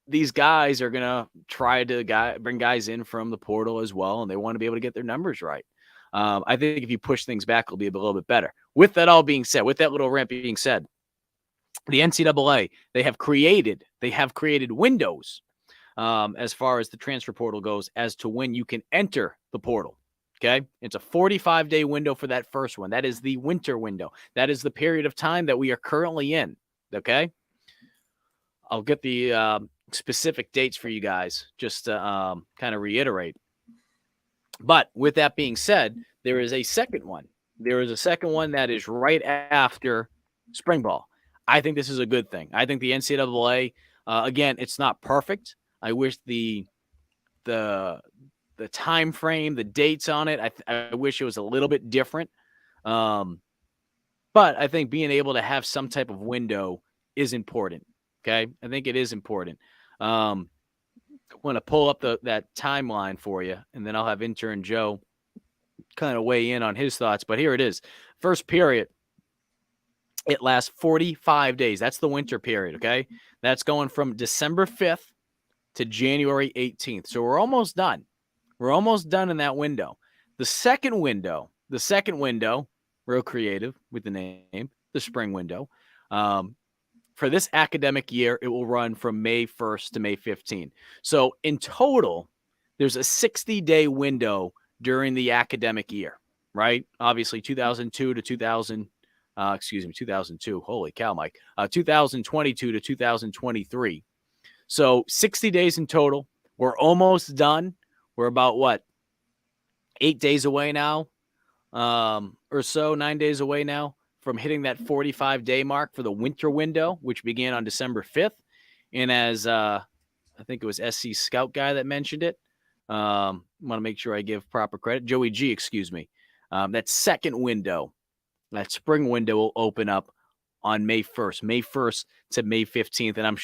these guys are going to try to bring guys in from the portal as well, and they want to be able to get their numbers right. I think if you push things back, it'll be a little bit better. With that all being said, with that little rant being said, the NCAA, they have created windows as far as the transfer portal goes as to when you can enter the portal. Okay. It's a 45-day window for that first one. That is the winter window. That is the period of time that we are currently in. Okay. I'll get the specific dates for you guys just to kind of reiterate. But with that being said, there is a second one. There is a second one that is right after spring ball. I think this is a good thing. I think the NCAA, again, it's not perfect. I wish the time frame, the dates on it, I wish it was a little bit different. But I think being able to have some type of window is important. Okay, I think it is important. I want to pull up that timeline for you, and then I'll have intern Joe kind of weigh in on his thoughts. But here it is. First period, it lasts 45 days. That's the winter period, okay? That's going from December 5th to January 18th. So we're almost done. We're almost done in that window. The second window, real creative with the name, the spring window. For this academic year, it will run from May 1st to May 15th. So in total, there's a 60-day window during the academic year, right? Obviously, 2002 to 2002. Holy cow, Mike. 2022 to 2023. So 60 days in total. We're almost done. We're about 8 days away now, or so, 9 days away now from hitting that 45-day mark for the winter window, which began on December 5th. And as I think it was SC Scout guy that mentioned it, I want to make sure I give proper credit. Joey G, excuse me. That second window, that spring window will open up on May 1st to May 15th. And I'm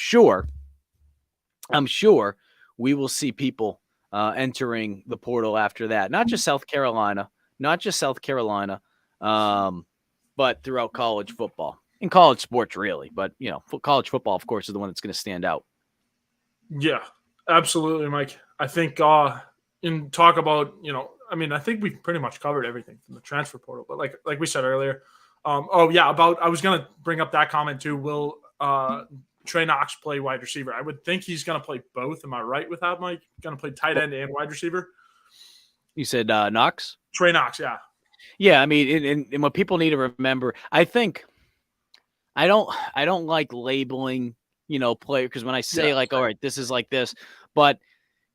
sure we will see people entering the portal after that. Not just South Carolina, but throughout college football and college sports, really. But, college football, of course, is the one that's going to stand out. Yeah, absolutely, Mike. I think in talk about, I think we've pretty much covered everything from the transfer portal. But like we said earlier, I was going to bring up that comment too. Will Trey Knox play wide receiver? I would think he's going to play both. Am I right with that, Mike? Going to play tight end and wide receiver? You said Knox? Trey Knox, yeah. Yeah, I mean, and what people need to remember, I think I don't like labeling, player, because when I say all right, this is like this, but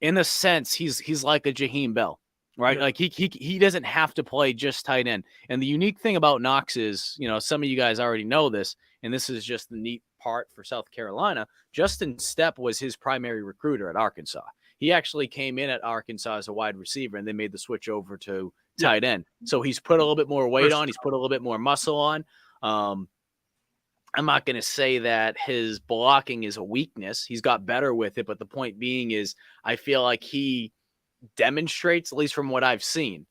in a sense, he's like a Jaheim Bell, right? Yeah. Like he doesn't have to play just tight end. And the unique thing about Knox is, some of you guys already know this, and this is just the neat part for South Carolina. Justin Stepp was his primary recruiter at Arkansas. He actually came in at Arkansas as a wide receiver, and they made the switch over to tight end. So he's put a little bit more weight on. He's put a little bit more muscle on. I'm not going to say that his blocking is a weakness. He's got better with it. But the point being is I feel like he demonstrates, at least from what I've seen,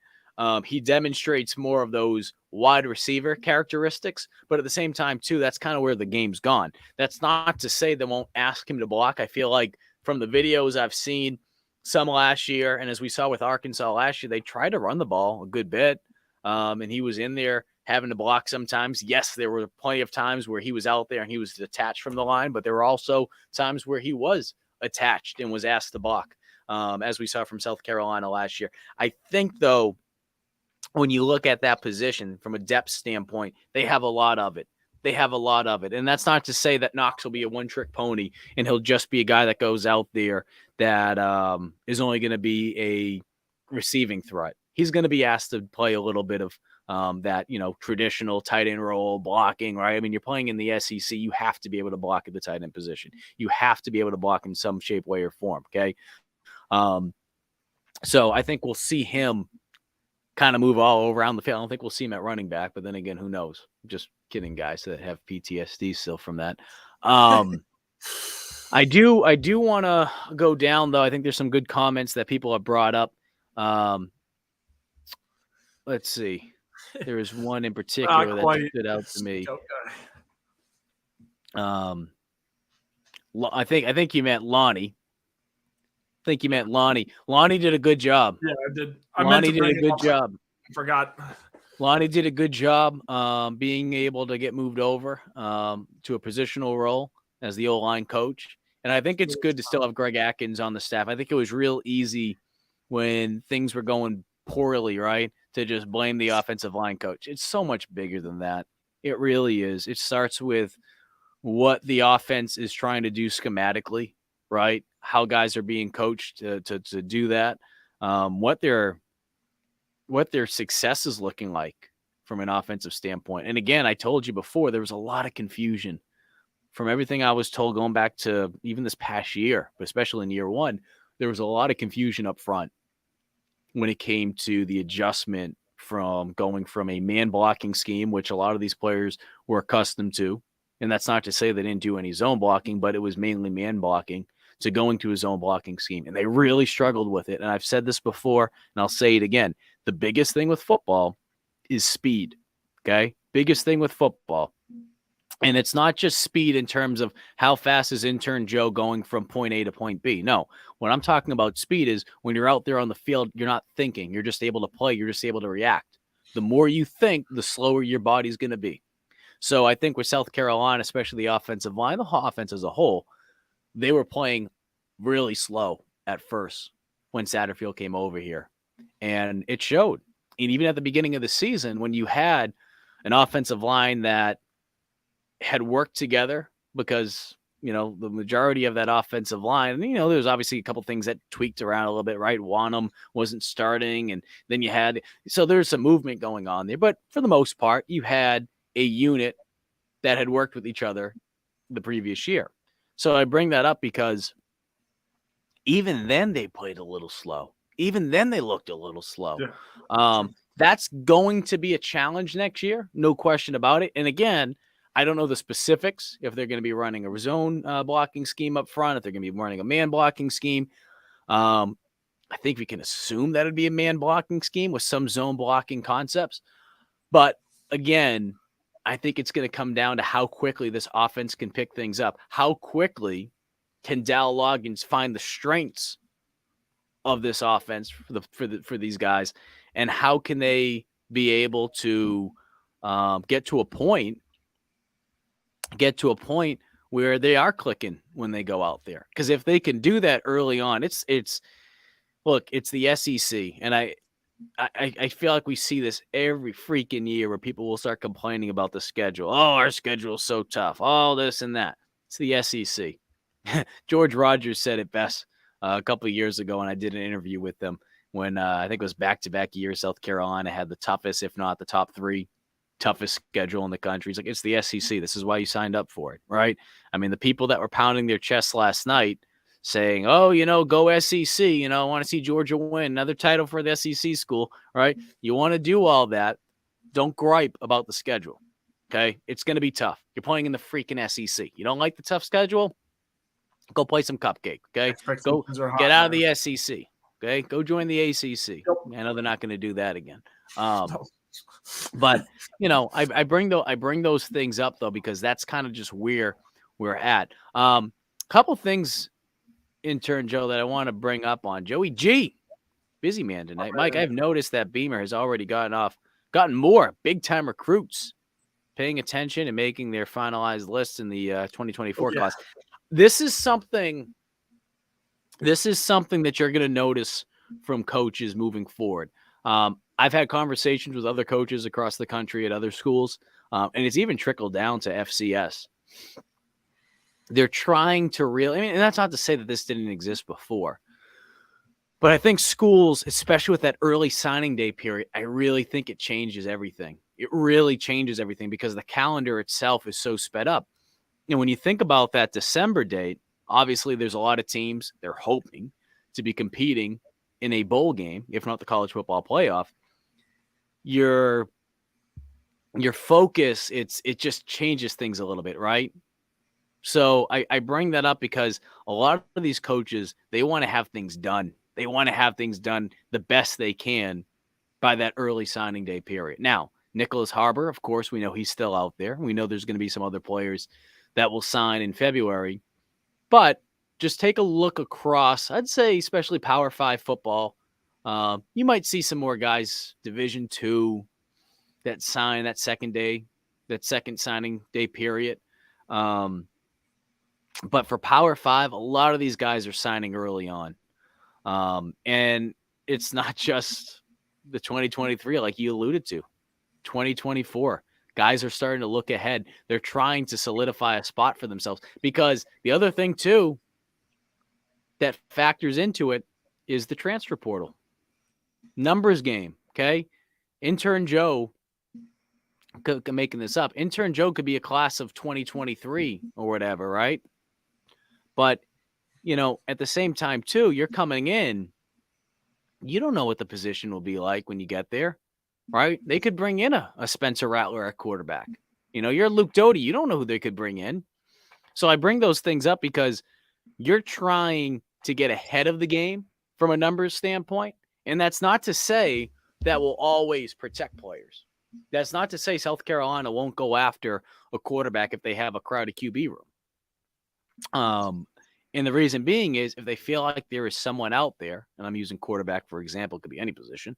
he demonstrates more of those wide receiver characteristics. But at the same time, too, that's kind of where the game's gone. That's not to say they won't ask him to block. I feel like from the videos I've seen, some last year, and as we saw with Arkansas last year, they tried to run the ball a good bit, and he was in there having to block sometimes. Yes, there were plenty of times where he was out there and he was detached from the line, but there were also times where he was attached and was asked to block, as we saw from South Carolina last year. I think, though, when you look at that position from a depth standpoint, they have a lot of it. And that's not to say that Knox will be a one-trick pony and he'll just be a guy that goes out there that is only going to be a receiving threat. He's going to be asked to play a little bit of that, traditional tight end role, blocking, right? I mean, you're playing in the SEC. You have to be able to block at the tight end position. You have to be able to block in some shape, way, or form, okay? So I think we'll see him kind of move all around the field. I don't think we'll see him at running back, but then again, who knows? Just kidding, guys that have PTSD still from that. I do want to go down, though. I think there's some good comments that people have brought up. Let's see. There is one in particular that stood out to me. I think you meant Lonnie. Lonnie did a good job. Yeah, I did. Lonnie did a good job. I forgot. Lonnie did a good job being able to get moved over to a positional role as the O-line coach. And I think it's good to still have Greg Atkins on the staff. I think it was real easy when things were going poorly, right, to just blame the offensive line coach. It's so much bigger than that. It really is. It starts with what the offense is trying to do schematically, right? How guys are being coached to do that, what their success is looking like from an offensive standpoint. And again, I told you before, there was a lot of confusion from everything I was told going back to even this past year, but especially in year one, there was a lot of confusion up front when it came to the adjustment from going from a man blocking scheme, which a lot of these players were accustomed to. And that's not to say they didn't do any zone blocking, but it was mainly man blocking, to going to a zone blocking scheme. And they really struggled with it. And I've said this before, and I'll say it again. The biggest thing with football is speed. Okay. Biggest thing with football. And it's not just speed in terms of how fast is intern Joe going from point A to point B. No, what I'm talking about speed is when you're out there on the field, you're not thinking. You're just able to play. You're just able to react. The more you think, the slower your body's going to be. So I think with South Carolina, especially the offensive line, the offense as a whole, they were playing really slow at first when Satterfield came over here. And it showed. And even at the beginning of the season, when you had an offensive line that had worked together, because, you know, the majority of that offensive line, and, you know, there's obviously a couple things that tweaked around a little bit, right? Wanham wasn't starting, and then you had, so there's some movement going on there. But for the most part, you had a unit that had worked with each other the previous year. So I bring that up because even then they played a little slow. Even then they looked a little slow. Yeah. That's going to be a challenge next year, no question about it. And again, I don't know the specifics, if they're going to be running a zone blocking scheme up front, if they're going to be running a man blocking scheme. I think we can assume that it'd be a man blocking scheme with some zone blocking concepts. But again, I think it's going to come down to how quickly this offense can pick things up. How quickly can Dal Loggins find the strengths of this offense for these guys, and how can they be able to get to a point where they are clicking when they go out there? Because if they can do that early on, it's the SEC, and I feel like we see this every freaking year where people will start complaining about the schedule. Oh, our schedule is so tough. All this and that. It's the SEC. George Rogers said it best a couple of years ago, and I did an interview with them when I think it was back-to-back years. South Carolina had the toughest, if not the top 3 toughest schedule in the country. He's like, it's the SEC. This is why you signed up for it, right? I mean, the people that were pounding their chests last night saying, oh, you know, go SEC, you know, I want to see Georgia win another title for the SEC school, right? You want to do all that. Don't gripe about the schedule, okay? It's going to be tough. You're playing in the freaking SEC. You don't like the tough schedule? Go play some cupcake, okay? Go get out of the SEC, okay? Go join the ACC. Yep. I know they're not going to do that again. But, you know, I bring those things up, though, because that's kind of just where we're at. Couple things, intern Joe, that I want to bring up on Joey G. Busy man tonight. Mike, I've noticed that Beamer has already gotten more big-time recruits paying attention and making their finalized lists in the 2024 class. This is something that you're going to notice from coaches moving forward. I've had conversations with other coaches across the country at other schools, and it's even trickled down to FCS. They're trying to and that's not to say that this didn't exist before, but I think schools, especially with that early signing day period, I really think it changes everything. It really changes everything because the calendar itself is so sped up. And when you think about that December date, obviously there's a lot of teams, they're hoping to be competing in a bowl game, if not the college football playoff. Your focus, it just changes things a little bit, right? So I bring that up because a lot of these coaches, they want to have things done. They want to have things done the best they can by that early signing day period. Now, Nicholas Harbor, of course, we know he's still out there. We know there's going to be some other players that will sign in February. But just take a look across, I'd say especially Power 5 football. You might see some more guys, Division II, that second signing day period. But for Power 5, a lot of these guys are signing early on. And it's not just the 2023, like you alluded to, 2024. Guys are starting to look ahead. They're trying to solidify a spot for themselves, because the other thing too that factors into it is the transfer portal. Numbers game, okay? Intern Joe, making this up, Intern Joe could be a class of 2023 or whatever, right? But, at the same time too, you're coming in, you don't know what the position will be like when you get there, right? They could bring in a Spencer Rattler at quarterback. You're Luke Doty. You don't know who they could bring in. So I bring those things up because you're trying to get ahead of the game from a numbers standpoint. And that's not to say that will always protect players. That's not to say South Carolina won't go after a quarterback if they have a crowded QB room. And the reason being is, if they feel like there is someone out there, and I'm using quarterback for example, it could be any position.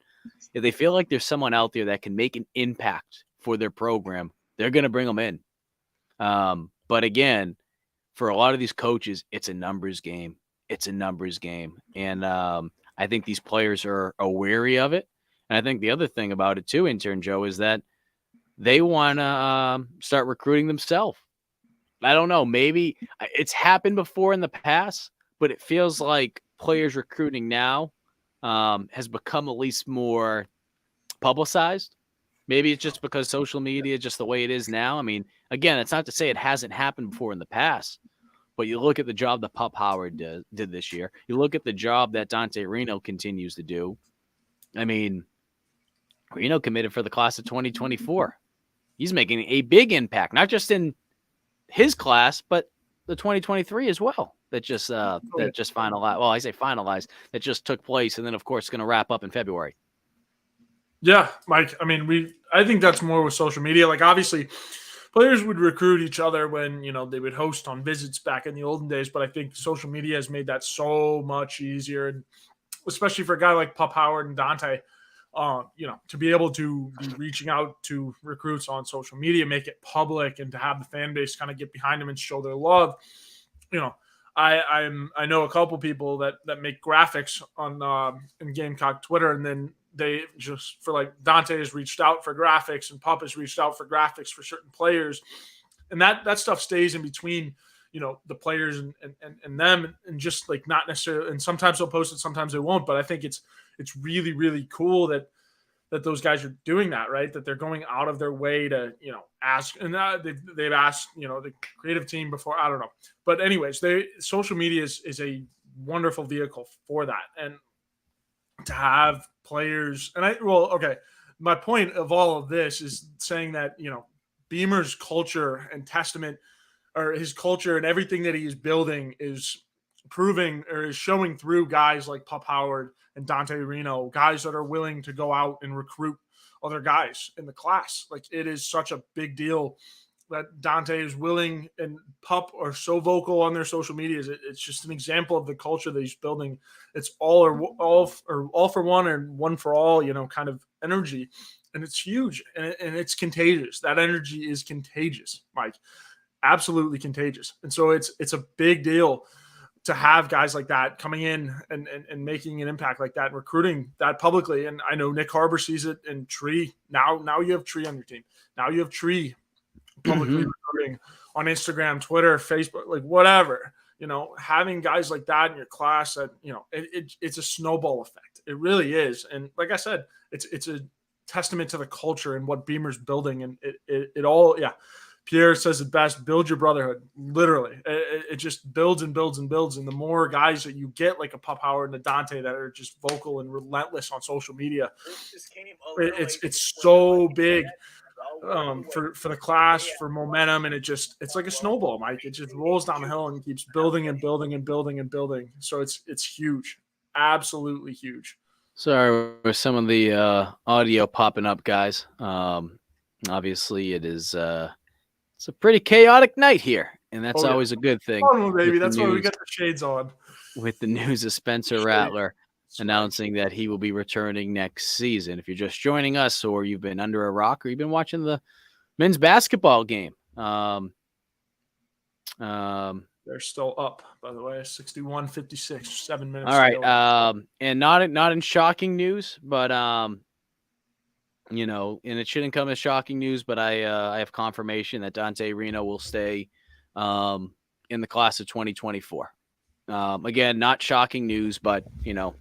If they feel like there's someone out there that can make an impact for their program, they're going to bring them in. But again, for a lot of these coaches, it's a numbers game. It's a numbers game. And I think these players are wary of it. And I think the other thing about it too, Intern Joe, is that they want to start recruiting themselves. I don't know. Maybe it's happened before in the past, but it feels like players recruiting now has become at least more publicized. Maybe it's just because social media, just the way it is now. I mean, again, it's not to say it hasn't happened before in the past, but you look at the job that Pup Howard did this year. You look at the job that Dante Reno continues to do. I mean, Reno committed for the class of 2024. He's making a big impact, not just in his class, but the 2023 as well. That just finalized. Well, I say finalized. That just took place, and then of course it's going to wrap up in February. Yeah, Mike. I mean, I think that's more with social media. Like, obviously, players would recruit each other when they would host on visits back in the olden days. But I think social media has made that so much easier, and especially for a guy like Pup Howard and Dante. To be able to be reaching out to recruits on social media, make it public, and to have the fan base kind of get behind them and show their love. I know a couple people that make graphics on in Gamecock Twitter, and then they just, for like, Dante has reached out for graphics and Pup has reached out for graphics for certain players, and that stuff stays in between the players and them, and just like, not necessarily, and sometimes they'll post it, sometimes they won't, but I think it's really, really cool that those guys are doing that, right? That they're going out of their way to, ask, and they've asked, the creative team before, I don't know. But anyways, social media is a wonderful vehicle for that. And to have players, my point of all of this is saying that, Beamer's culture and testament, or his culture and everything that he is building, is proving, or is showing through guys like Pup Howard and Dante Reno, guys that are willing to go out and recruit other guys in the class. Like, it is such a big deal that Dante is willing, and Pup are so vocal on their social medias. It's just an example of the culture that he's building. It's all for one and one for all, kind of energy. And it's huge, and it's contagious. That energy is contagious, Mike. Absolutely contagious. And so it's a big deal to have guys like that coming in and making an impact like that, and recruiting that publicly. And I know Nick Harbor sees it, and Tree. Now you have Tree on your team. Now you have Tree publicly recruiting on Instagram, Twitter, Facebook, like whatever. Having guys like that in your class, that it's a snowball effect. It really is. And like I said, it's a testament to the culture and what Beamer's building, and it all, yeah. Pierre says it best: build your brotherhood. Literally, it just builds and builds and builds. And the more guys that you get, like a Pup Howard and a Dante, that are just vocal and relentless on social media, it's so big for the class, for momentum, and it's like a snowball, Mike. It just rolls down the hill and keeps building and building and building and building. So it's huge, absolutely huge. Sorry for some of the audio popping up, guys. Obviously, it is. It's a pretty chaotic night here, and that's always a good thing. Oh, baby, that's why we got the shades on. With the news of Spencer Rattler. announcing that he will be returning next season. If you're just joining us, or you've been under a rock, or you've been watching the men's basketball game, they're still up, by the way, 61-56, 7 minutes. All right. And not in shocking news, but and it shouldn't come as shocking news, but I have confirmation that Dante Reno will stay in the class of 2024. Again, not shocking news, but Damn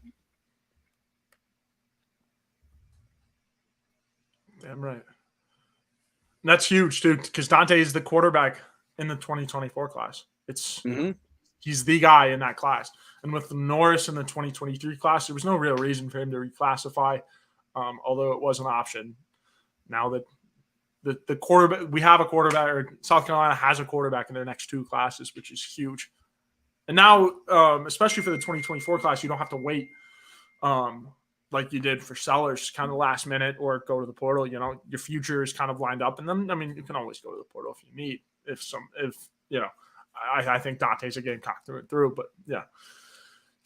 right. And that's huge, dude, because Dante is the quarterback in the 2024 class. He's the guy in that class. And with Norris in the 2023 class, there was no real reason for him to reclassify, although it was an option. Now that the quarterback, we have a quarterback, or South Carolina has a quarterback in their next two classes, which is huge. And now, especially for the 2024 class, you don't have to wait like you did for Sellers, kind of last minute, or go to the portal. Your future is kind of lined up. And then, you can always go to the portal if you need, I think Dante's a Gamecock through and through, but yeah,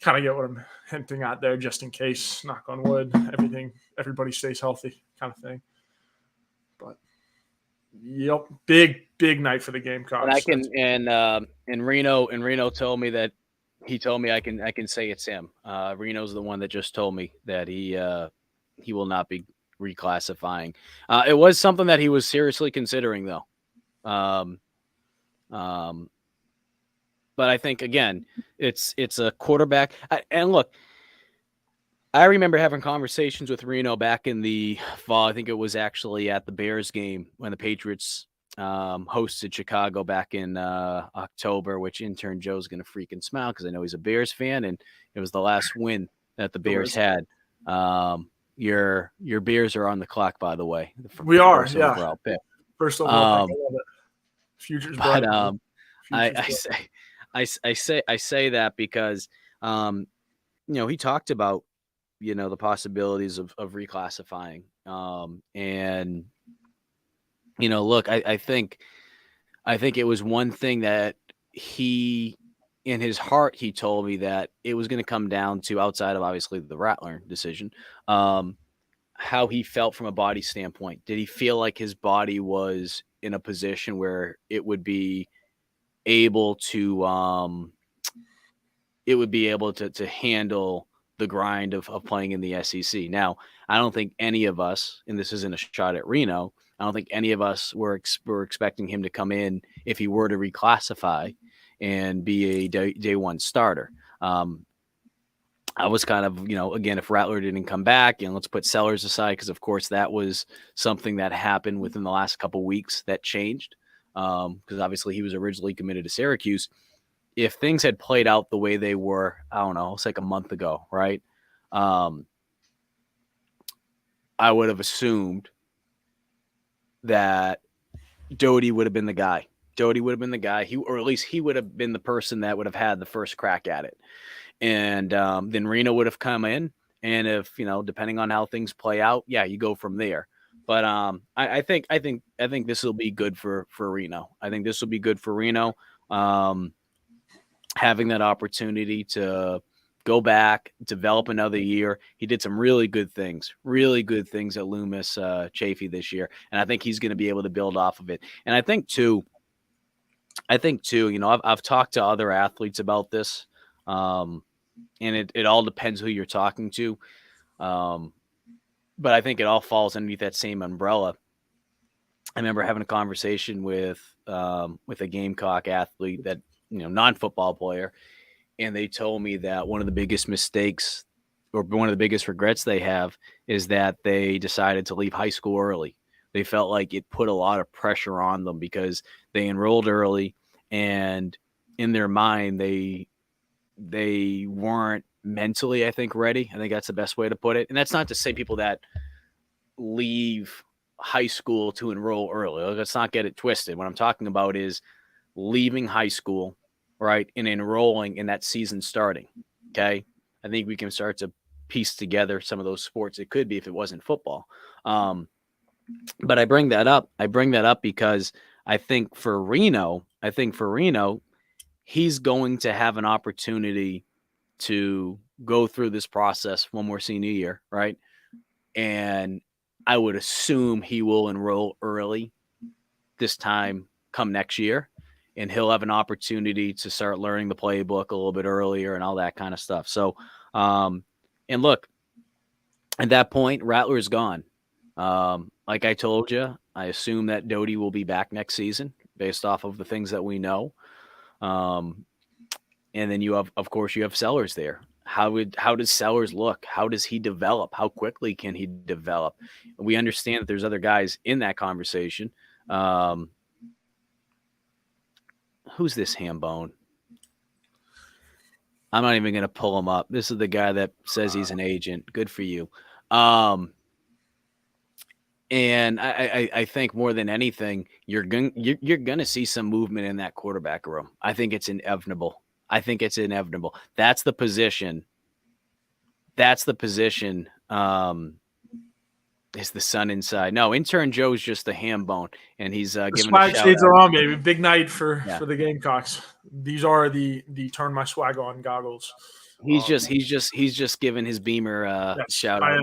kind of get what I'm hinting at there, just in case, knock on wood, everybody stays healthy kind of thing. But yep, big night for the Gamecocks. And Reno told me that he told me I can say it's him. Reno's the one that just told me that he will not be reclassifying. It was something that he was seriously considering, though. But I think, again, it's a quarterback. And look, I remember having conversations with Reno back in the fall. I think it was actually at the Bears game when the Patriots hosted Chicago back in October, which intern Joe's going to freaking smile because I know he's a Bears fan, and it was the last win that the Bears had. Your Bears are on the clock, by the way. We are, yeah. Overall pick. First overall pick. I love it. Future's bright. I say that because he talked about the possibilities of reclassifying, and look, I think it was one thing that he, in his heart, he told me that it was going to come down to, outside of obviously the Rattler decision, how he felt from a body standpoint. Did he feel like his body was in a position where it would be able to handle the grind of playing in the SEC? Now, I don't think any of us, and this isn't a shot at Reno, I don't think any of us were expecting him to come in if he were to reclassify and be a day one starter. I was kind of, again, if Rattler didn't come back, and let's put Sellers aside, because of course that was something that happened within the last couple of weeks that changed, because obviously he was originally committed to Syracuse. If things had played out the way they were, I don't know, it's like a month ago, right? I would have assumed that Doty would have been the guy. Or at least he would have been the person that would have had the first crack at it. And then Reno would have come in. And if, depending on how things play out, yeah, you go from there. But I think this will be good for Reno. I think this will be good for Reno. Having that opportunity to go back, develop another year. He did some really good things at Loomis Chaffee this year. And I think he's going to be able to build off of it. And I think too, I've talked to other athletes about this. And it all depends who you're talking to. But I think it all falls underneath that same umbrella. I remember having a conversation with a Gamecock athlete that, non-football player, and they told me that one of the biggest mistakes or one of the biggest regrets they have is that they decided to leave high school early. They felt like it put a lot of pressure on them because they enrolled early, and in their mind, they weren't mentally, I think, ready. I think that's the best way to put it. And that's not to say people that leave high school to enroll early. Let's not get it twisted. What I'm talking about is leaving high school, right, and enrolling in that season starting. Okay. I think we can start to piece together some of those sports. It could be if it wasn't football. But I bring that up. Because I think for Reno, he's going to have an opportunity to go through this process one more senior year, right? And I would assume he will enroll early this time come next year, and he'll have an opportunity to start learning the playbook a little bit earlier and all that kind of stuff. So, and look, at that point, Rattler is gone. Like I told you, I assume that Doty will be back next season based off of the things that we know. And then you have, of course, you have Sellers there. How does Sellers look? How does he develop? How quickly can he develop? We understand that there's other guys in that conversation. Who's this Hambone? I'm not even going to pull him up. This is the guy that says he's an agent. Good for you. And I think more than anything, you're going to see some movement in that quarterback room. I think it's inevitable. That's the position. Is the sun inside? No, intern Joe's just a ham bone, and he's giving swag a shout shades out. are on, baby. Big night for the Gamecocks. These are the turn my swag on goggles. He's just giving his Beamer shout out.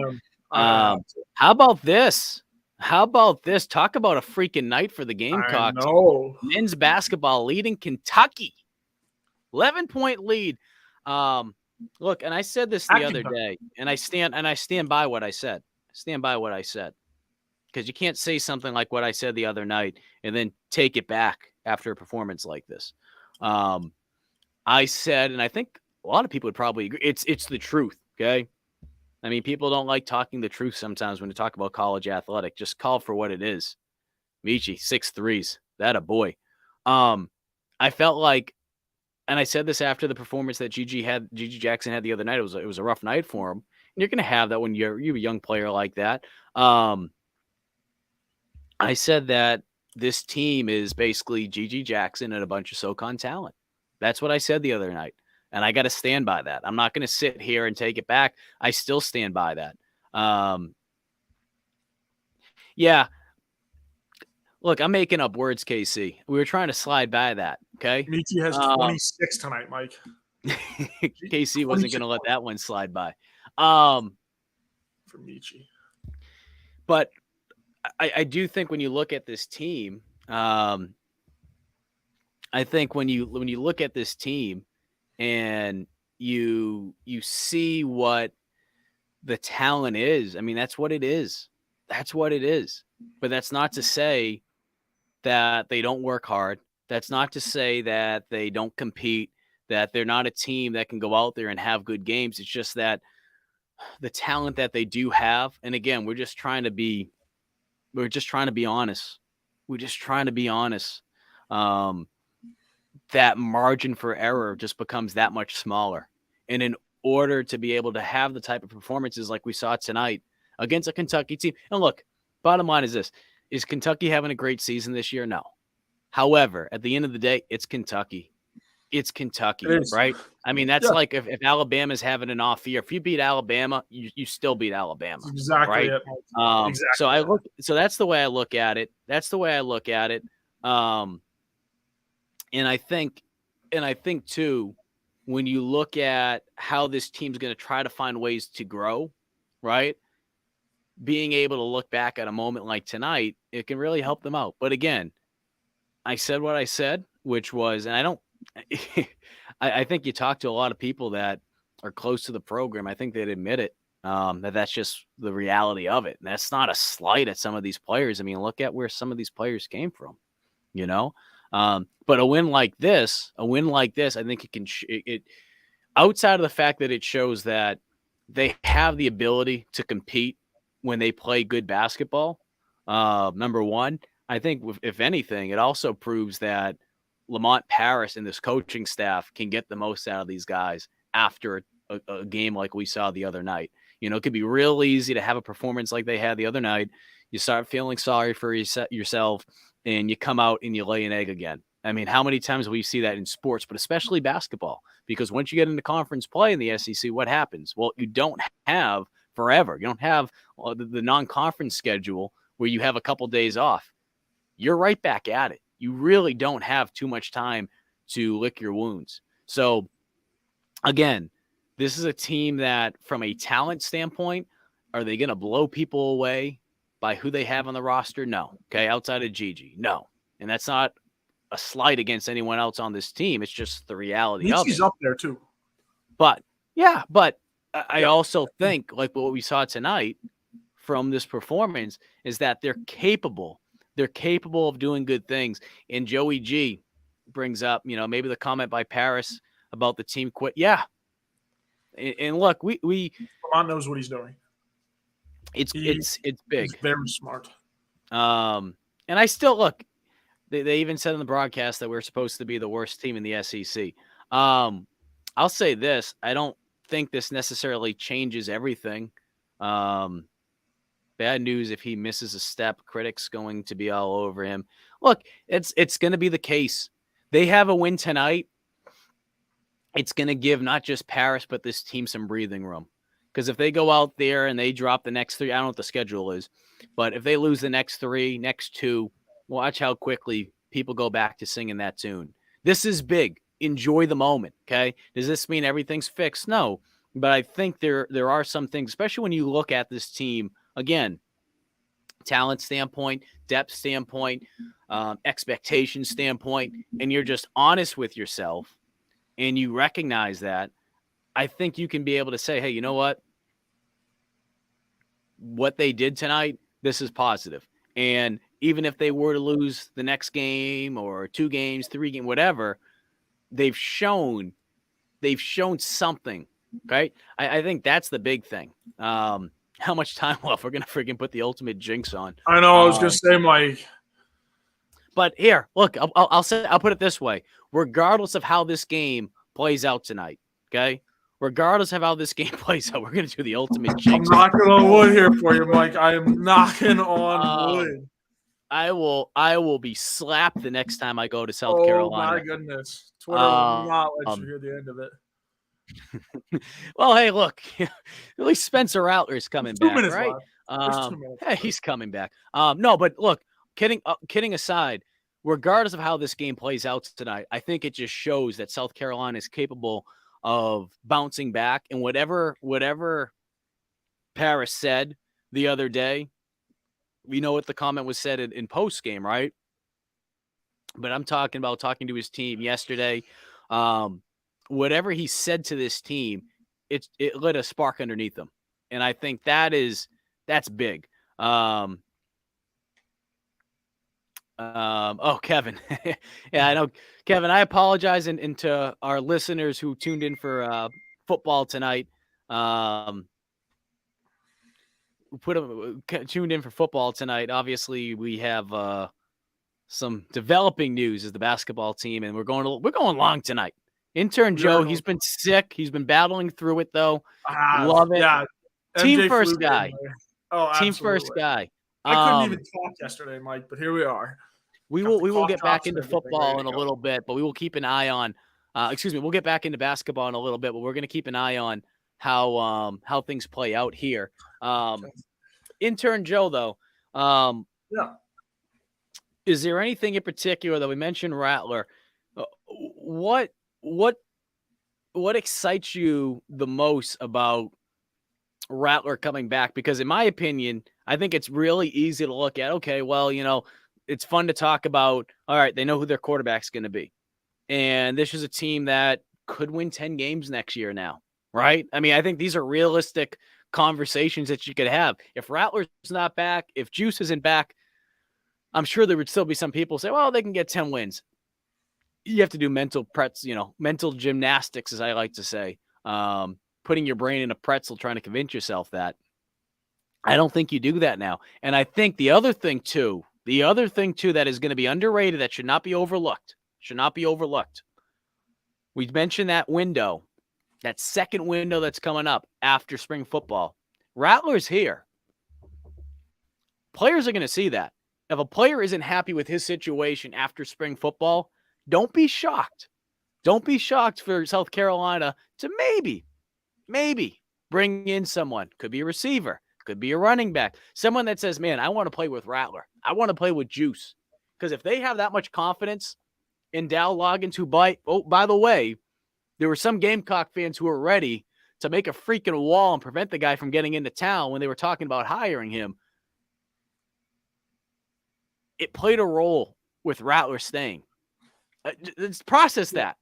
I am. How about this? Talk about a freaking night for the Gamecocks. I know. Men's basketball leading Kentucky. 11-point lead. Look, and I said this the other day, and I stand by what I said. Because you can't say something like what I said the other night and then take it back after a performance like this. I said, and I think a lot of people would probably agree, it's the truth, okay? I mean, people don't like talking the truth sometimes when you talk about college athletic. Just call for what it is. Michi, 6 threes. That a boy. I felt like, and I said this after the performance that Gigi Jackson had the other night. It was a rough night for him. And you're going to have that when you're a young player like that. I said that this team is basically Gigi Jackson and a bunch of SoCon talent. That's what I said the other night. And I got to stand by that. I'm not going to sit here and take it back. I still stand by that. Yeah. Look, I'm making up words, KC. We were trying to slide by that, okay? Michi has 26 tonight, Mike. KC wasn't going to let that one slide by. For Michi. But I do think when you look at this team, I think when you look at this team and you see what the talent is, I mean, that's what it is. But that's not to say that they don't work hard. That's not to say that they don't compete, that they're not a team that can go out there and have good games. It's just that the talent that they do have, and again, we're just trying to be honest. That margin for error just becomes that much smaller. And in order to be able to have the type of performances like we saw tonight against a Kentucky team, and look, bottom line is this: is Kentucky having a great season this year? No. However, at the end of the day, it's Kentucky. It's Kentucky, right? I mean, that's like if Alabama's having an off year. If you beat Alabama, you still beat Alabama. That's exactly right? Exactly. So that's the way I look at it. And I think too, when you look at how this team's going to try to find ways to grow, right? Being able to look back at a moment like tonight, it can really help them out. But again, I said what I said, which was, and I don't, I think you talk to a lot of people that are close to the program. I think they'd admit it, that's just the reality of it. And that's not a slight at some of these players. I mean, look at where some of these players came from, you know? But a win like this, I think it can, outside of the fact that it shows that they have the ability to compete when they play good basketball. Number one, I think if anything, it also proves that Lamont Paris and this coaching staff can get the most out of these guys after a game like we saw the other night. You know, it could be real easy to have a performance like they had the other night. You start feeling sorry for yourself and you come out and you lay an egg again. I mean, how many times we see that in sports, but especially basketball? Because once you get into conference play in the SEC, what happens? Well, you don't have forever. You don't have the non-conference schedule where you have a couple days off. You're right back at it. You really don't have too much time to lick your wounds. So, again, This is a team that, from a talent standpoint, are they going to blow people away by who they have on the roster? No. Okay, outside of Gigi, no. And that's not a slight against anyone else on this team. It's just the reality of Nietzsche's it. up there too. But I also think, like what we saw tonight from this performance, is that they're capable. They're capable of doing good things. And Joey G brings up, maybe the comment by Paris about the team quit. Yeah. And look, we Vermont knows what he's doing. It's big. He's very smart. And I still look. They even said in the broadcast that we're supposed to be the worst team in the SEC. I'll say this: I don't think this necessarily changes everything. Bad news if he misses a step, critics going to be all over him. Look, it's going to be the case. They have a win tonight. It's going to give not just Paris, but this team some breathing room. Because if they go out there and they drop the next three, I don't know what the schedule is, but if they lose the next three, next two, watch how quickly people go back to singing that tune. This is big. Enjoy the moment, okay? Does this mean everything's fixed? No. But I think there are some things, especially when you look at this team, again, talent standpoint, depth standpoint, expectation standpoint, and you're just honest with yourself and you recognize that, I think you can be able to say, hey, you know what? What they did tonight, this is positive. And even if they were to lose the next game or 2 games, 3 games, whatever, they've shown something. Okay. I think that's the big thing. How much time left? We're going to freaking put the ultimate jinx on. I know. I was going to say, Mike. But here, look, I'll put it this way. Regardless of how this game plays out tonight, okay? Regardless of how this game plays out, we're going to do the ultimate jinx. I'm knocking on wood here for you, Mike. I am knocking on wood. I will be slapped the next time I go to South Carolina. Oh, my goodness. Twitter will not let you hear the end of it. Well, hey, look. At least Spencer Rattler's coming back, right? Left. 2 minutes. Hey, he's coming back. No, but look, kidding aside, regardless of how this game plays out tonight, I think it just shows that South Carolina is capable of bouncing back. And whatever Paris said the other day, we know what the comment was said in post game, right? But I'm talking to his team yesterday. Whatever he said to this team, it lit a spark underneath them, and I think that's big. Kevin. Yeah, I know, Kevin, I apologize and to our listeners who tuned in for football tonight. Tuned in for football tonight. Obviously, we have some developing news as the basketball team, and we're going long tonight. Intern Joe, he's been sick. He's been battling through it though. Love it. Yeah. Team first guy. Oh, absolutely. Team first guy. I couldn't even talk yesterday, Mike, but here we are. We will get back into football in a little bit, but we will keep an eye on. We'll get back into basketball in a little bit, but we're going to keep an eye on how things play out here. Intern Joe, though, is there anything in particular that we mentioned Rattler? What excites you the most about Rattler coming back? Because in my opinion, I think it's really easy to look at. Okay, well, it's fun to talk about. All right, they know who their quarterback's going to be, and this is a team that could win 10 games next year now, right? I mean, I think these are realistic conversations that you could have. If Rattler's not back, if Juice isn't back, I'm sure there would still be some people say, well, they can get 10 wins. You have to do mental gymnastics, as I like to say, putting your brain in a pretzel, trying to convince yourself that. I don't think you do that now. And I think the other thing too that is going to be underrated, that should not be overlooked. We mentioned that window, that second window that's coming up after spring football. Rattler's here. Players are going to see that. If a player isn't happy with his situation after spring football, don't be shocked. Don't be shocked for South Carolina to maybe bring in someone. Could be a receiver. Could be a running back. Someone that says, man, I want to play with Rattler. I want to play with Juice. Because if they have that much confidence in Dow Loggins, by the way, there were some Gamecock fans who were ready to make a freaking wall and prevent the guy from getting into town when they were talking about hiring him. It played a role with Rattler staying. Let's process that.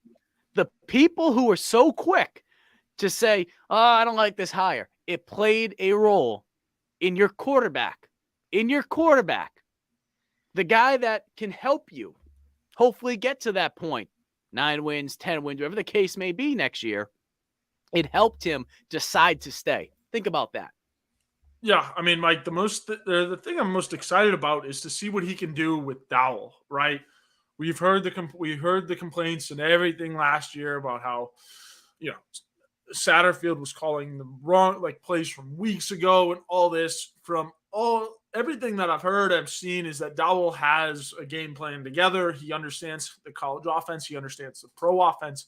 The people who were so quick to say, oh, I don't like this hire, it played a role in your quarterback. The guy that can help you hopefully get to that point, 9 wins, 10 wins, whatever the case may be next year. It helped him decide to stay. Think about that. Yeah, I mean, Mike, the thing I'm most excited about is to see what he can do with Dowell, right? We heard the complaints and everything last year about how, Satterfield was calling the wrong plays from weeks ago and all this. From everything that I've heard, I've seen is that Dowell has a game plan together. He understands the college offense. He understands the pro offense.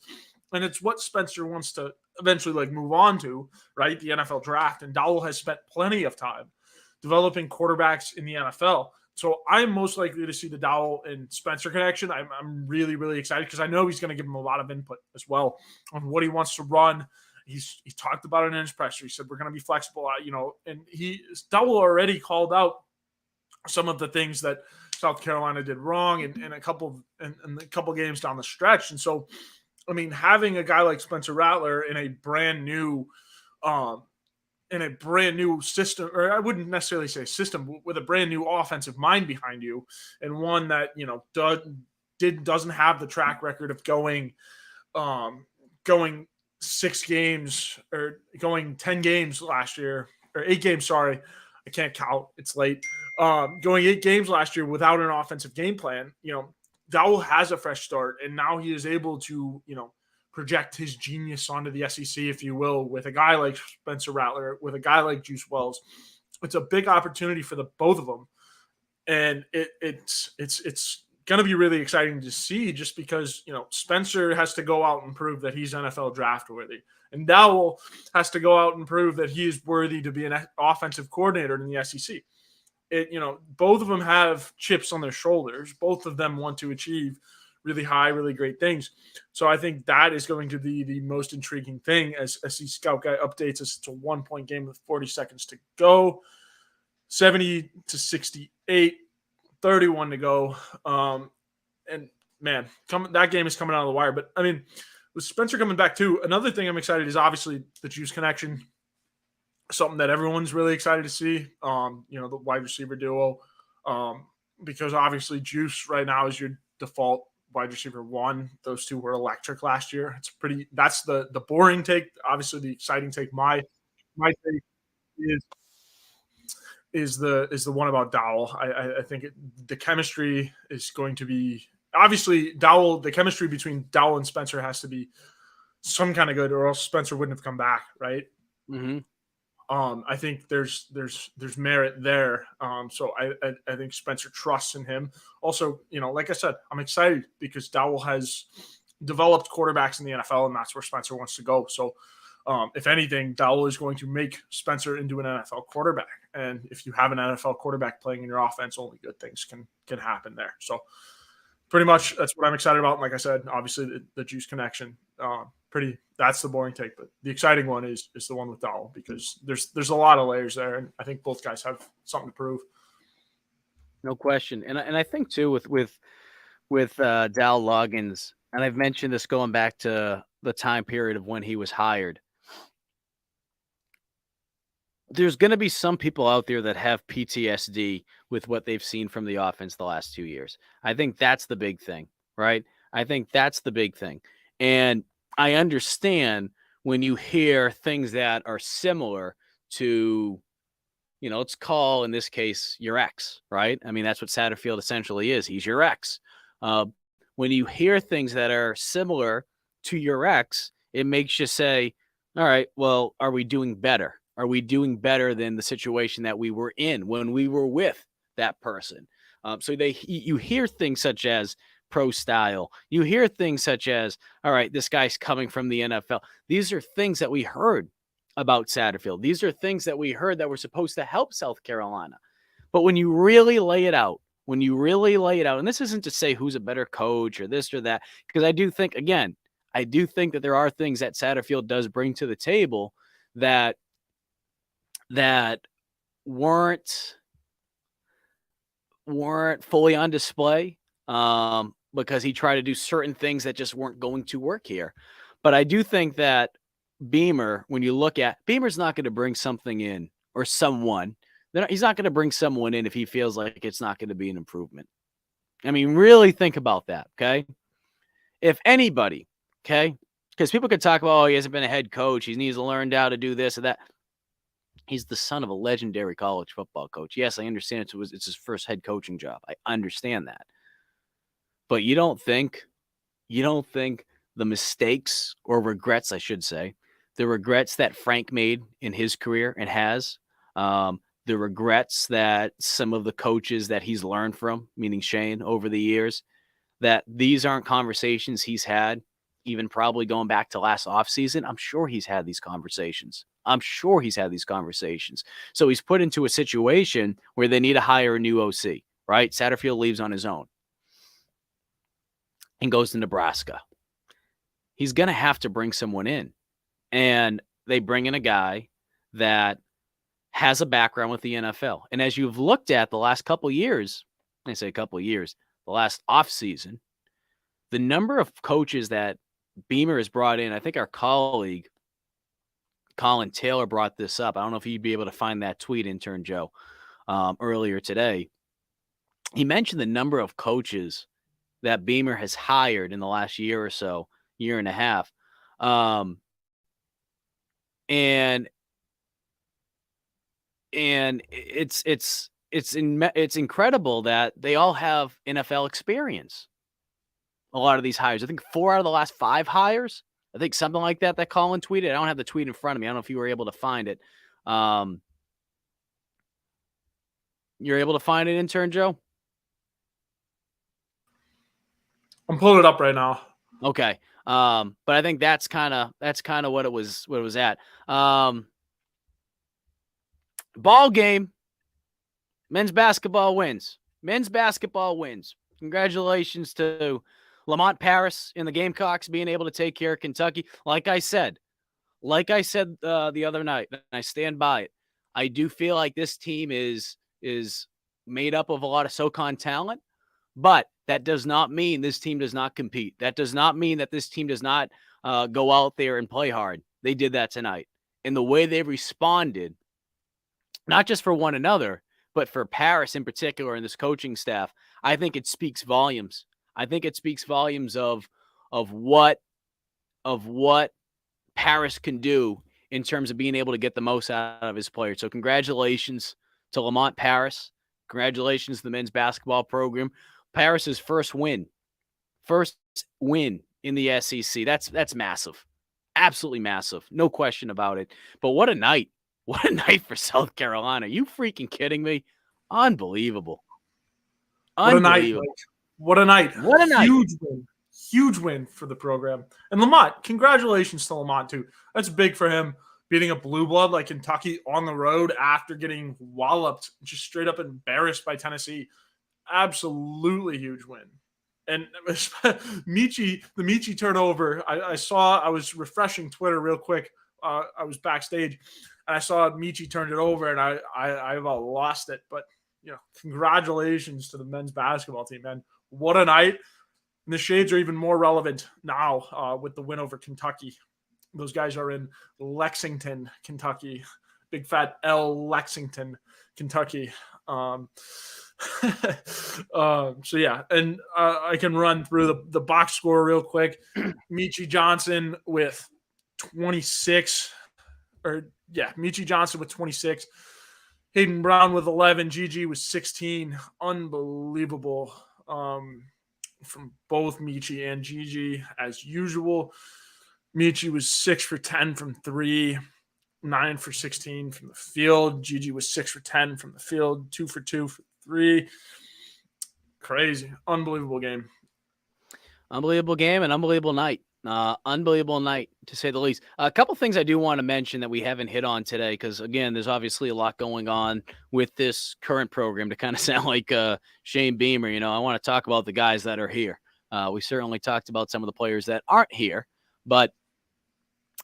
And it's what Spencer wants to eventually move on to, right? The NFL draft. And Dowell has spent plenty of time developing quarterbacks in the NFL. So I'm most likely to see the Dowell and Spencer connection. I'm really, really excited because I know he's going to give him a lot of input as well on what he wants to run. He talked about it in his presser. He said, we're going to be flexible, and Dowell already called out some of the things that South Carolina did wrong in a couple games down the stretch. And so, I mean, having a guy like Spencer Rattler in a brand new system, or I wouldn't necessarily say system, with a brand new offensive mind behind you, and one that doesn't have the track record of going 6 games or going 10 games last year, or 8 games. Sorry, I can't count. It's late. Going 8 games last year without an offensive game plan. Dowell has a fresh start, and now he is able to, project his genius onto the SEC, if you will, with a guy like Spencer Rattler, with a guy like Juice Wells. It's a big opportunity for the both of them, and it's going to be really exciting to see, just because Spencer has to go out and prove that he's NFL draft worthy, and Dowell has to go out and prove that he is worthy to be an offensive coordinator in the SEC. Both of them have chips on their shoulders. Both of them want to achieve really high, really great things. So I think that is going to be the most intriguing thing as the scout guy updates us. It's a 1-point game with 40 seconds to go, 70-68, 31 to go. And man, that game is coming out of the wire. But I mean, with Spencer coming back too, another thing I'm excited is obviously the Juice connection. Something that everyone's really excited to see, the wide receiver duo, because obviously Juice right now is your default wide receiver 1. Those two were electric last year. That's the boring take. Obviously, the exciting take, my take is the one about Dowell. I think the chemistry is going to be, obviously Dowell. The chemistry between Dowell and Spencer has to be some kind of good, or else Spencer wouldn't have come back, right? Mm-hmm. I think there's merit there. So I think Spencer trusts in him. Also, like I said, I'm excited because Dowell has developed quarterbacks in the NFL, and that's where Spencer wants to go. So, if anything, Dowell is going to make Spencer into an NFL quarterback. And if you have an NFL quarterback playing in your offense, only good things can happen there. So, pretty much that's what I'm excited about. And like I said, obviously the Juice connection. That's the boring take, but the exciting one is the one with Dowell, because there's a lot of layers there, and I think both guys have something to prove. No question, and I think too with Dowell Loggins, and I've mentioned this going back to the time period of when he was hired. There's going to be some people out there that have PTSD with what they've seen from the offense the last 2 years. I think that's the big thing, right? I think that's the big thing, and I understand when you hear things that are similar to, let's call in this case your ex, right? I mean, that's what Satterfield essentially is. He's your ex. When you hear things that are similar to your ex, it makes you say, all right, well, are we doing better? Are we doing better than the situation that we were in when we were with that person? So you hear things such as pro style. You hear things such as, all right, this guy's coming from the NFL. These are things that we heard about Satterfield. These are things that we heard that were supposed to help South Carolina. But when you really lay it out, and this isn't to say who's a better coach or this or that, because I do think that there are things that Satterfield does bring to the table that weren't fully on display because he tried to do certain things that just weren't going to work here. But I do think that Beamer, when you look at Beamer's not going to bring something in or someone. He's not going to bring someone in if he feels like it's not going to be an improvement. I mean, really think about that, okay? If anybody, okay, because people could talk about, oh, he hasn't been a head coach. He needs to learn how to do this or that. He's the son of a legendary college football coach. Yes, I understand it's his first head coaching job. I understand that. But you don't think the mistakes or regrets, I should say, the regrets that Frank made in his career and has, the regrets that some of the coaches that he's learned from, meaning Shane, over the years, that these aren't conversations he's had, even probably going back to last offseason. I'm sure he's had these conversations. So he's put into a situation where they need to hire a new OC, right? Satterfield leaves on his own and goes to Nebraska. He's going to have to bring someone in. And they bring in a guy that has a background with the NFL. And as you've looked at the last couple of years, I say a couple of years, the last offseason, the number of coaches that Beamer has brought in, I think our colleague, Colin Taylor, brought this up. I don't know if you'd be able to find that tweet, intern Joe, earlier today. He mentioned the number of coaches that Beamer has hired in the last year or so, year and a half. And it's incredible that they all have NFL experience. A lot of these hires, I think 4 out of the last 5 hires, I think something like that Colin tweeted. I don't have the tweet in front of me. I don't know if you were able to find it. You're able to find it, intern Joe? I'm pulling it up right now. Okay. But I think that's kind of what it was at. Ball game. Men's basketball wins. Congratulations to Lamont Paris and the Gamecocks being able to take care of Kentucky. Like I said the other night, and I stand by it. I do feel like this team is made up of a lot of SoCon talent, but that does not mean this team does not compete. That does not mean that this team does not go out there and play hard. They did that tonight. And the way they responded, not just for one another, but for Paris in particular and this coaching staff, I think it speaks volumes. I think it speaks volumes of what Paris can do in terms of being able to get the most out of his players. So congratulations to Lamont Paris. Congratulations to the men's basketball program. Paris's first win in the SEC. That's massive. Absolutely massive. No question about it. But what a night. What a night for South Carolina. Are you freaking kidding me? Unbelievable. What a night. What a night. Huge win for the program. And Lamont, congratulations to Lamont, too. That's big for him, beating a blue blood like Kentucky on the road after getting walloped, just straight up embarrassed by Tennessee. Absolutely huge win. And the Michi turnover, I was refreshing Twitter real quick. I was backstage, and I saw Michi turned it over, and I about lost it. But, congratulations to the men's basketball team, man. What a night. And the shades are even more relevant now with the win over Kentucky. Those guys are in Lexington, Kentucky. Big fat L Lexington, Kentucky. So yeah, and I can run through the box score real quick. Michi Johnson with 26, Michi Johnson with 26. Hayden Brown with 11. GG with 16. Unbelievable from both Michi and Gigi as usual. Michi was 6 for 10 from 3. 9 for 16 from the field. Gigi was 6 for 10 from the field, 2 for 2 for 3. Crazy. Unbelievable game. Unbelievable game and unbelievable night. Unbelievable night, to say the least. A couple things I do want to mention that we haven't hit on today, because, again, there's obviously a lot going on with this current program to kind of sound like Shane Beamer. I want to talk about the guys that are here. We certainly talked about some of the players that aren't here, but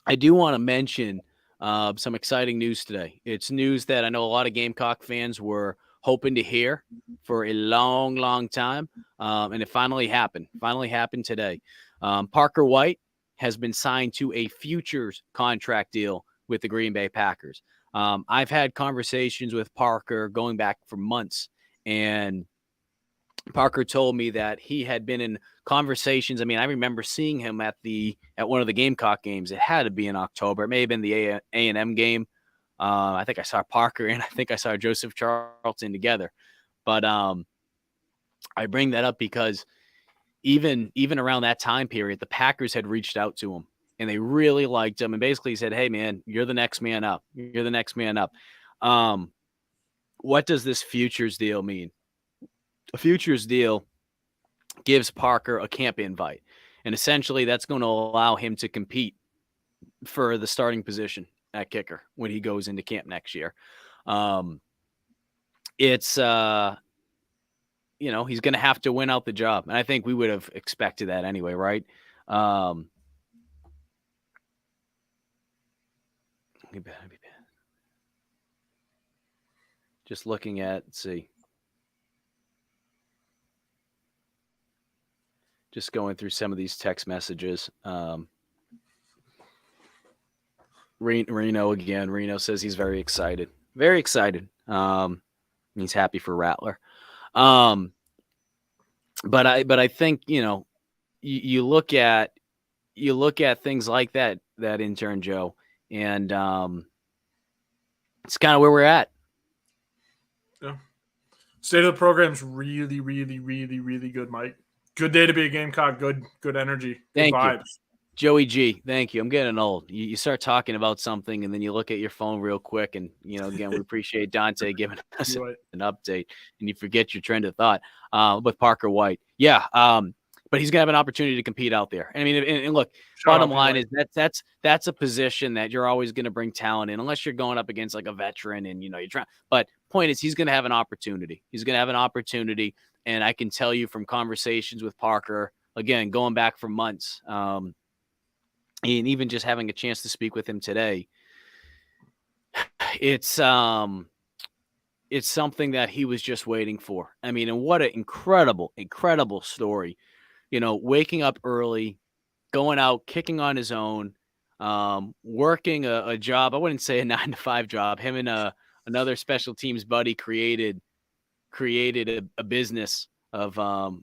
I do want to mention some exciting news today. It's news that I know a lot of Gamecock fans were hoping to hear for a long, long time. And it finally happened. Finally happened today. Parker White has been signed to a futures contract deal with the Green Bay Packers. I've had conversations with Parker going back for months, and Parker told me that he had been in conversations. I mean, I remember seeing him at one of the Gamecock games. It had to be in October. It may have been the A&M game. I think I saw Parker and I think I saw Joseph Charlton together. But I bring that up because even around that time period, the Packers had reached out to him and they really liked him and basically said, "Hey, man, you're the next man up. You're the next man up." What does this futures deal mean? A futures deal gives Parker a camp invite, and essentially that's going to allow him to compete for the starting position at kicker when he goes into camp next year. It's he's going to have to win out the job, and I think we would have expected that anyway, right? Just looking at, let's see. Just going through some of these text messages. Reno again. Reno says he's very excited. Very excited. He's happy for Rattler. But I think, you look at things like that intern Joe, and it's kind of where we're at. Yeah. State of the program's really, really, really, really good, Mike. Good day to be a Gamecock. Good energy. Good Thank vibes. You. Joey G, thank you. I'm getting old. You start talking about something and then you look at your phone real quick. And, again, we appreciate Dante giving us an update and you forget your trend of thought with Parker White. Yeah. But he's going to have an opportunity to compete out there. I mean, and look, bottom line is that's a position that you're always going to bring talent in unless you're going up against like a veteran and, you're trying. But point is he's going to have an opportunity. He's going to have an opportunity. And I can tell you from conversations with Parker, again, going back for months, and even just having a chance to speak with him today, it's something that he was just waiting for. I mean, and what an incredible, incredible story. Waking up early, going out, kicking on his own, working a job. I wouldn't say a 9-to-5 job. Him and another special teams buddy created a business of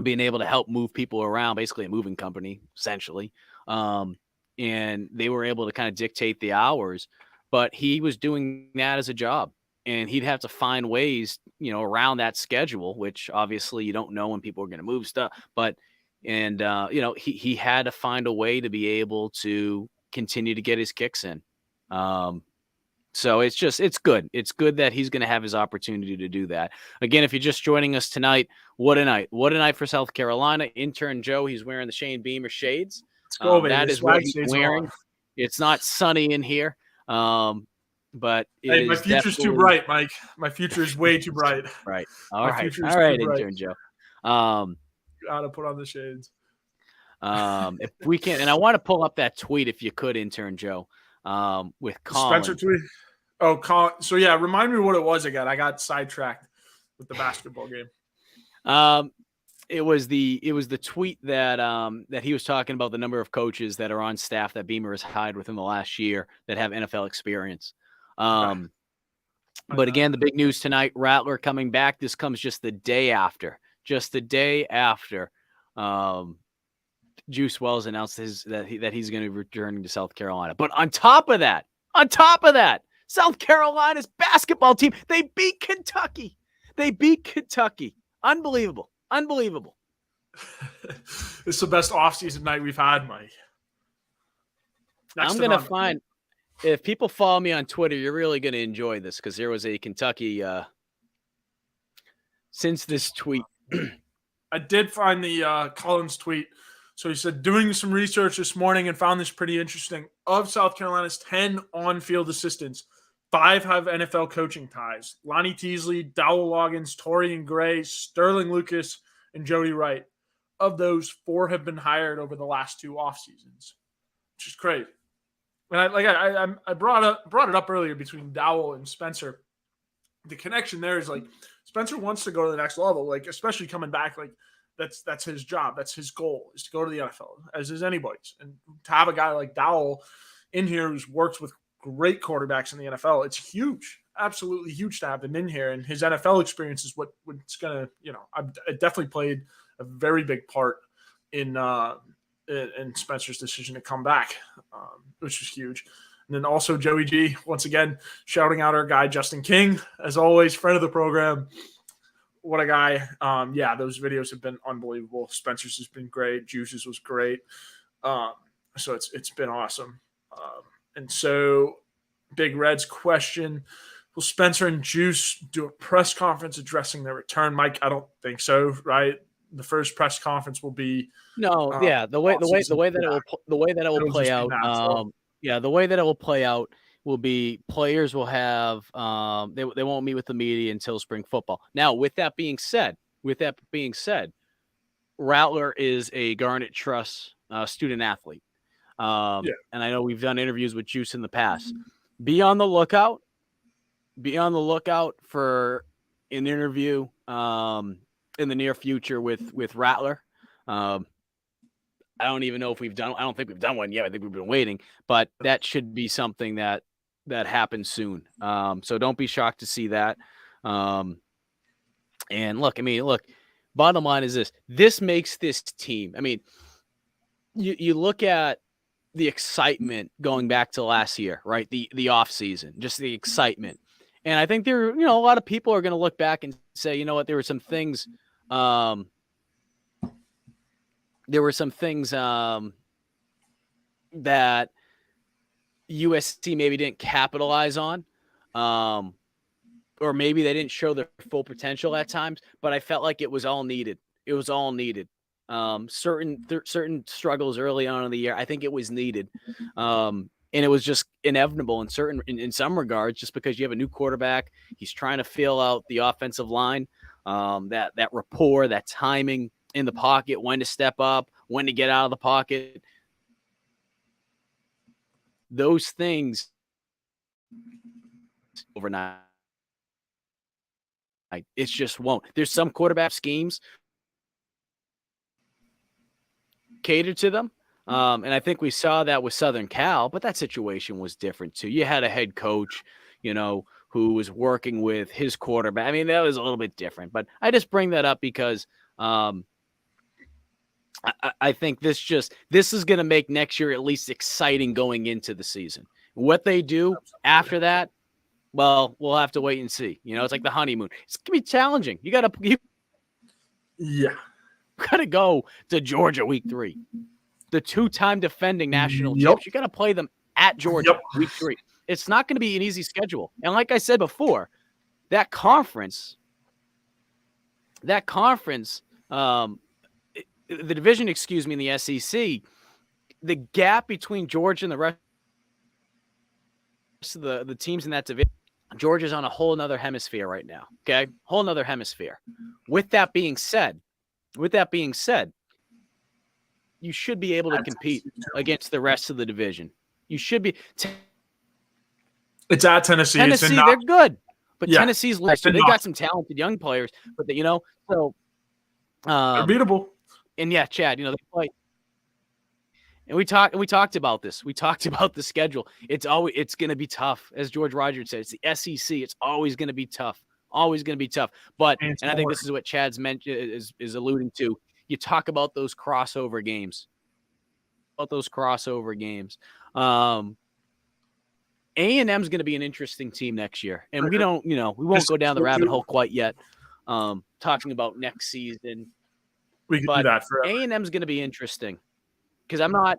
being able to help move people around, basically a moving company, essentially. And they were able to kind of dictate the hours, but he was doing that as a job. And he'd have to find ways, around that schedule, which obviously you don't know when people are going to move stuff. But, he had to find a way to be able to continue to get his kicks in. So it's good. It's good that he's going to have his opportunity to do that. Again, if you're just joining us tonight, what a night. What a night for South Carolina. Intern Joe, he's wearing the Shane Beamer shades. Let's go, baby. That is what he's wearing. It's not sunny in here. But my future's too bright, Mike. My future is way too bright. Right. All right, Intern Joe. Gotta put on the shades. If we can, and I want to pull up that tweet if you could, Intern Joe, with Colin. Spencer tweet. Oh, Colin. So yeah, remind me what it was again. I got sidetracked with the basketball game. It was the tweet that he was talking about the number of coaches that are on staff that Beamer has hired within the last year that have NFL experience. But again, the big news tonight, Rattler coming back. This comes just the day after. Juice Wells announced that he's going to be returning to South Carolina. But on top of that, South Carolina's basketball team, they beat Kentucky. Unbelievable. It's the best offseason night we've had, Mike. I'm going to find, if people follow me on Twitter, you're really going to enjoy this because there was a Kentucky, since this tweet. I did find the Collins tweet. So he said, doing some research this morning and found this pretty interesting. Of South Carolina's 10 on-field assistants, 5 have NFL coaching ties. Lonnie Teasley, Dowell Loggins, Torian Gray, Sterling Lucas, and Jody Wright. Of those, 4 have been hired over the last 2 off seasons, which is crazy. And I brought it up earlier between Dowell and Spencer. The connection there is like Spencer wants to go to the next level, like especially coming back. Like that's his job. That's his goal is to go to the NFL, as is anybody's. And to have a guy like Dowell in here who's worked with great quarterbacks in the NFL, it's huge, absolutely huge to have him in here. And his NFL experience is what's gonna, it definitely played a very big part in Spencer's decision to come back, which was huge. And then also Joey G, once again, shouting out our guy, Justin King, as always, friend of the program. What a guy. Those videos have been unbelievable. Spencer's has been great. Juice's was great. So it's been awesome. And so Big Red's question, will Spencer and Juice do a press conference addressing their return? Mike, I don't think so, right? The first press conference will be the way that it will play out. The way that it will play out will be players will have they won't meet with the media until spring football. Now, with that being said, Rattler is a Garnet Trust student athlete. And I know we've done interviews with Juice in the past. Be on the lookout for an interview in the near future with Rattler. I don't even know if I don't think we've done one yet. I think we've been waiting, but that should be something that happens soon. So don't be shocked to see that. And look, bottom line is this makes this team. I mean, you look at the excitement going back to last year, right? The off season, just the excitement. And I think a lot of people are going to look back and say, you know what, there were some things that USC maybe didn't capitalize on, or maybe they didn't show their full potential at times, but I felt like it was all needed. Certain struggles early on in the year, I think it was needed. And it was just inevitable in some regards, just because you have a new quarterback. He's trying to fill out the offensive line, that rapport, that timing in the pocket, when to step up, when to get out of the pocket. Those things overnight. It just won't. There's some quarterback schemes cater to them. And I think we saw that with Southern Cal, but that situation was different too. You had a head coach, who was working with his quarterback. I mean, that was a little bit different, but I just bring that up because I think this is going to make next year at least exciting going into the season. What they do after that, well, we'll have to wait and see. It's like the honeymoon. It's going to be challenging. You got to go to Georgia week 3. The 2-time defending national champs. You got to play them at Georgia week 3. It's not going to be an easy schedule. And like I said before, that conference, the division, in the SEC, the gap between Georgia and the rest of the teams in that division, Georgia's on a whole nother hemisphere right now. Okay. Whole nother hemisphere. With that being said, you should be able to compete against the rest of the division. You should be. It's at Tennessee. They're good, but Tennessee's last year. They got some talented young players, but they're beatable. And yeah, Chad, they play. And we talked about this. We talked about the schedule. It's going to be tough, as George Rogers said. It's the SEC. It's always going to be tough. Always going to be tough. But and I think this is what Chad's is alluding to. You talk about those crossover games. A&M's going to be an interesting team next year, and we won't go down the rabbit hole quite yet. Talking about next season, we can do that forever. A&M's going to be interesting because I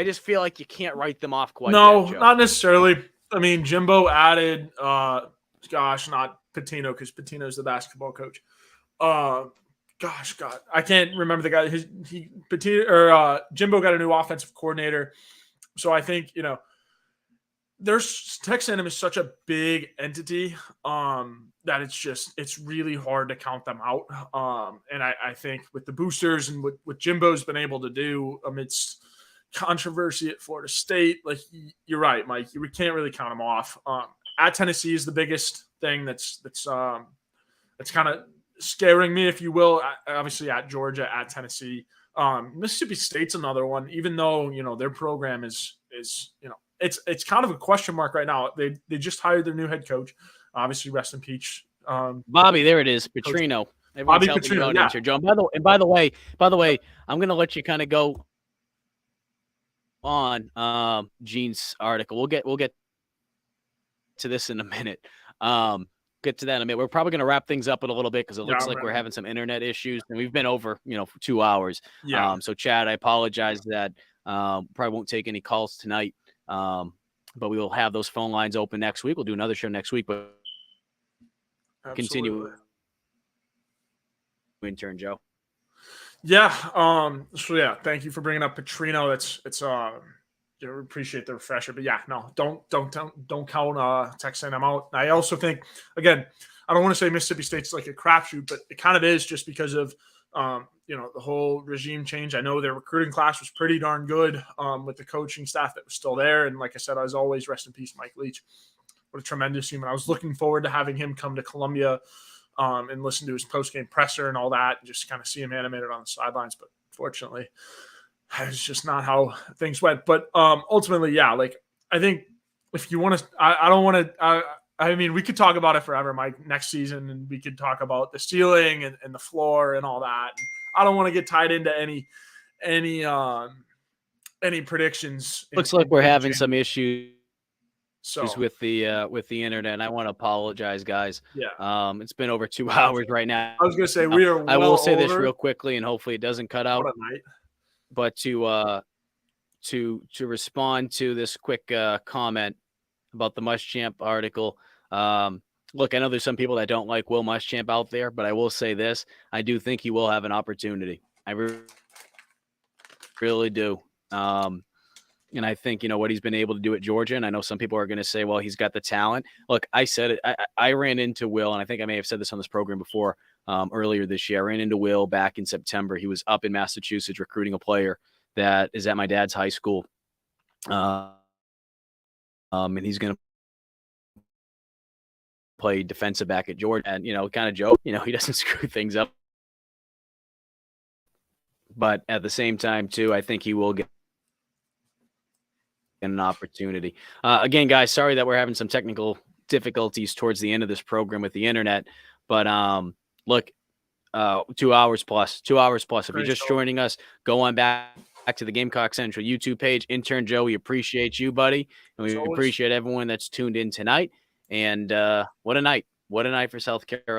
just feel like you can't write them off quite. No, yet, Joe. Not necessarily. I mean, Jimbo added, not Pitino, because Pitino's the basketball coach. God, I can't remember the guy. Jimbo got a new offensive coordinator, so I think Texas A&M is such a big entity that it's really hard to count them out. And I think with the boosters and what Jimbo's been able to do amidst controversy at Florida State. Like, you're right, Mike. We can't really count them off. At Tennessee is the biggest thing that's kind of scaring me, if you will. Obviously, at Georgia, at Tennessee, Mississippi State's another one. Even though their program is it's kind of a question mark right now. They just hired their new head coach. Obviously, rest in peace, Bobby. There it is, Petrino. Everyone's Bobby helping you Petrino, out yeah. here, Joe. By the way, I'm going to let you kind of go on Gene's article. We'll get to this in a minute. Get to that in a minute. We're probably going to wrap things up in a little bit because it looks like we're having some internet issues, and we've been over, for 2 hours. Yeah. So Chad, I apologize that probably won't take any calls tonight. But we will have those phone lines open next week. We'll do another show next week, but continue. Intern Joe. Yeah. So yeah, thank you for bringing up Petrino. Appreciate the refresher, but yeah, no, don't count Texas A&M out. I also think, again, I don't want to say Mississippi State's like a crapshoot, but it kind of is, just because of the whole regime change. I know their recruiting class was pretty darn good with the coaching staff that was still there, and like I said, as always, rest in peace, Mike Leach. What a tremendous human. I was looking forward to having him come to Columbia and listen to his post-game presser and all that, and just kind of see him animated on the sidelines. But fortunately, it's just not how things went. But ultimately, yeah, like, I think if you want to, I don't want to, I mean, we could talk about it forever, Mike, next season, and we could talk about the ceiling and the floor and all that. And I don't want to get tied into any predictions. Looks like we're having some issues with the internet, and I want to apologize, guys. Yeah. It's been over 2 hours right now. I was going to say, we are I will say over. this real quickly, and hopefully it doesn't cut out. What a night. But to respond to this quick comment about the Muschamp article, look, I know there's some people that don't like Will Muschamp out there, but I will say this: I do think he will have an opportunity. I really do. And I think, what he's been able to do at Georgia, and I know some people are going to say, well, he's got the talent. Look, I said it. I ran into Will, and I think I may have said this on this program before earlier this year. I ran into Will back in September. He was up in Massachusetts recruiting a player that is at my dad's high school. And he's going to play defensive back at Georgia. And, kind of joke, he doesn't screw things up. But at the same time, too, I think he will get an opportunity. Again, guys, sorry that we're having some technical difficulties towards the end of this program with the internet. But look, 2 hours plus. If you're just joining us, go on back to the Gamecock Central YouTube page. Intern Joe, we appreciate you, buddy. And we appreciate everyone that's tuned in tonight. And what a night. What a night for South Carolina.